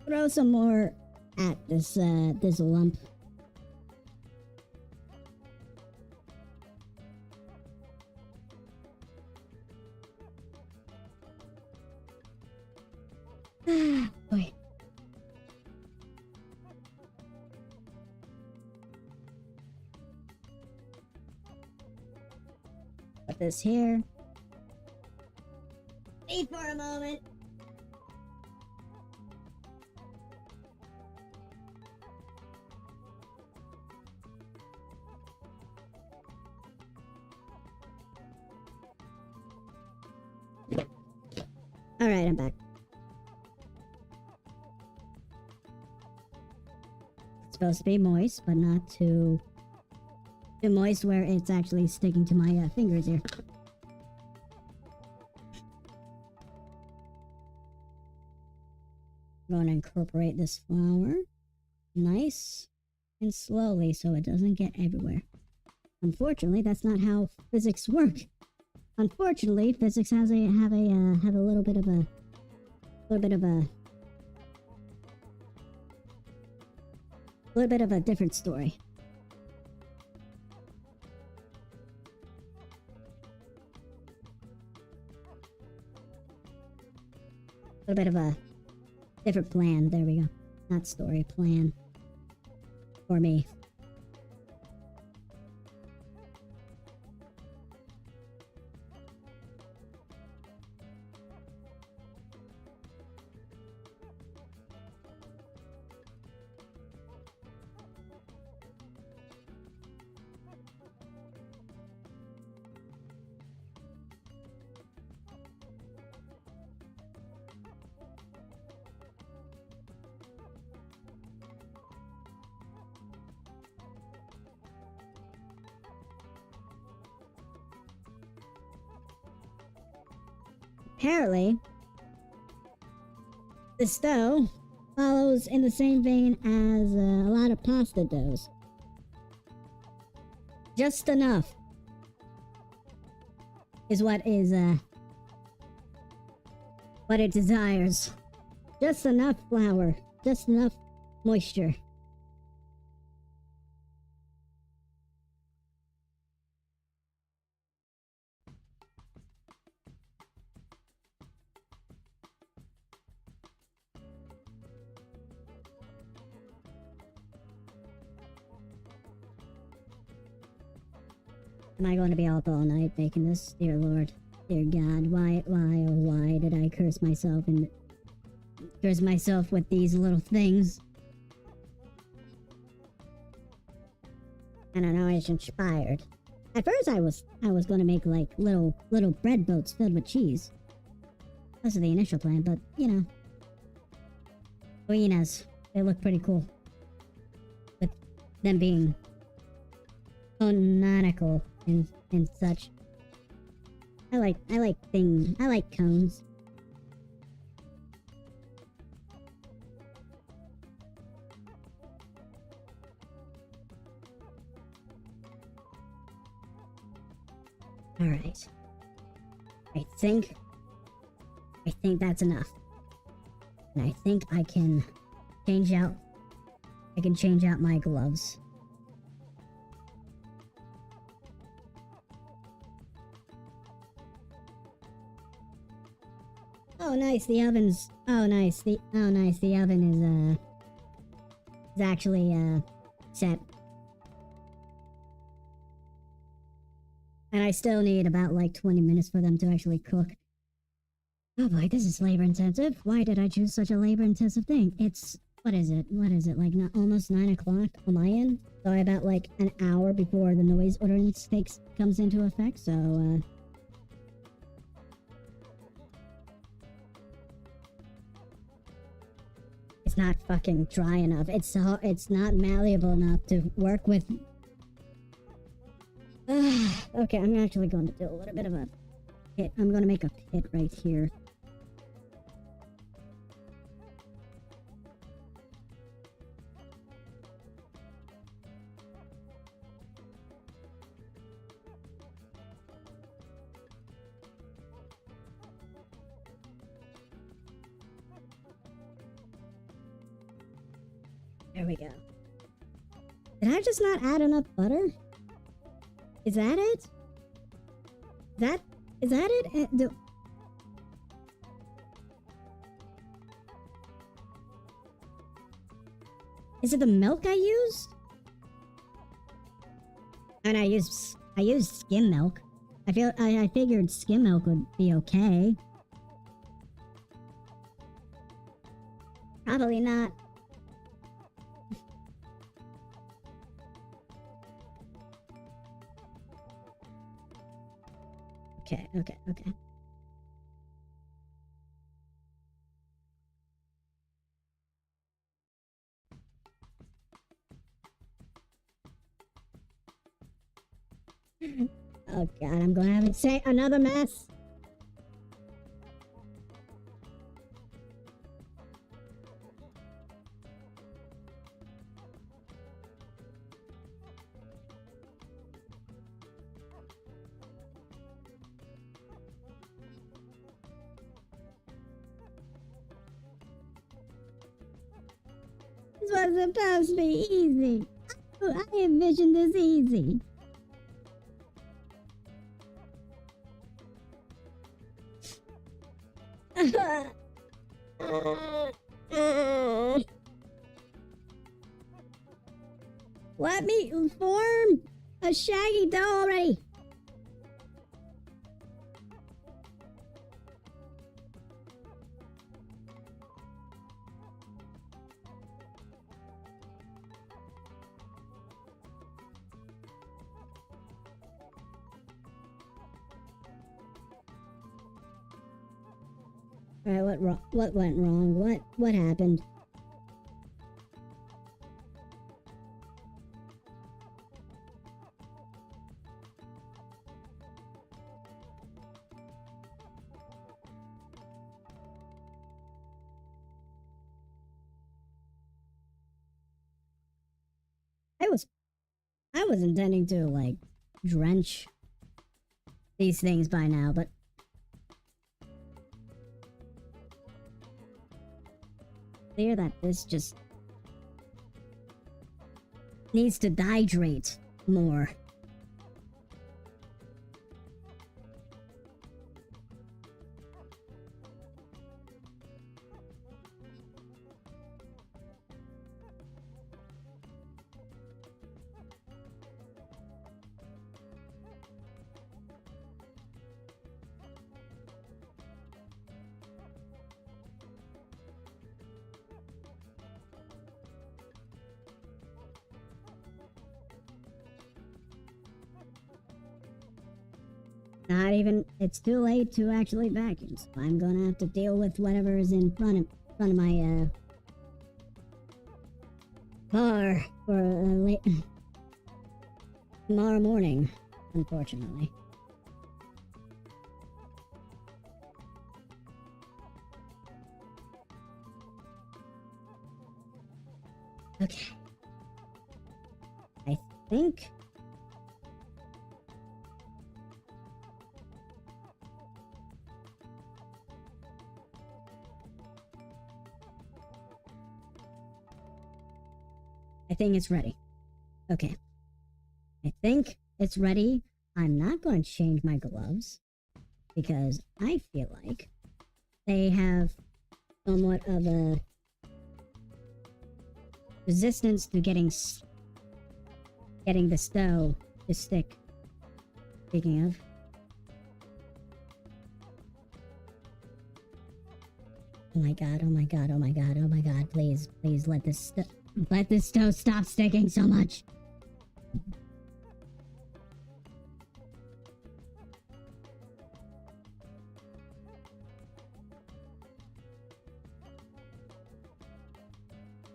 throw some more at this lump. Boy. Put this here. Wait for a moment. Alright, I'm back. It's supposed to be moist, but not too moist where it's actually sticking to my fingers here. I'm going to incorporate this flour nice and slowly so it doesn't get everywhere. Unfortunately, that's not how physics work. Unfortunately, physics have a little bit of a different story. A little bit of a different plan. There we go. Not story, plan. For me. Apparently, this dough follows in the same vein as a lot of pasta doughs. Just enough is what it desires. Just enough flour, just enough moisture. Am I going to be up all night making this? Dear Lord. Dear God. Why, oh, why did I curse myself with these little things? I don't know, I was inspired. At first I was gonna make like little bread boats filled with cheese. That was the initial plan, but you know. Buenas. They look pretty cool. With them being canonical and such. I like cones. Alright. I think that's enough. And I think I can change out my gloves. Oh nice, the oven's the oven is actually set. And I still need about like 20 minutes for them to actually cook. Oh boy, this is labor intensive. Why did I choose such a labor intensive thing? It's, what is it? Like not almost 9 o'clock on my end? So about like an hour before the noise ordinance comes into effect, so it's not fucking dry enough. It's not malleable enough to work with. Okay, I'm actually going to do a little bit of a pit. I'm going to make a pit right here. There we go. Did I just not add enough butter? Is that it? Is that it? Is it the milk I used? And I used skim milk. I figured skim milk would be okay. Probably not. Okay. Oh god, I'm gonna have it say another mess. This was supposed to be easy. I envisioned this easy. Let me form a shaggy dough already. Alright, what went wrong? What happened? I was intending to like drench these things by now, but clear that this just needs to dehydrate more. Not even, it's too late to actually vacuum, so I'm gonna have to deal with whatever is in front of my, car for, late, tomorrow morning, unfortunately. Okay. I think... I think it's ready. Okay. I think it's ready. I'm not going to change my gloves because I feel like they have somewhat of a resistance to getting the dough to stick. Speaking of. Oh my god, oh my god, oh my god, oh my god, please, please let this dough stop sticking so much.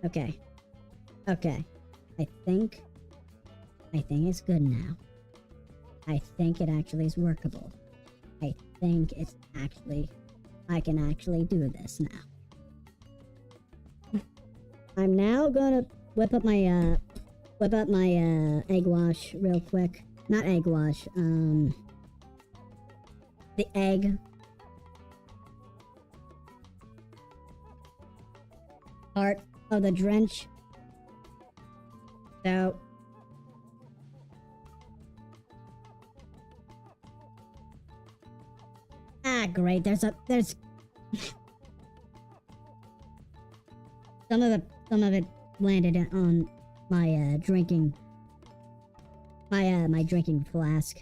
Okay. Okay. I think it's good now. I think it actually is workable. I think it's actually... I can actually do this now. I'm now gonna whip up my egg wash real quick. Not egg wash, the egg part of the drench. So great. There's some of it landed on my drinking flask.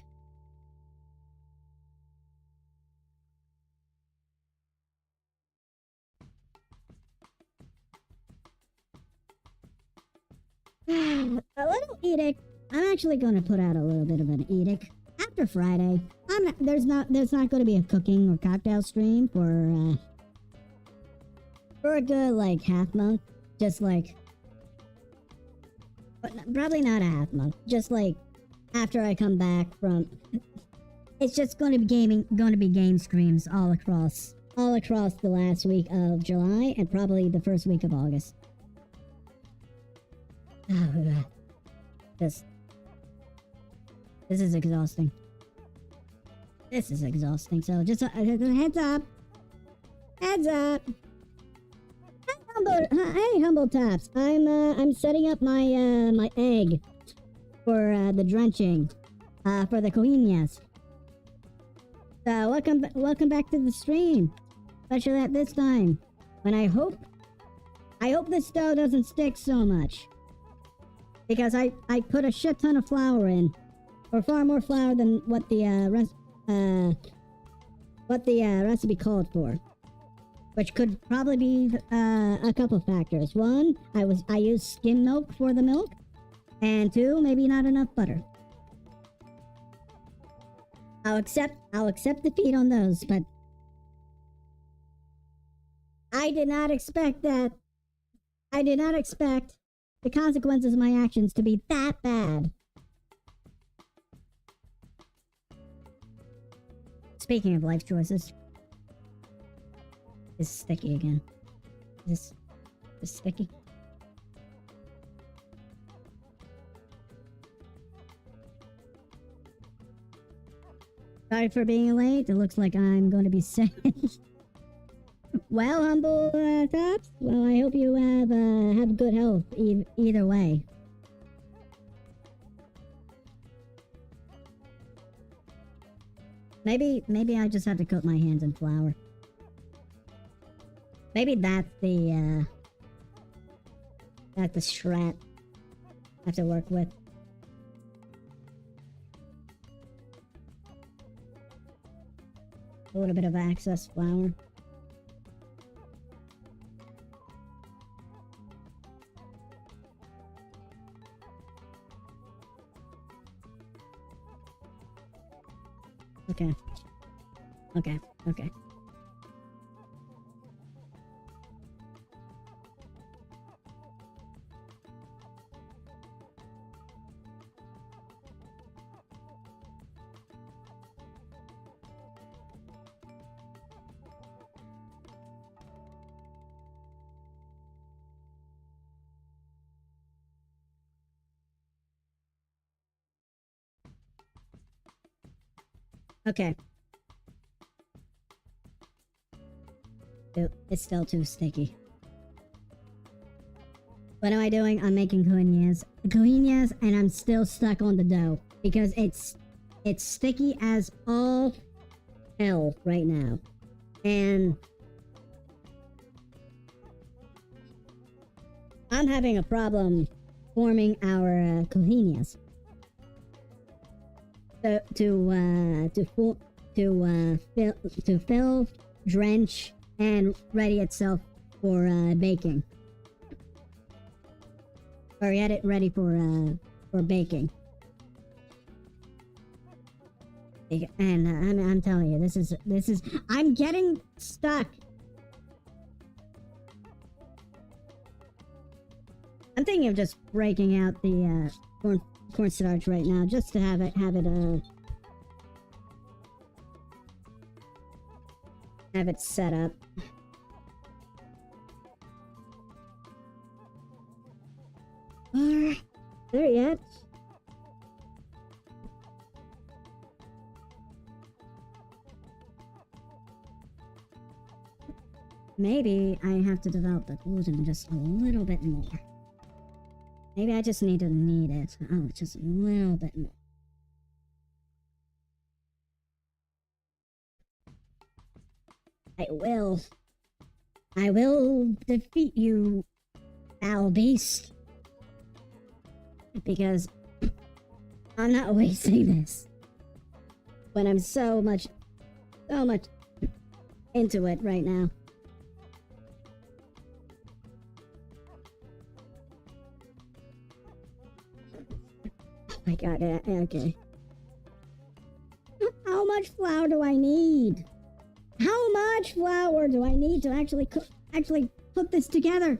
A little edict. I'm actually going to put out a little bit of an edict after Friday. There's not going to be a cooking or cocktail stream for a good like half month. Just like, but probably not a half month. Just like after I come back from, it's just going to be game streams all across the last week of July and probably the first week of August. Oh god, this is exhausting. This is exhausting. So just heads up. Heads up. Hey, Humble Tops. I'm setting up my my egg for the drenching for the coxinhas. So welcome back to the stream, especially at this time when I hope this dough doesn't stick so much because I put a shit ton of flour in, or far more flour than what the recipe called for. Which could probably be a couple factors. One, I used skim milk for the milk, and two, maybe not enough butter. I'll accept defeat on those, but I did not expect that. I did not expect the consequences of my actions to be that bad. Speaking of life choices. It's sticky again. Is this sticky? Sorry for being late. It looks like I'm going to be sick. Well, Humble Tops. Well, I hope you have good health either way. Maybe I just have to coat my hands in flour. Maybe that's the strat I have to work with. A little bit of excess flour. Okay. Okay. Okay. Okay. It's still too sticky. What am I doing? I'm making coxinhas. Coxinhas, and I'm still stuck on the dough. Because it's sticky as all hell right now. And I'm having a problem forming our coxinhas. To fill, drench, and ready itself for baking. Or get it ready for baking. And I'm telling you, this is I'm getting stuck. I'm thinking of just breaking out the cornstarch right now, just to have it set up. There yet? Maybe I have to develop the gluten just a little bit more. Maybe I just need to knead it. Oh, just a little bit more. I will defeat you, foul beast. Because I'm not wasting this. When I'm so much into it right now. Oh my god, okay. How much flour do I need? How much flour do I need to actually put this together?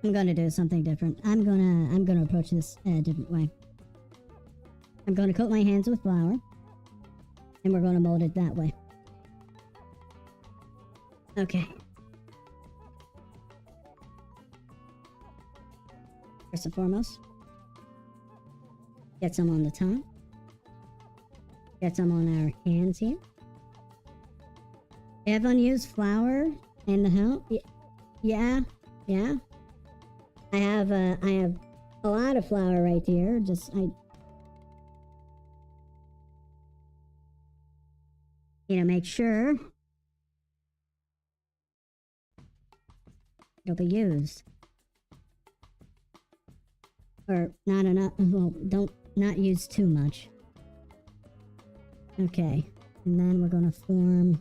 I'm gonna do something different. I'm gonna approach this a different way. I'm gonna coat my hands with flour, and we're gonna mold it that way. Okay. First and foremost, get some on the top. Get some on our hands here. You have unused flour in the house? Yeah. I have a lot of flour right here. Make sure it'll be used. Or not enough. Well, not use too much. Okay. And then we're gonna fill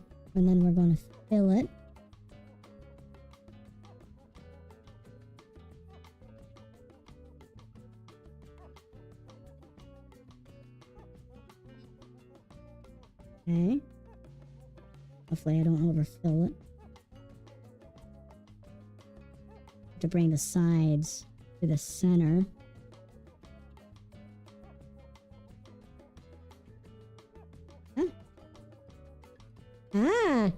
it. Okay. Hopefully I don't overfill it. To bring the sides to the center. Huh? Ah!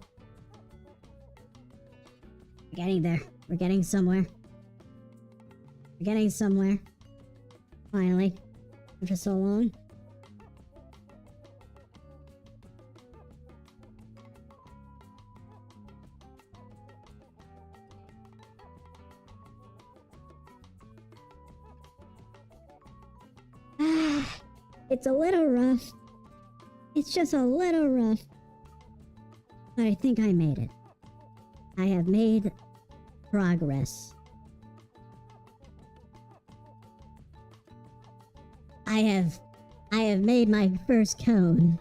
We're getting there. We're getting somewhere. We're getting somewhere. Finally. After so long. It's a little rough. It's just a little rough. But I think I made it. I have made progress. I have made my first cone.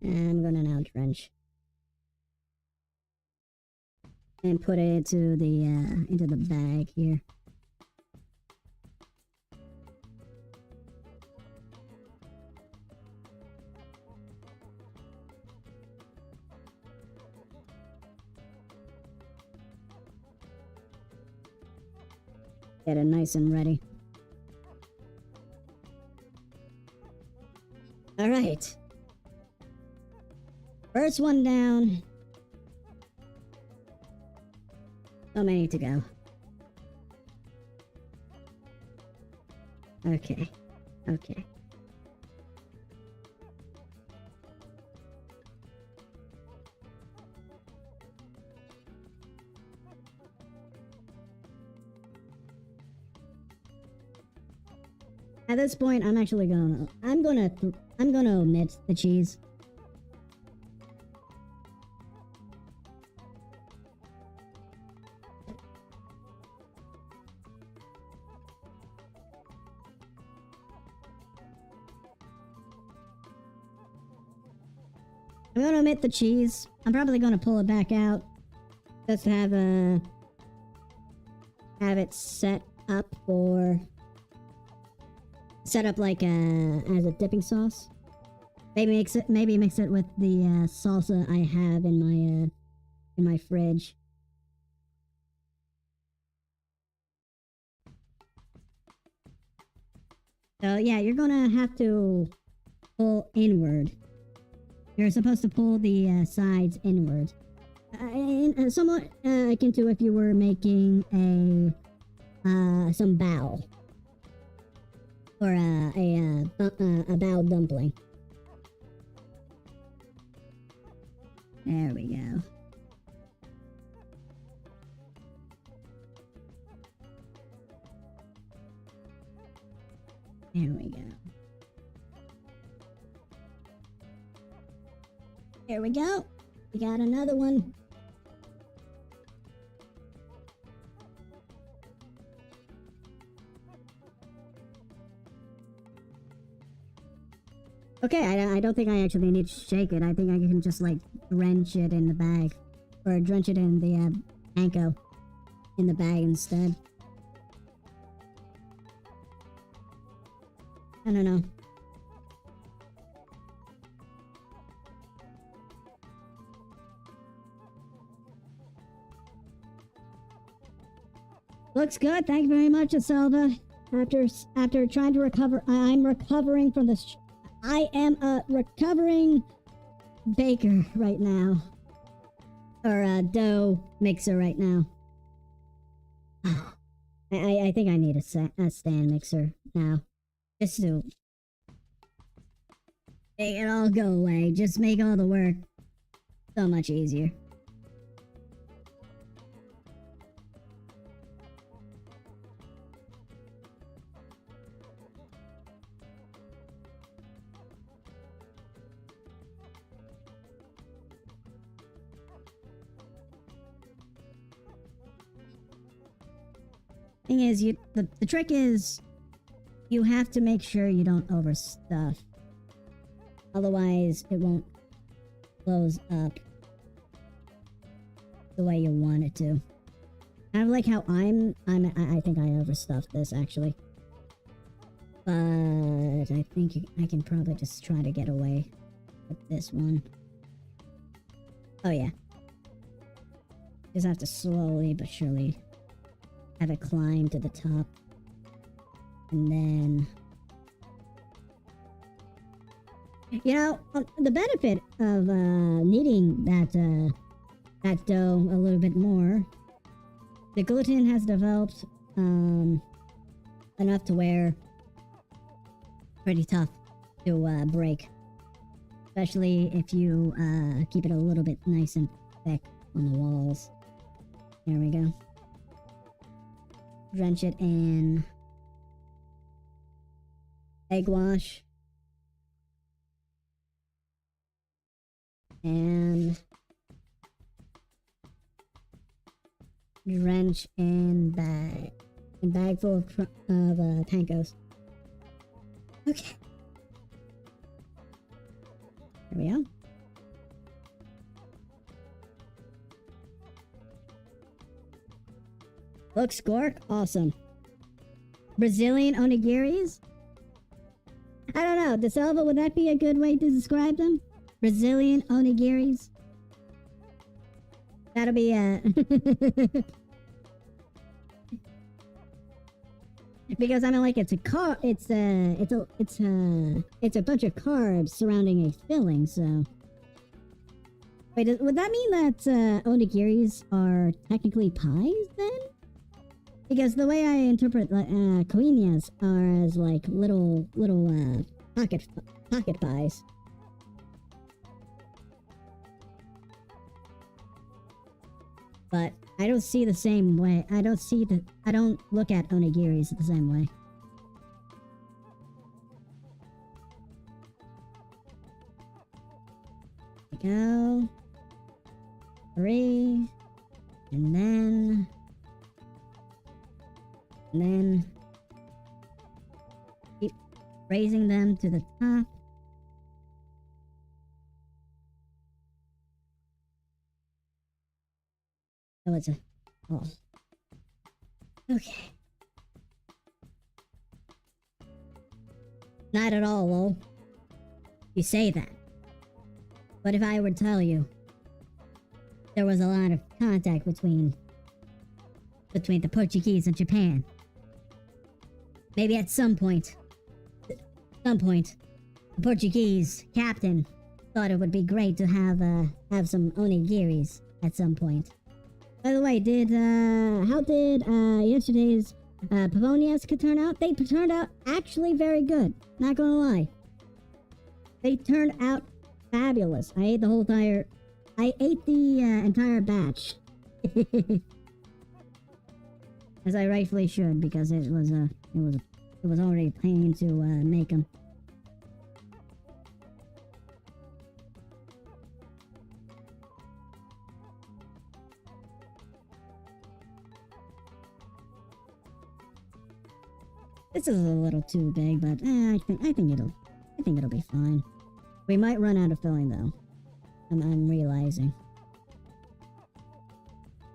I'm gonna now drench and put it into the bag here. Get it nice and ready. All right. First one down. So many to go. Okay. Okay. At this point, I'm gonna omit the cheese. I'm gonna omit the cheese. I'm probably gonna pull it back out just to have it set up like as a dipping sauce. Maybe mix it with the salsa I have in my fridge. So yeah, you're gonna have to pull inward. You're supposed to pull the sides inward. Somewhat akin to if you were making some bao. Or a bao dumpling. There we go. There we go. There we go. We got another one. Okay, I don't think I actually need to shake it. I think I can just like drench it in the bag. Or drench it in the panko in the bag instead. I don't know. Looks good. Thank you very much, Aselva. After trying to recover, I'm recovering from this. I am a recovering baker right now. Or a dough mixer right now. I think I need a stand mixer now. Just to make it all go away. Just make all the work so much easier. Thing is, the trick is you have to make sure you don't overstuff. Otherwise, it won't close up the way you want it to. Kind of like how I think I overstuffed this actually. But I think I can probably just try to get away with this one. Oh yeah. Just have to slowly but surely have it climb to the top. And then... You know, the benefit of kneading that dough a little bit more, the gluten has developed enough to where pretty tough to break. Especially if you keep it a little bit nice and thick on the walls. There we go. Drench it in egg wash. And drench in bag. A bag full of pancos. Okay. There we go. Looks gork. Awesome. Brazilian onigiris? I don't know. DeSelva, would that be a good way to describe them? Brazilian onigiris? That'll be because I mean, like, it's a bunch of carbs surrounding a filling. So, wait, would that mean that onigiris are technically pies then? Because the way I interpret coxinhas are as like little pocket pies. But I don't see the same way. I don't look at onigiris the same way. There we go. 3. And then keep raising them to the top. Oh, it's a... Oh. Okay. Not at all, lol. You say that. But if I were to tell you there was a lot of contact between the Portuguese and Japan, maybe at some point, the Portuguese captain thought it would be great to have some onigiris at some point. By the way, how did yesterday's pavonias turn out? They turned out actually very good. Not gonna lie. They turned out fabulous. I ate the entire batch. As I rightfully should, because it was already a pain to make them. This is a little too big, but I think it'll be fine. We might run out of filling though. I'm realizing.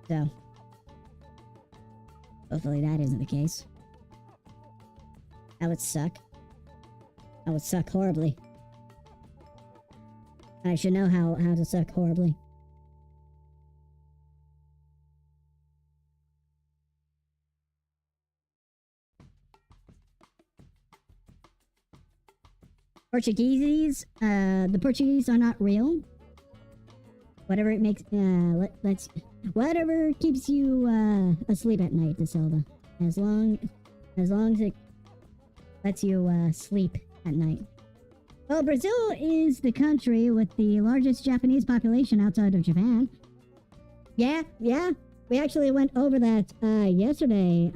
So hopefully that isn't the case. That would suck. That would suck horribly. I should know how to suck horribly. The Portuguese are not real. Whatever it makes, whatever keeps you asleep at night, DeSelva. As long as it lets you sleep at night. Well, Brazil is the country with the largest Japanese population outside of Japan. Yeah. We actually went over that yesterday.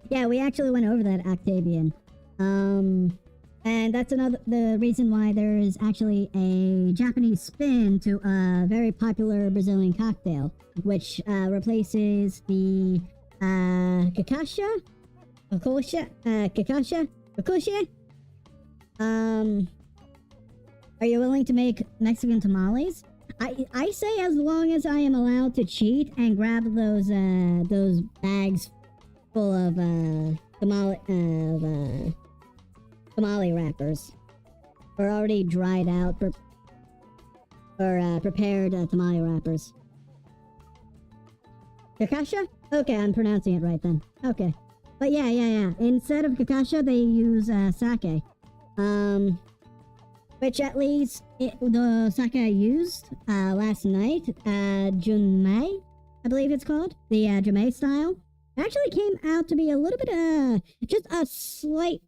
Yeah, we actually went over that, Octavian. And that's the reason why there is actually a Japanese spin to a very popular Brazilian cocktail, which replaces the Kakasha. Are you willing to make Mexican tamales? I say as long as I am allowed to cheat and grab those bags full of tamale wrappers, or already dried out prepared tamale wrappers. Kakasha? Okay, I'm pronouncing it right then. Okay. But yeah. Instead of Kakasha, they use sake. Which at least the sake I used last night, Junmei, I believe it's called, the Junmei style, actually came out to be a little bit just slightly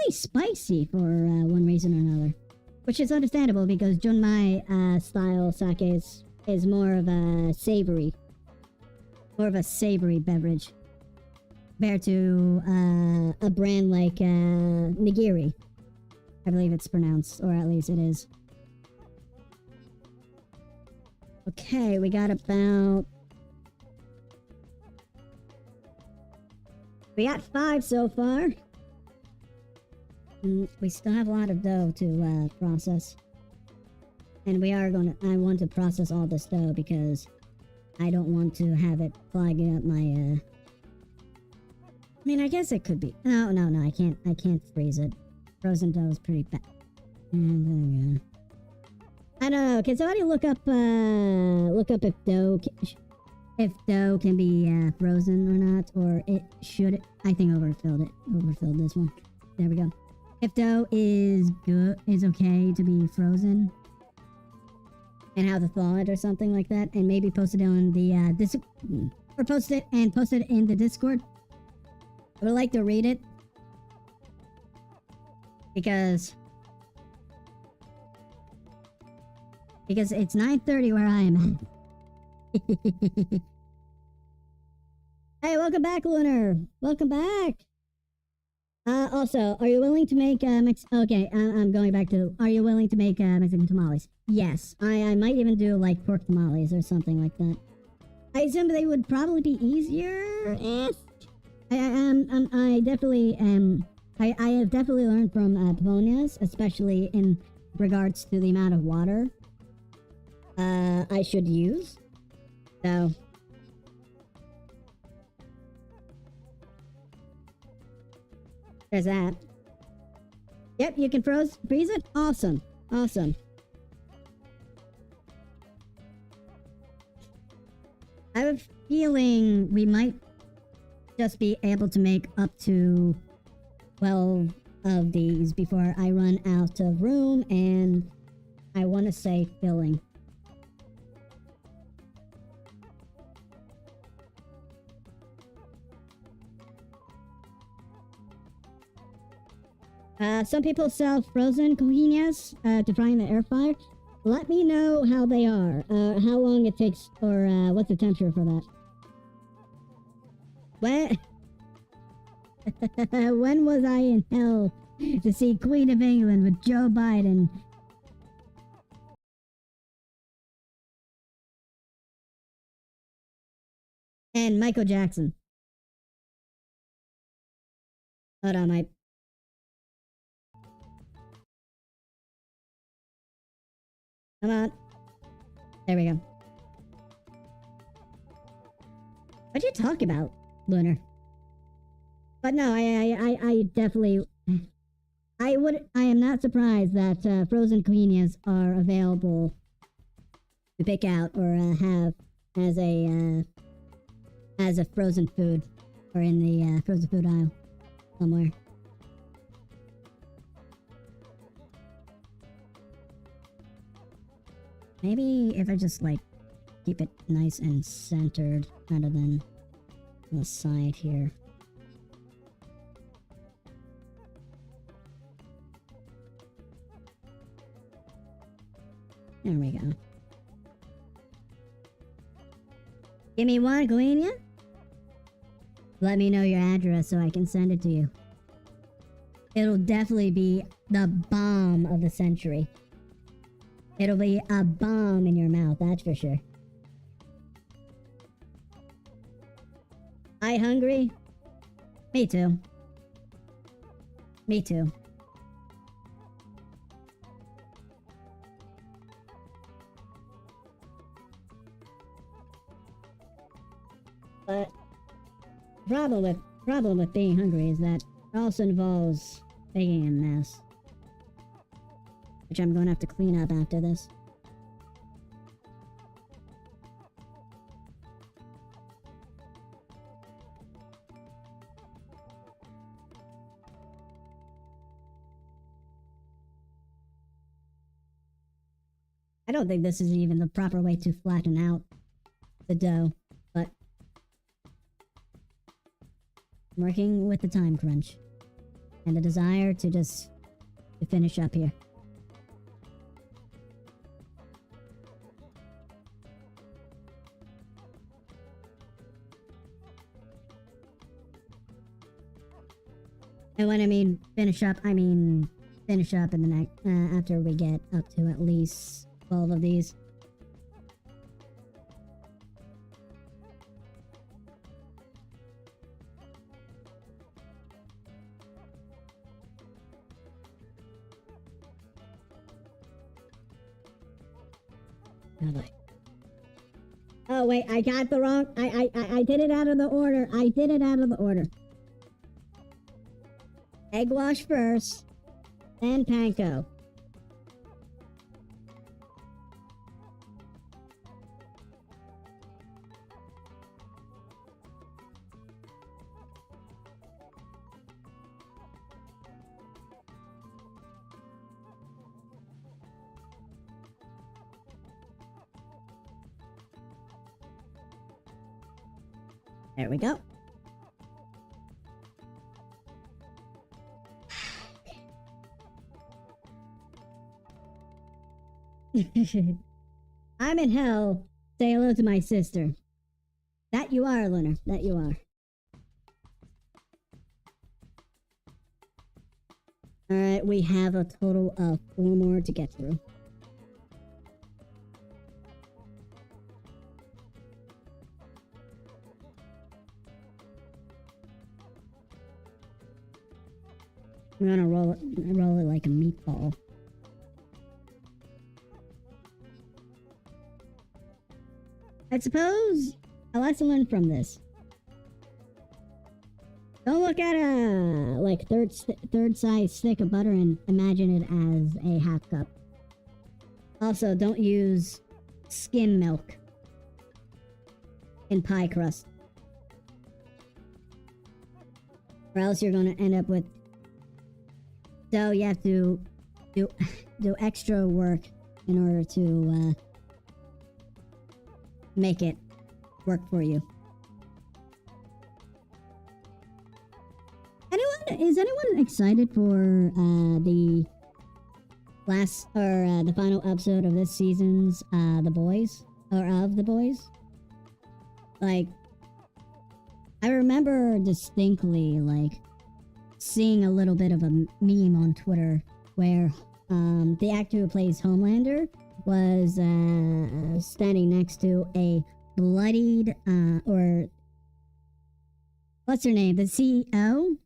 spicy for one reason or another. Which is understandable because Junmai style sake is more of a savory beverage compared to a brand like Nigiri. I believe it's pronounced, or at least it is. Okay, we got about We got 5 so far. We still have a lot of dough to process. And we are going to... I want to process all this dough because I don't want to have it clogging up my... I mean, I guess it could be... No, I can't freeze it. Frozen dough is pretty bad. I don't know. Can somebody look up if dough can be frozen or not, or it should? I think overfilled this one. There we go. If dough is okay to be frozen, and how to thaw it or something like that, and maybe post it on the or post it in the Discord. I would like to read it because it's 9:30 where I am at. Hey, welcome back, Lunar. Welcome back. Also, are you willing to make okay, I'm going back to. Are you willing to make Mexican tamales? Yes, I might even do like pork tamales or something like that. I assume they would probably be easier. I definitely I have definitely learned from Polonius, especially in regards to the amount of water I should use. So there's that. Yep, you can freeze it? Awesome. Awesome. I have a feeling we might just be able to make up to 12 of these before I run out of room, and I want to say filling. Some people sell frozen coxinhas to fry in the air fryer. Let me know how they are, how long it takes, or what's the temperature for that. When was I in hell to see Queen of England with Joe Biden? And Michael Jackson. Hold on, Mike. Come on. There we go. What'd you talk about, Lunar? But no, I definitely... I am not surprised that frozen coxinhas are available to pick out or have as a frozen food, or in the frozen food aisle somewhere. Maybe if I just like keep it nice and centered rather than on the side here. There we go. Give me one, Galenia. Let me know your address so I can send it to you. It'll definitely be the bomb of the century. It'll be a bomb in your mouth, that's for sure. I hungry? Me too. Me too. But problem with being hungry is that it also involves making a mess, which I'm going to have to clean up after this. I don't think this is even the proper way to flatten out the dough, but I'm working with the time crunch and the desire to finish up here. And when I mean finish up, I mean finish up in the next after we get up to at least 12 of these. Oh, boy. Oh, wait, I got the wrong... I did it out of the order. I did it out of the order. Egg wash first, then panko. There we go. I'm in hell. Say hello to my sister. That you are, Leonard. That you are. Alright, we have a total of 4 more to get through. I'm gonna roll it like a meatball. I suppose a lesson learned from this. Don't look at a like third size stick of butter and imagine it as a half cup. Also, don't use skim milk in pie crust, or else you're gonna end up with. So you have to do extra work in order to make it work for you. Is anyone excited for the last or the final episode of this season's The Boys or of The Boys? Like, I remember distinctly like seeing a little bit of a meme on Twitter where the actor who plays Homelander was standing next to a bloodied or what's her name, the CEO,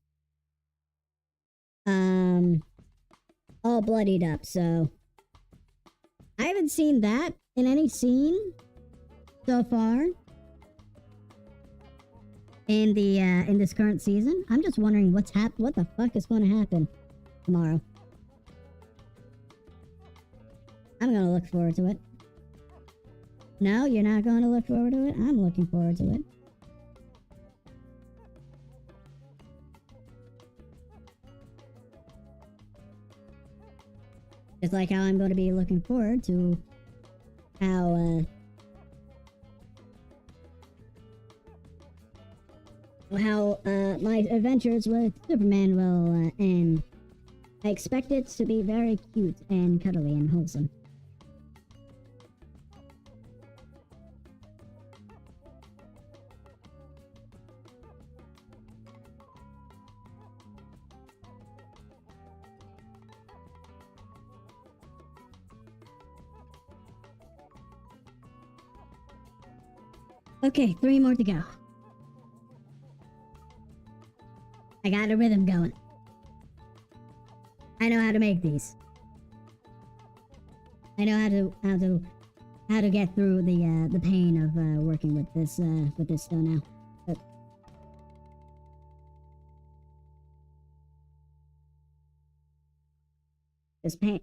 all bloodied up. So I haven't seen that in any scene so far in the in this current season. I'm just wondering what the fuck is going to happen tomorrow. I'm gonna look forward to it. No, you're not going to look forward to it? I'm looking forward to it. Just like how I'm going to be looking forward to how my adventures with Superman will end. I expect it to be very cute and cuddly and wholesome. Okay, 3 more to go. I got a rhythm going. I know how to make these. I know how to get through the pain of working with this dough now. But this pain.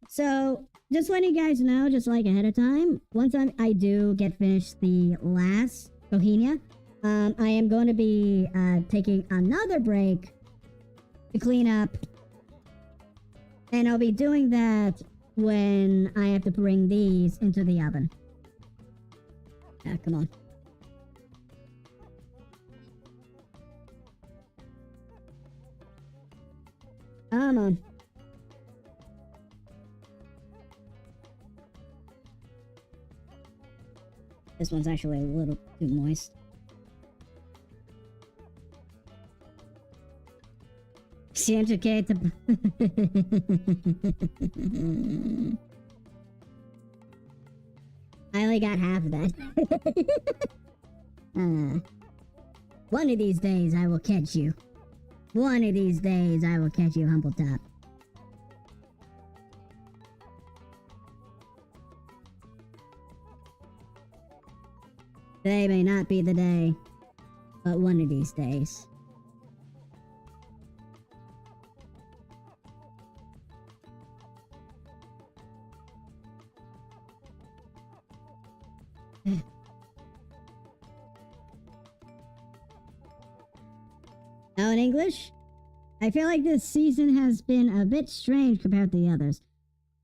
So, just letting you guys know, just like ahead of time, once I do get finished the last Coxinha, I am going to be taking another break to clean up, and I'll be doing that when I have to bring these into the oven. Ah, come on. Come on. This one's actually a little too moist. Himm-Chan I only got half of that. One of these days I will catch you. One of these days I will catch you, Humble Top. Today may not be the day, but one of these days. Now in English, I feel like this season has been a bit strange compared to the others.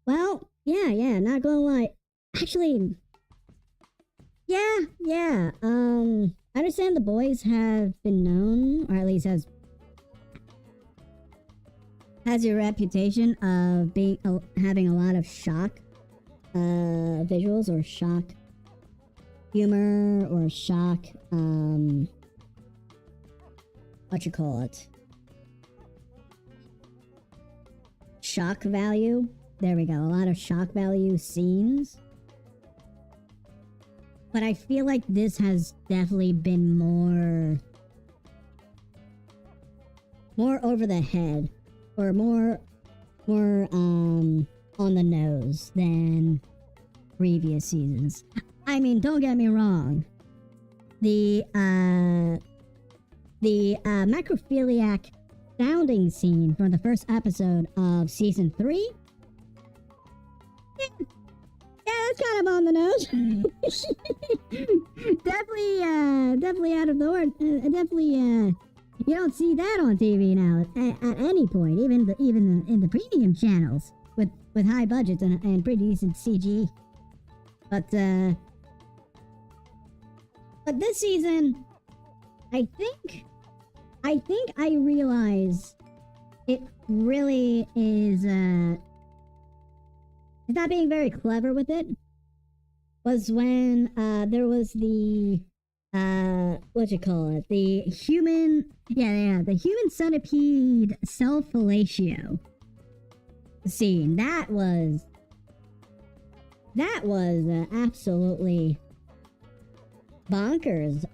Well, yeah, not gonna lie. Actually, yeah. I understand the boys have been known, or at least has a reputation of being having a lot of shock visuals or shock humor or shock what you call it, shock value. There we go, a lot of shock value scenes. But I feel like this has definitely been more over the head, or more on the nose than previous seasons. I mean, don't get me wrong. The macrophiliac sounding scene from the first episode of season 3. Yeah, that's kind of on the nose. definitely out of the ordinary. Definitely, you don't see that on TV now at any point, even in the premium channels with high budgets and pretty decent CG. But this season, I think I realize it really is. It's not being very clever with it. Was when there was the what you call it, the human centipede self-fellatio scene. That was absolutely bonkers.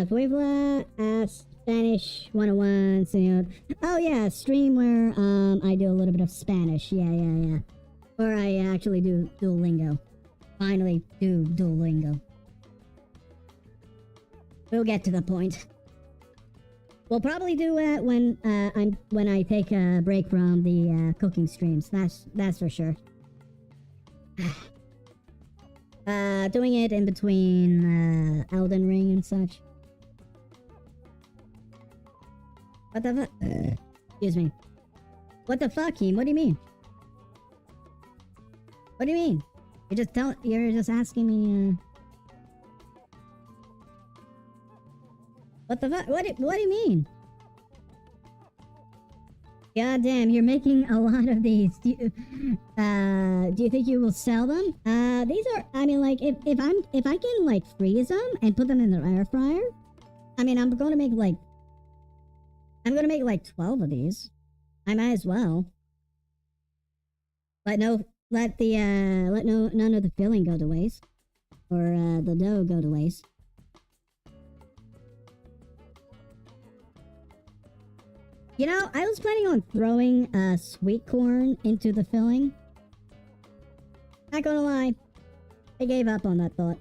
Puebla Spanish 101, senor. Oh yeah, stream where I do a little bit of Spanish. Yeah. Or I actually do Duolingo. Finally do Duolingo. We'll get to the point. We'll probably do it when I take a break from the cooking streams. That's for sure. Doing it in between Elden Ring and such. What the fuck? Excuse me. What the fuck, Himm? What do you mean? What do you mean? You're just asking me. What the fuck? What do you mean? God damn, you're making a lot of these. Do you think you will sell them? These are, I mean, like, if I can, like, freeze them and put them in the air fryer, I mean, I'm gonna make like 12 of these. I might as well. Let none of the filling go to waste. Or, the dough go to waste. You know, I was planning on throwing sweet corn into the filling. Not gonna lie, I gave up on that thought.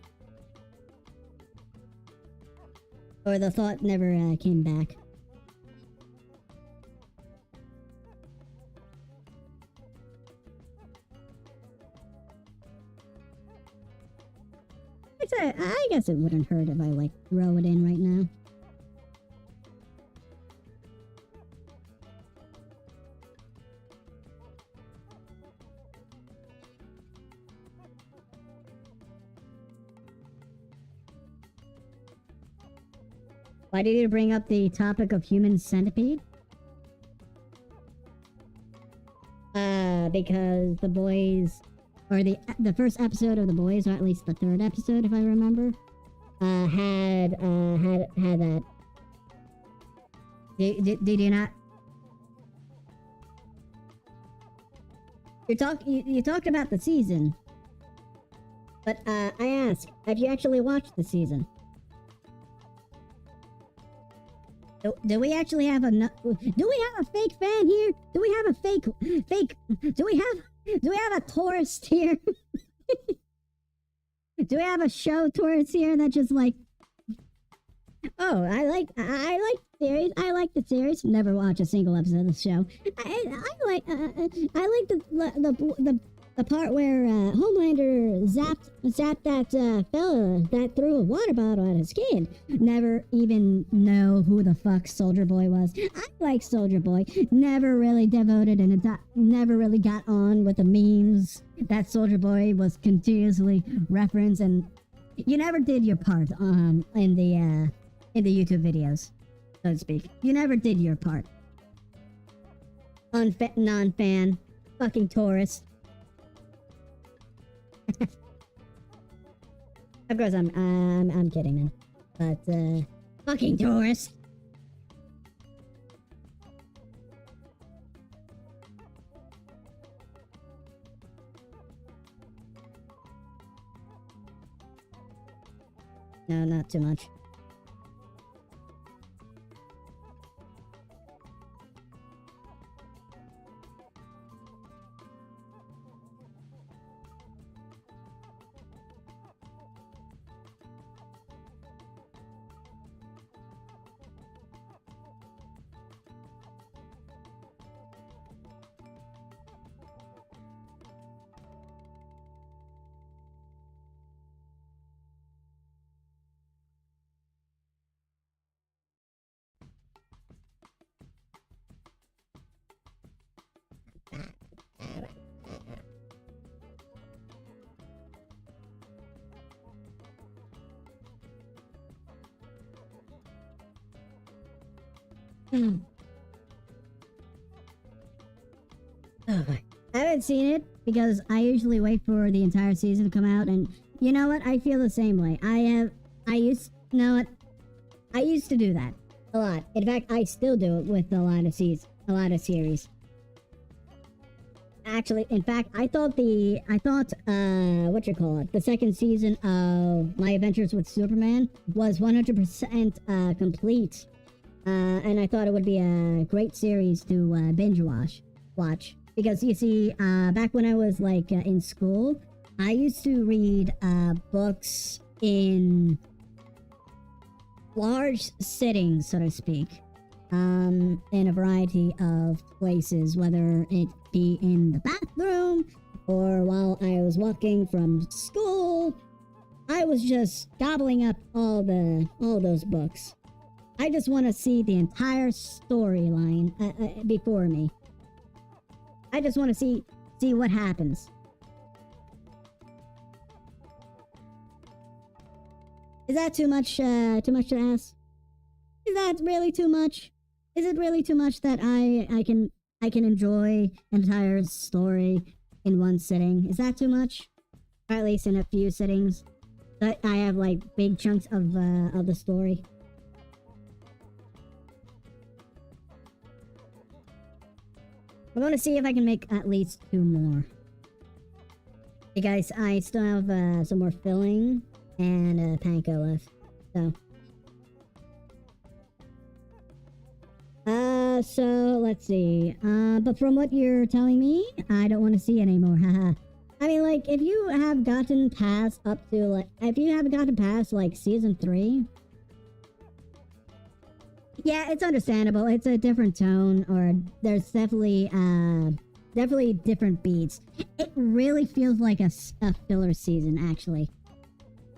Or the thought never came back. I guess it wouldn't hurt if I, like, throw it in right now. Why did you bring up the topic of human centipede? Because the boys, or the first episode of the boys, or at least the third episode, if I remember, had that. Did you not? You talked about the season, but I asked, have you actually watched the season? Do we actually have a... Do we have a fake fan here? Do we have a fake... Do we have a tourist here? Do we have a show tourist here that just like... Oh, I like the series. I like the series. Never watch a single episode of the show. I like the part where Homelander zapped that fella that threw a water bottle at his kid. Never even know who the fuck Soldier Boy was. I like Soldier Boy. Never really devoted and never really got on with the memes that Soldier Boy was continuously referenced, and you never did your part in the YouTube videos, so to speak. You never did your part. Non-fan, fucking tourist. Of course, I'm kidding, man. But fucking tourist. No, not too much. I haven't seen it because I usually wait for the entire season to come out, and you know what? I feel the same way. I used to do that a lot. In fact, I still do it with a lot of series. Actually, in fact, I thought the second season of My Adventures with Superman was 100% complete. And I thought it would be a great series to binge watch. Because you see, back when I was like in school, I used to read books in large sittings, so to speak, in a variety of places, whether it be in the bathroom or while I was walking from school. I was just gobbling up all those books. I just want to see the entire storyline before me. I just want to see what happens. Is that too much to ask? Is that really too much? Is it really too much that I can enjoy an entire story in one sitting? Is that too much? Or at least in a few sittings. That I have like big chunks of the story. I'm gonna see if I can make at least 2 more. Hey guys, I still have some more filling and panko left. So let's see. But from what you're telling me, I don't want to see anymore. Haha. I mean, like, if you have gotten past like season 3. Yeah, it's understandable. It's a different tone, or there's definitely different beats. It really feels like a filler season, actually.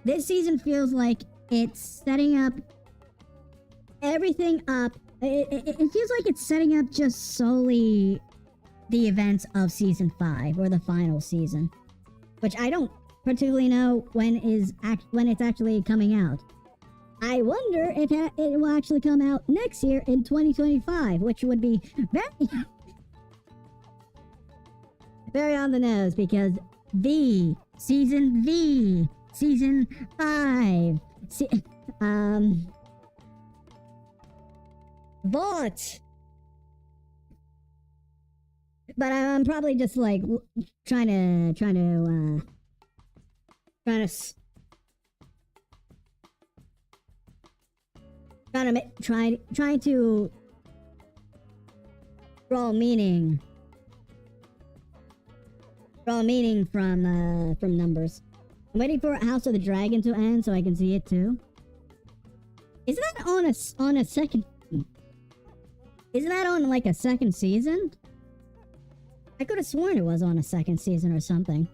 This season feels like it's setting up everything up. It feels like it's setting up just solely the events of season 5, or the final season, which I don't particularly know when it's actually coming out. I wonder if it will actually come out next year in 2025, which would be very on the nose, because season 5, what? But I'm probably just like trying to trying to draw meaning from numbers. I'm waiting for House of the Dragon to end so I can see it too. Isn't that on a second? Isn't that on like a second season? I could have sworn it was on a second season or something.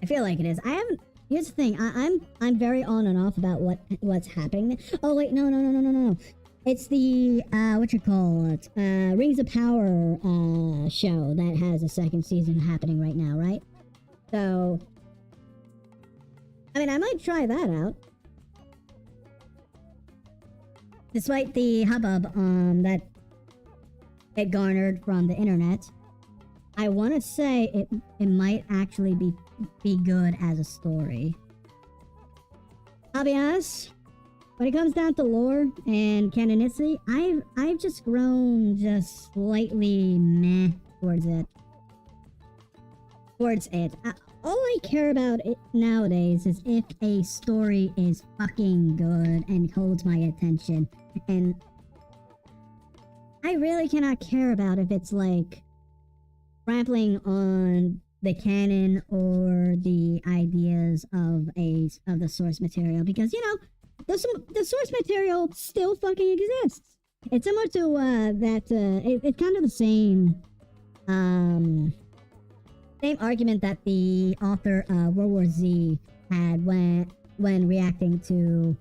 I feel like it is. I haven't. Here's the thing. I'm very on and off about what's happening. Oh wait, no. It's the what you call it? Rings of Power show that has a second season happening right now, right? So, I mean, I might try that out. Despite the hubbub that it garnered from the internet, I want to say it might actually be good as a story. I'll be honest, when it comes down to lore and canonicity, I've just grown just slightly meh towards it. All I care about nowadays is if a story is fucking good and holds my attention, and I really cannot care about if it's like trampling on the canon or the ideas of the source material, because you know the source material still fucking exists. It's similar to it's kind of the same argument that the author of World War Z had when reacting to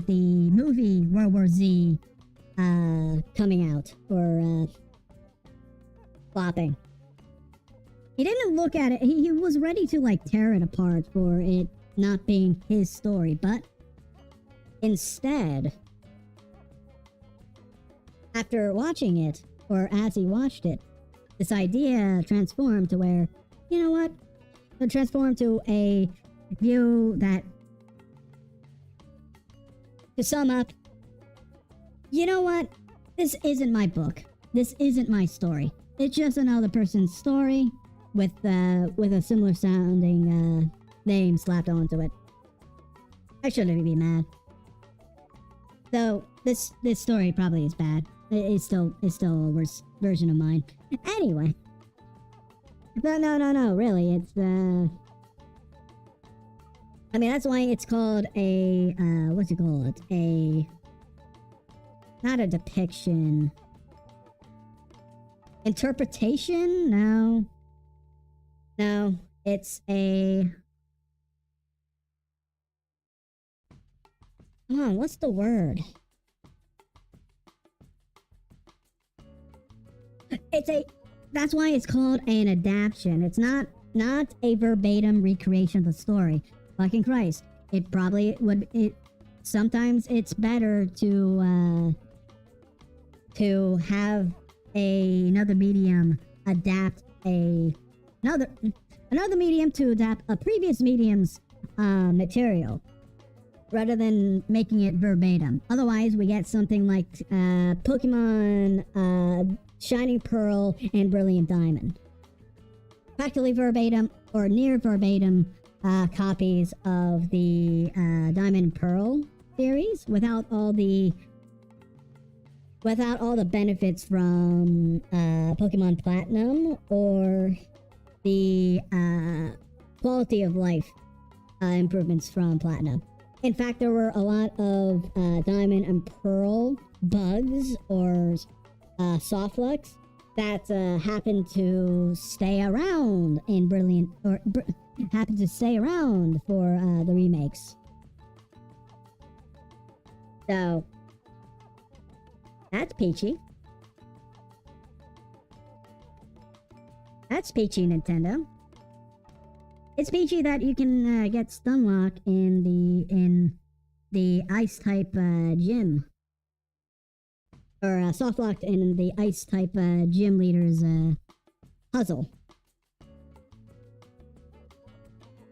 the movie World War Z coming out or flopping. He didn't look at it. He was ready to like tear it apart for it not being his story, but instead, after watching it, or as he watched it, this idea transformed to where, you know what? It transformed to a view that, to sum up, you know what? This isn't my book. This isn't my story. It's just another person's story with a similar sounding name slapped onto it. I shouldn't be mad. So this story probably is bad. It's still a worse version of mine. Anyway. No, really, it's I mean, that's why it's called a what you call it? Not a depiction. Interpretation? No, it's a... Come on, what's the word? That's why it's called an adaptation. It's not a verbatim recreation of the story. Fucking Christ. It probably would... Sometimes it's better to have another medium adapt another medium to adapt a previous medium's material, rather than making it verbatim. Otherwise, we get something like Pokemon Shining Pearl and Brilliant Diamond. Practically verbatim or near verbatim copies of the Diamond and Pearl series without all the benefits from Pokemon Platinum or the quality of life improvements from Platinum. In fact, there were a lot of Diamond and Pearl bugs or softlux that happened to stay around in Brilliant, or happened to stay around for the remakes. So that's peachy. That's peachy, Nintendo. It's peachy that you can get Stunlock in the ice type gym, or softlocked in the ice type gym leader's puzzle,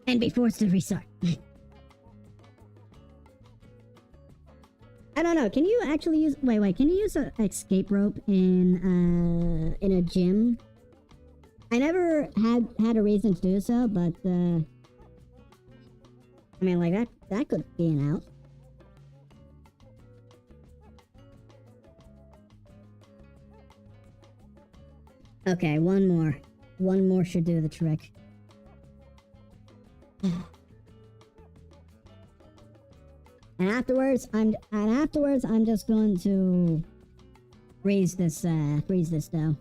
and be forced to restart. I don't know. Can you actually use? Wait. Can you use an escape rope in a gym? I never had a reason to do so, but I mean, like, that could be an out. Okay, one more. One more should do the trick. And afterwards, I'm just going to freeze this dough.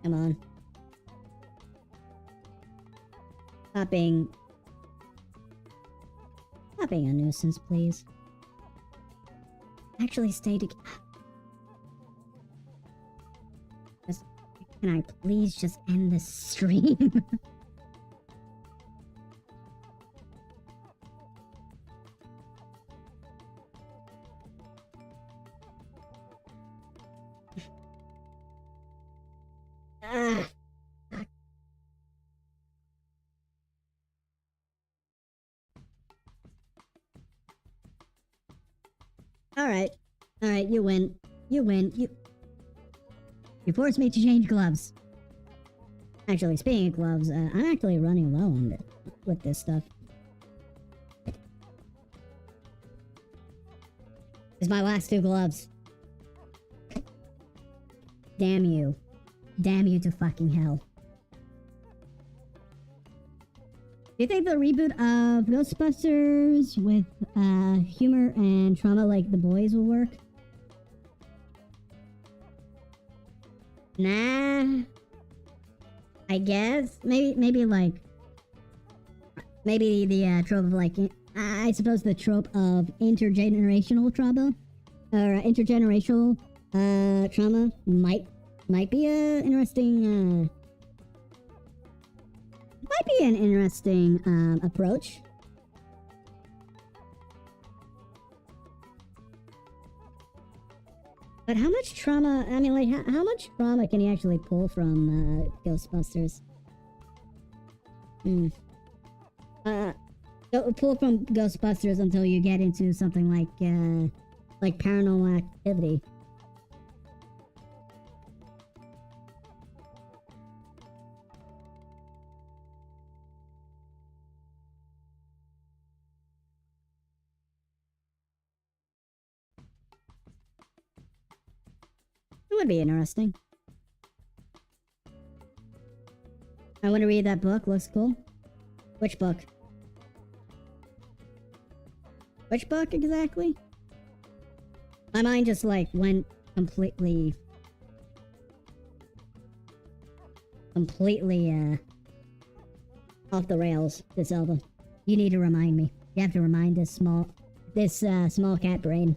Come on. Stop being a nuisance, please. Actually, stay together. Can I please just end this stream? Ah. Alright, you win. You forced me to change gloves. Actually, speaking of gloves, I'm actually running low on it with this stuff. It's my last 2 gloves. Damn you. Damn you to fucking hell. Do you think the reboot of Ghostbusters with humor and trauma like The Boys will work? Nah. I guess. Maybe the trope of like, I suppose the trope of intergenerational trauma, or intergenerational trauma might be a interesting, might be an interesting approach. But how much trauma, I mean, like, how much trauma can you actually pull from Ghostbusters? Pull from Ghostbusters until you get into something like Paranormal Activity. It would be interesting. I want to read that book. Looks cool. Which book? Which book exactly? My mind just like went completely off the rails this album. You need to remind me. You have to remind this small cat brain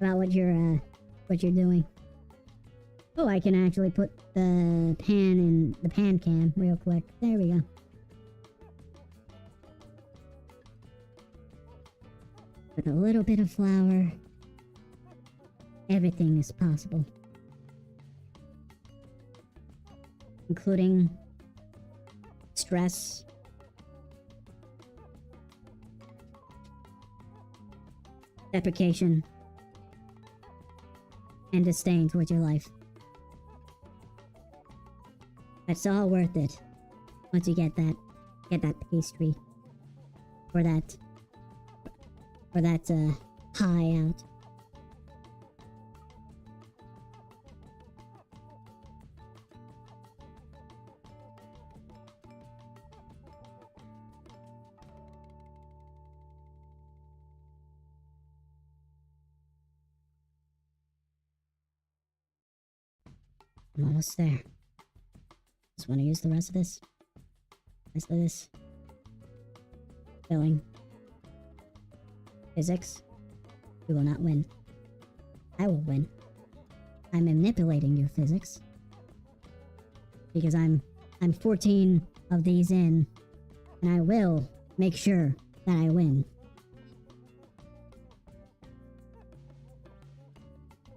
about what you're doing. Oh, I can actually put the pan in the pan can real quick. There we go. With a little bit of flour, everything is possible. Including stress, deprecation, and disdain towards your life. It's all worth it once you get that pastry or that pie out. I'm almost there. Just want to use the rest of this. Filling. Physics. You will not win. I will win. I'm manipulating your physics. Because I'm 14 of these in, and I will make sure that I win.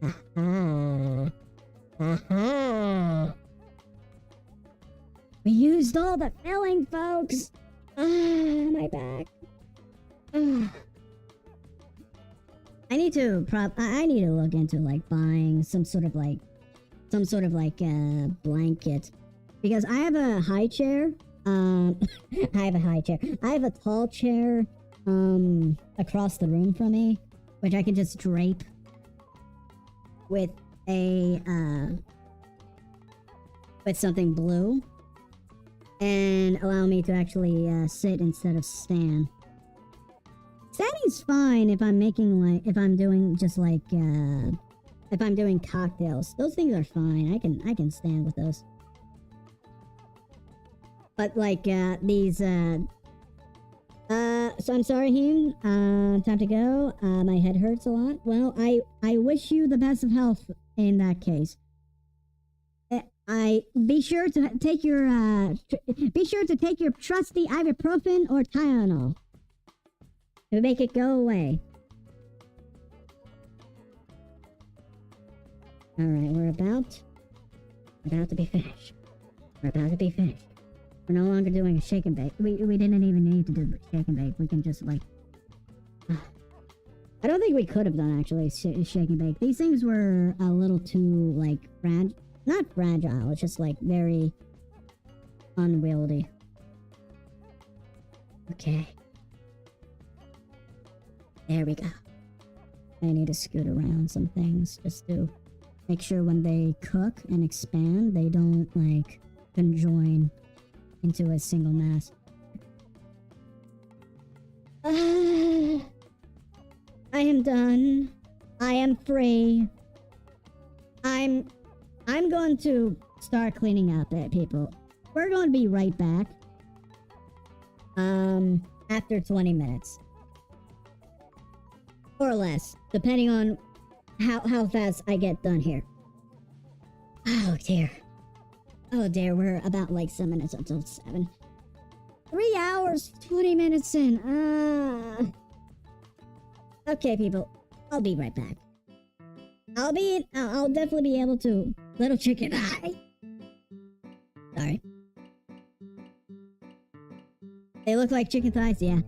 Aha. Aha. We used all the filling, folks! My back. I need to I need to look into like buying some sort of like blanket, because I have a high chair. I have a high chair. I have a tall chair across the room from me, which I can just drape with a with something blue and allow me to actually sit instead of stand. Standing's fine if I'm making like, if I'm doing just like if I'm doing cocktails. Those things are fine. I can stand with those. But like these so I'm sorry, Himm. Time to go. My head hurts a lot. Well, I wish you the best of health in that case. I be sure to take your trusty ibuprofen or Tylenol to make it go away. All right, we're about to be finished. We're about to be finished. We're no longer doing a shake and bake. We didn't even need to do shake and bake. We can just like. I don't think we could have done actually shake and bake. These things were a little too like not fragile. It's just like very unwieldy. Okay. There we go. I need to scoot around some things just to make sure when they cook and expand, they don't like conjoin into a single mass. I am done. I am free. I'm going to start cleaning up it, people. We're going to be right back. After 20 minutes. Or less, depending on how fast I get done here. Oh dear. Oh dear, we're about like 7 minutes until 7. 3 hours, 20 minutes in. Okay, people. I'll be right back. I'll definitely be able to. Little chicken eye. Sorry. They look like chicken thighs, yeah.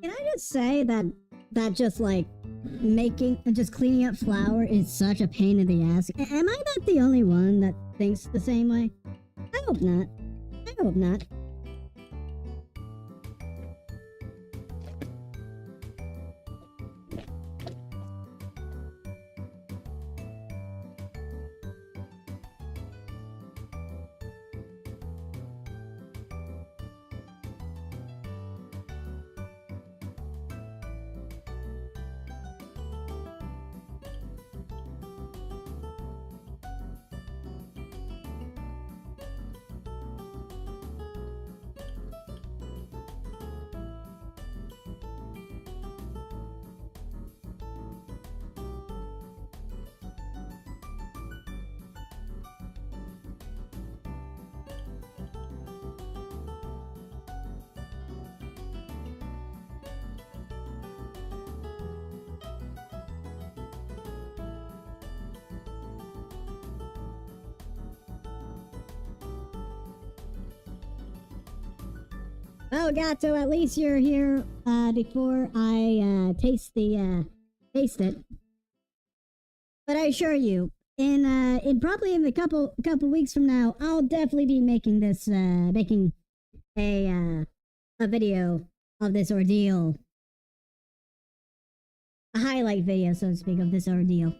Can I just say that just like just cleaning up flour is such a pain in the ass? Am I not the only one that thinks the same way? I hope not. I hope not. Well, Gato, at least you're here before I taste it. But I assure you, in probably in a couple weeks from now, I'll definitely be making this making a video of this ordeal, a highlight video, so to speak, of this ordeal.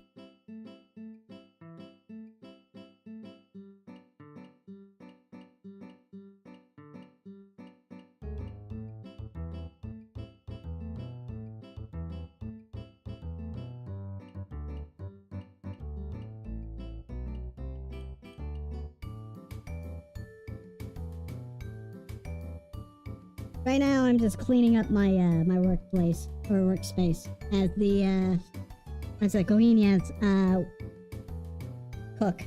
Right now, I'm just cleaning up my my workplace or workspace as a Coxinha's cook.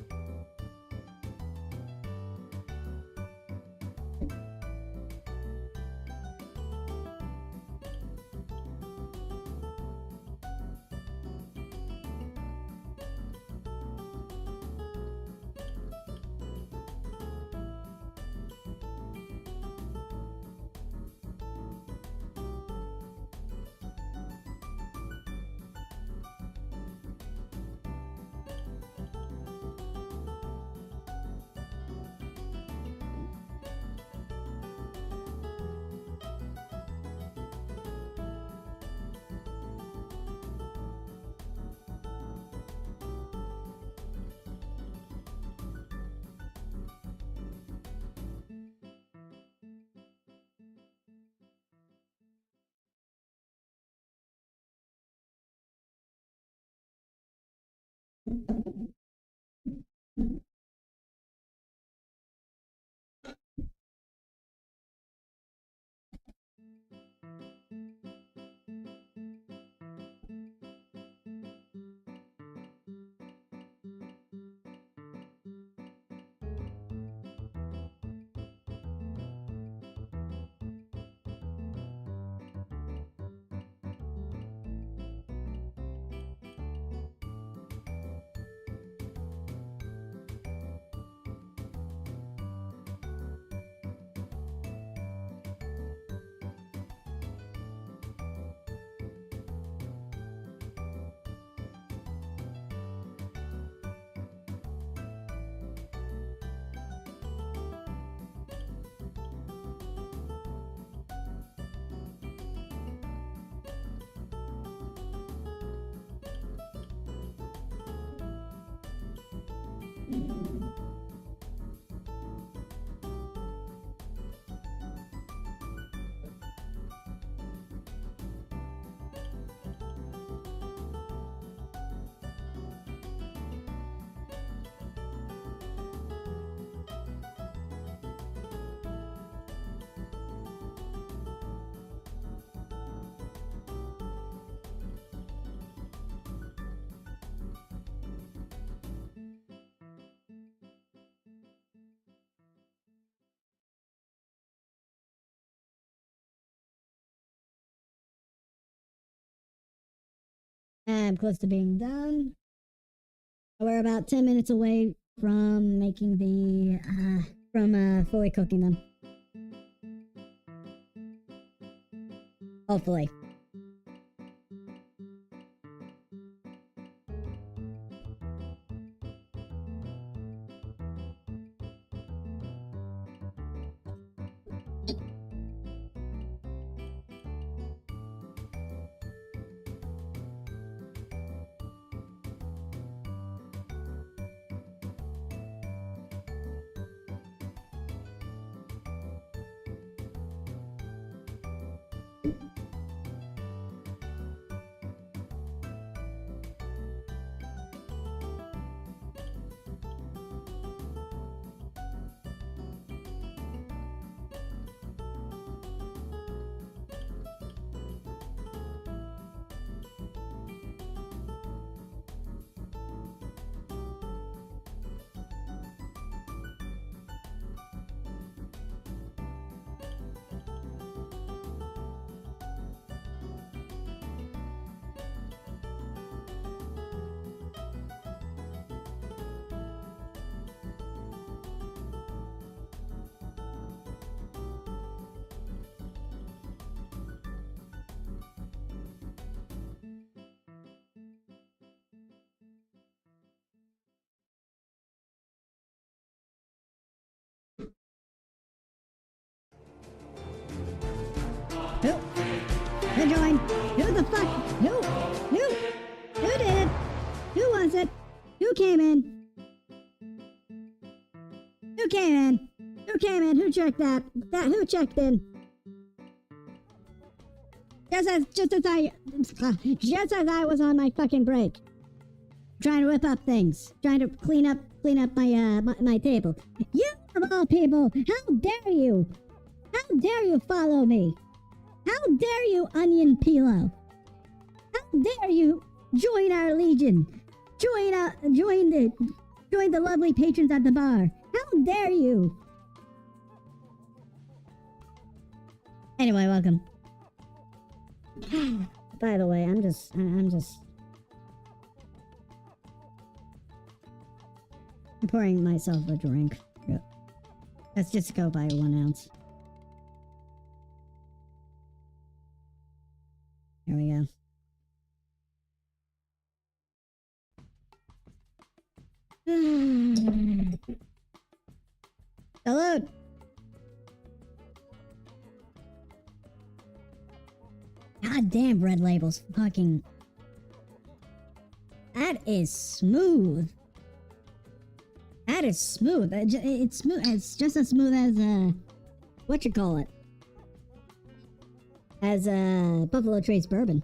I'm close to being done. We're about 10 minutes away from making from fully cooking them. Hopefully. Who? Who joined? Who the fuck? Who did it? Who was it? Who came in? Who came in? Who came in? Who checked that? Who checked in? Just as I was on my fucking break. Trying to whip up things. Trying to clean up my table. You of all people, how dare you? How dare you follow me? How dare you, Onion Pilo? How dare you join our legion? Join the lovely patrons at the bar. How dare you? Anyway, welcome. By the way, I'm just pouring myself a drink. Let's just go by 1 ounce. Here we go. Salute! God damn, Red Label's fucking... That is smooth. That is smooth. It's smooth. It's just as smooth as, whatchamacallit? As, Buffalo Trace Bourbon.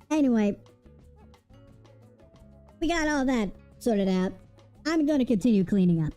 Anyway. We got all that sorted out. I'm gonna continue cleaning up.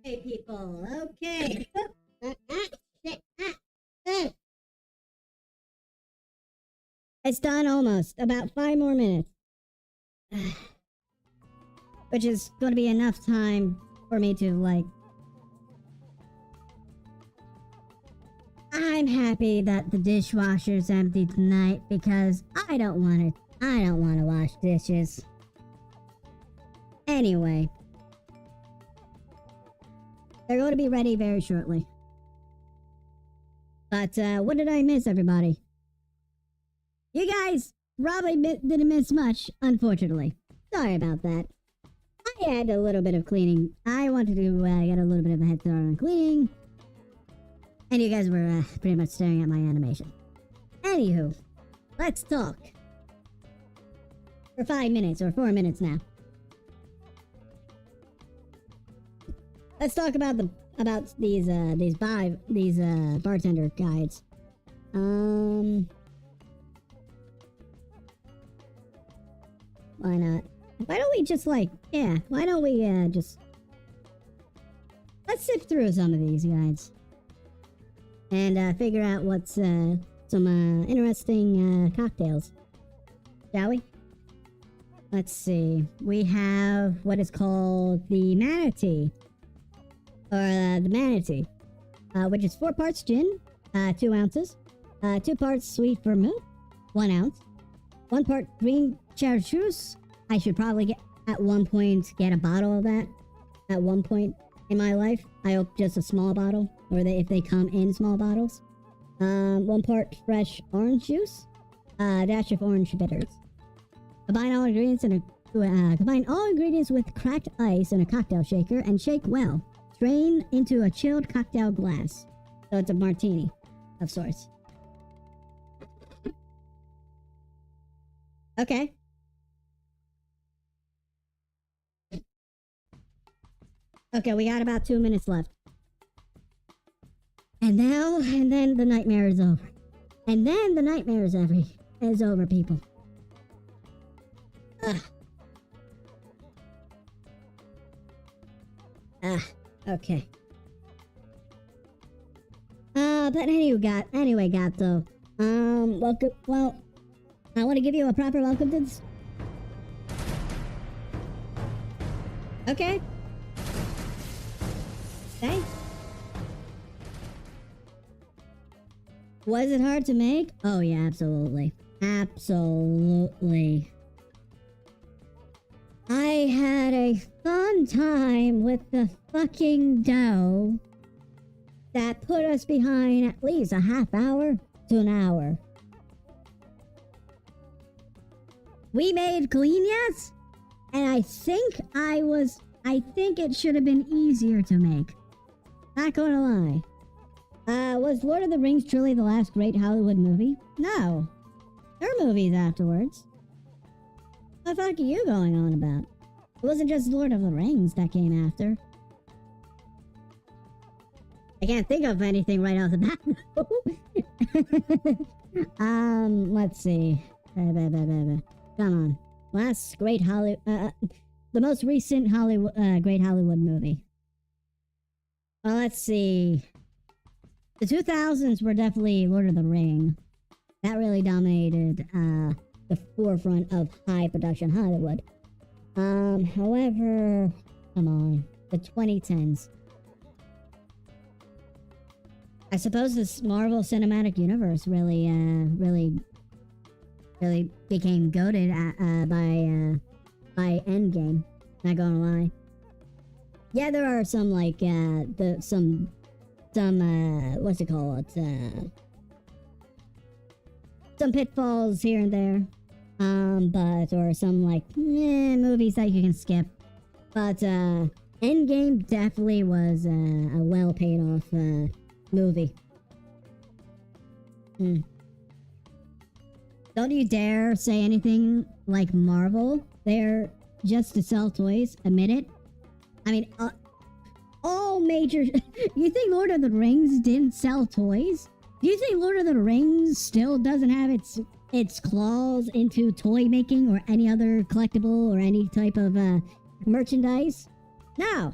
Okay, people. Okay. It's done almost. About 5 more minutes. Which is going to be enough time for me to, like... I'm happy that the dishwasher's empty tonight because I don't want to wash dishes. Anyway. They're going to be ready very shortly. But, what did I miss, everybody? You guys probably didn't miss much, unfortunately. Sorry about that. I had a little bit of cleaning. I wanted to get a little bit of a head start on cleaning. And you guys were pretty much staring at my animation. Anywho, let's talk. For 5 minutes, or 4 minutes now. Let's talk about these bartender guides. Why not? Why don't we just why don't we just... Let's sift through some of these guides. And figure out what's some interesting cocktails. Shall we? Let's see. We have what is called the manatee. Or the manatee. Which is 4 parts gin, 2 ounces. 2 parts sweet vermouth, 1 ounce. 1 part green chartreuse. I should probably at one point get a bottle of that. At one point in my life. I hope just a small bottle. Or if they come in small bottles. 1 part fresh orange juice. A dash of orange bitters. Combine all ingredients with cracked ice in a cocktail shaker and shake well. Strain into a chilled cocktail glass. So it's a martini of sorts. Okay. Okay, we got about 2 minutes left. And then the nightmare is over. And then the nightmare is over, people. Okay. But anyway, gato. Welcome. Well, I want to give you a proper welcome to this. Okay. Okay. Was it hard to make? Oh yeah, absolutely. Absolutely. I had a fun time with the fucking dough that put us behind at least a half hour to an hour. We made coxinhas, and I think it should have been easier to make. Not gonna lie. Was Lord of the Rings truly the last great Hollywood movie? No. There are movies afterwards. What the fuck are you going on about? It wasn't just Lord of the Rings that came after. I can't think of anything right off the bat. Let's see. Come on. Last great Hollywood... the most recent great Hollywood movie. Well, let's see. The 2000s were definitely Lord of the Ring. That really dominated the forefront of high production Hollywood. However, come on, the 2010s. I suppose this Marvel Cinematic Universe really became goated by Endgame. Not gonna lie. Yeah, there are some what's it called? Some pitfalls here and there. Or some movies that you can skip. But Endgame definitely was a well paid off movie. Don't you dare say anything like Marvel. They're just to sell toys. Admit it. I mean, all major... You think Lord of the Rings didn't sell toys? Do you think Lord of the Rings still doesn't have its claws into toy making or any other collectible or any type of merchandise? No.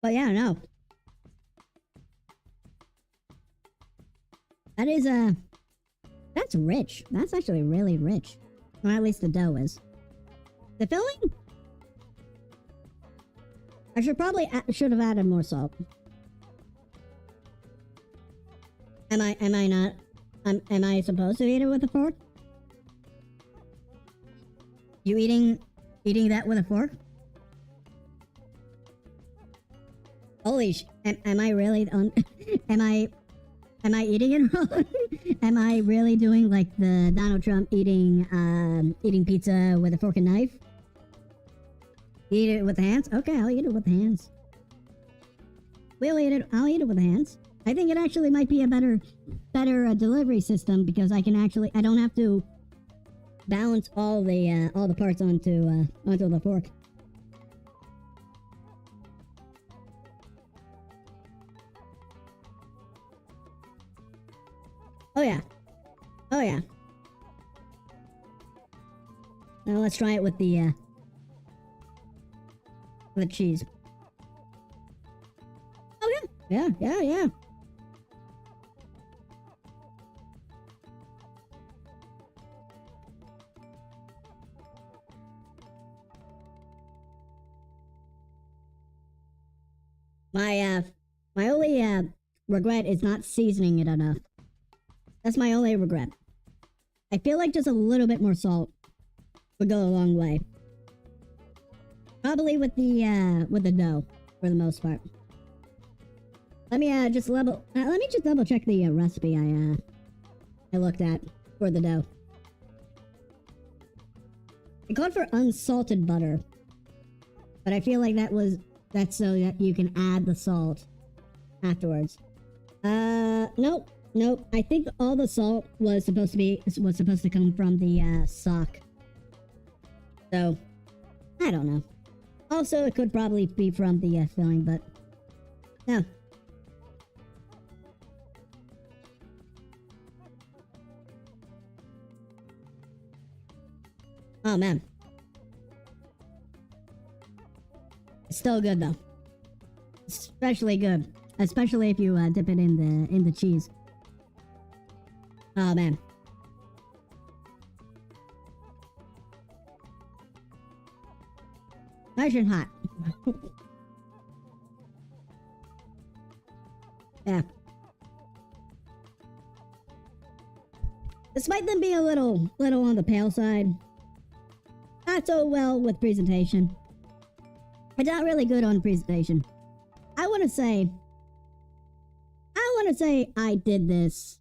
But yeah, no. That is, that's rich. That's actually really rich. Or at least the dough is. The filling? I should have added more salt. Am I not? Am I supposed to eat it with a fork? You eating that with a fork? Holy am I really on, am I eating it wrong? Am I really doing like the Donald Trump eating pizza with a fork and knife? Eat it with the hands? Okay, I'll eat it with the hands. I'll eat it with the hands. I think it actually might be a better delivery system because I don't have to balance all the parts onto the fork. Oh yeah. Oh yeah. Now let's try it with the cheese. Oh yeah. Yeah. My only regret is not seasoning it enough. That's my only regret. I feel like just a little bit more salt would go a long way. Probably with the dough for the most part. Let me just double check the recipe I looked at for the dough. It called for unsalted butter, but I feel like that's so that you can add the salt afterwards. Nope. I think all the salt was supposed to come from the sock. So, I don't know. Also, it could probably be from the filling, but no. Oh man, it's still good though. Especially good, especially if you dip it in the cheese. Oh man. Nice and hot. Yeah. Despite them being a little on the pale side, not so well with presentation. It's not really good on presentation. I want to say I did this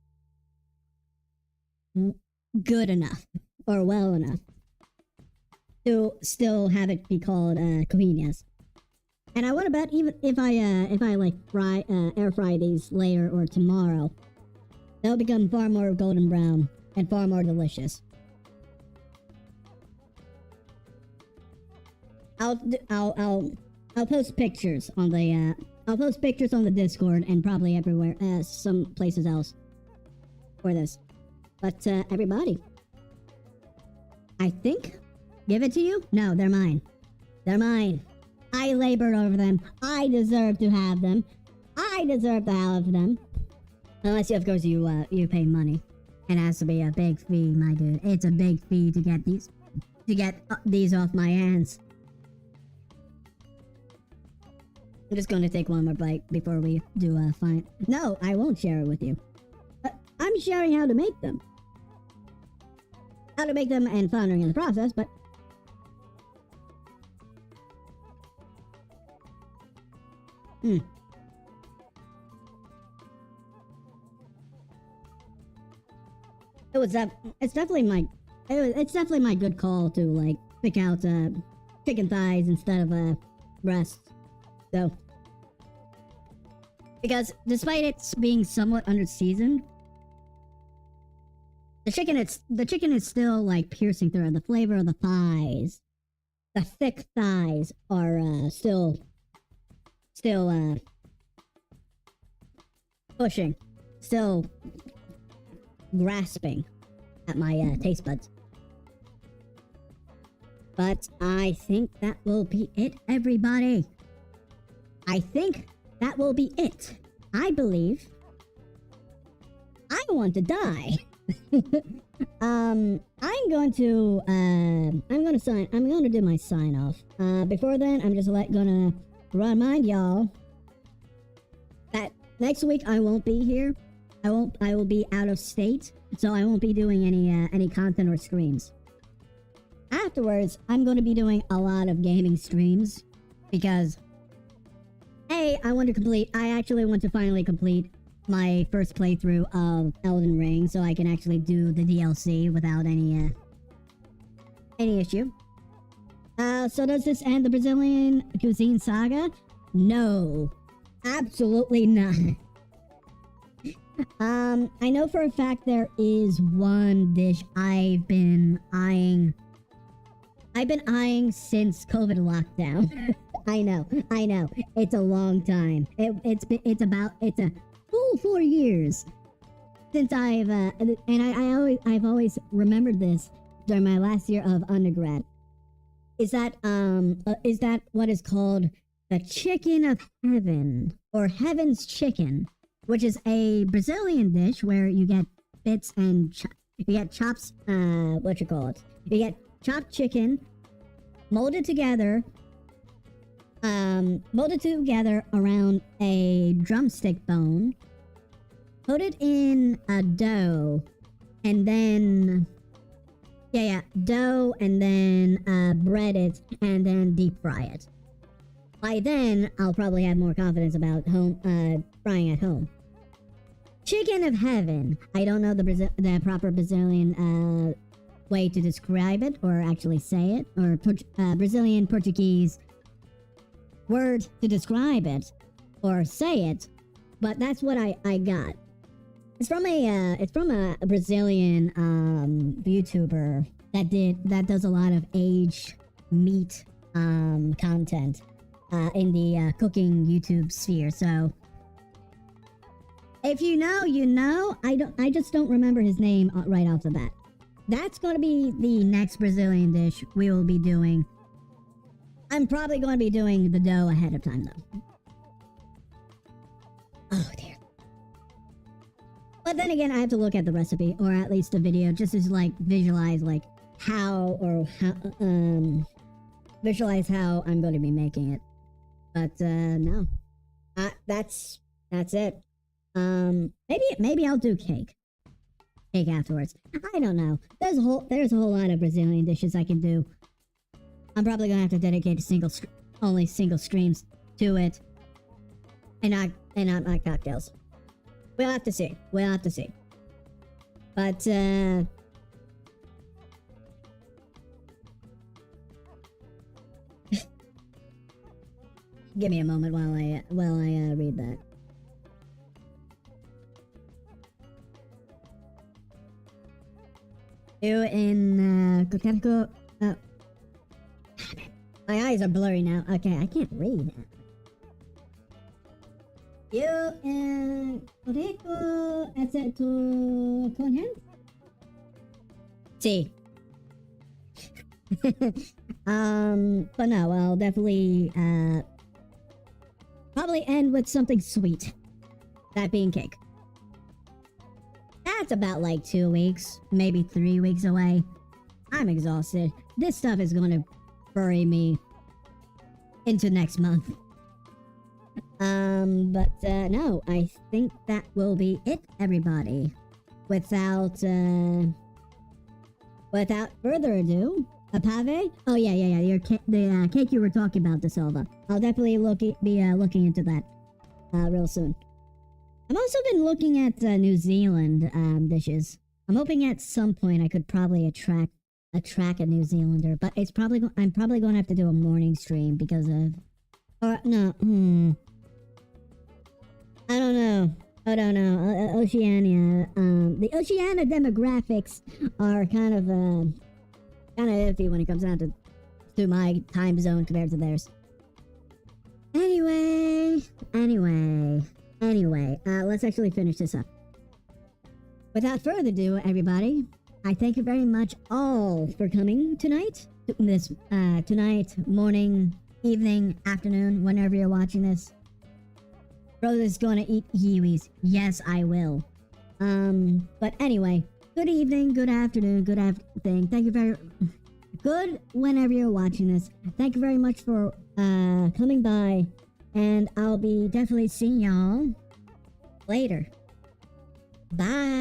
good enough or well enough to still have it be called coxinhas. And I want to bet even if I like air fry these later or tomorrow, they'll become far more golden brown and far more delicious. I'll post pictures on the Discord and probably everywhere, some places else for this. But everybody, I think, give it to you? No, they're mine. They're mine. I labored over them. I deserve to have them. I deserve to have them. Unless, of course, you pay money. It has to be a big fee, my dude. It's a big fee to get these off my hands. I'm just going to take one more bite before we do a fine. No, I won't share it with you. I'm sharing how to make them. How to make them and floundering in the process, but... It's definitely my good call to, like, pick out, chicken thighs instead of, breasts. So... Because, despite it being somewhat under-seasoned, the chicken is still, like, piercing through. The flavor of the thighs, the thick thighs are, still pushing, still grasping at my, taste buds. But I think that will be it, everybody. I think that will be it. I believe I want to die. I'm going to do my sign off. Before then, I'm just gonna remind y'all that next week I won't be here. I will be out of state, so I won't be doing any content or streams. Afterwards, I'm going to be doing a lot of gaming streams because I actually want to finally complete my first playthrough of Elden Ring so I can actually do the DLC without any issue. So does this end the Brazilian cuisine saga? No. Absolutely not. I know for a fact there is one dish I've been eyeing since COVID lockdown. I know. It's a long time. It's a full 4 years since I've always remembered this during my last year of undergrad. Is that what is called the chicken of heaven, or heaven's chicken, which is a Brazilian dish where you get bits and you get chops. You get chopped chicken, molded together around a drumstick bone, put it in a dough, and then bread it and then deep fry it. By then, I'll probably have more confidence about frying at home. Chicken of heaven. I don't know the proper Brazilian way to describe it or actually say it, or Brazilian Portuguese word to describe it or say it, but that's what I got. It's from a Brazilian VTuber that does a lot of aged meat content in the cooking YouTube sphere. So if you know, you know. I just don't remember his name right off the bat. That's going to be the next Brazilian dish we will be doing. I'm probably going to be doing the dough ahead of time, though. Oh, dear. But then again, I have to look at the recipe, or at least the video, just to, visualize, visualize how I'm going to be making it. But, no. That's it. Maybe I'll do cake afterwards. I don't know. There's a whole lot of Brazilian dishes I can do. I'm probably gonna have to dedicate only single streams to it, and not cocktails. We'll have to see. But give me a moment while I read that. You in Coquetico? My eyes are blurry now. Okay, I can't read. You in Coquetico, exceto con hands? Sí. But no, I'll definitely probably end with something sweet. That being cake. That's about 2 weeks, maybe 3 weeks away. I'm exhausted. This stuff is going to bury me into next month. But no, I think that will be it, everybody. Without further ado, a pave? Oh yeah, the cake you were talking about, DeSilva. I'll definitely be looking into that real soon. I've also been looking at New Zealand dishes. I'm hoping at some point I could probably attract a New Zealander, but I'm probably going to have to do a morning stream because of, or no, I don't know. Oceania. The Oceania demographics are kind of iffy when it comes down to my time zone compared to theirs. Anyway, let's actually finish this up. Without further ado, everybody, I thank you very much all for coming tonight. Tonight, morning, evening, afternoon, whenever you're watching this. Bro's gonna eat Kiwis. Yes, I will. But anyway, good evening, good afternoon, good thing. Thank you very good whenever you're watching this. Thank you very much for coming by, and I'll be definitely seeing y'all later. Bye.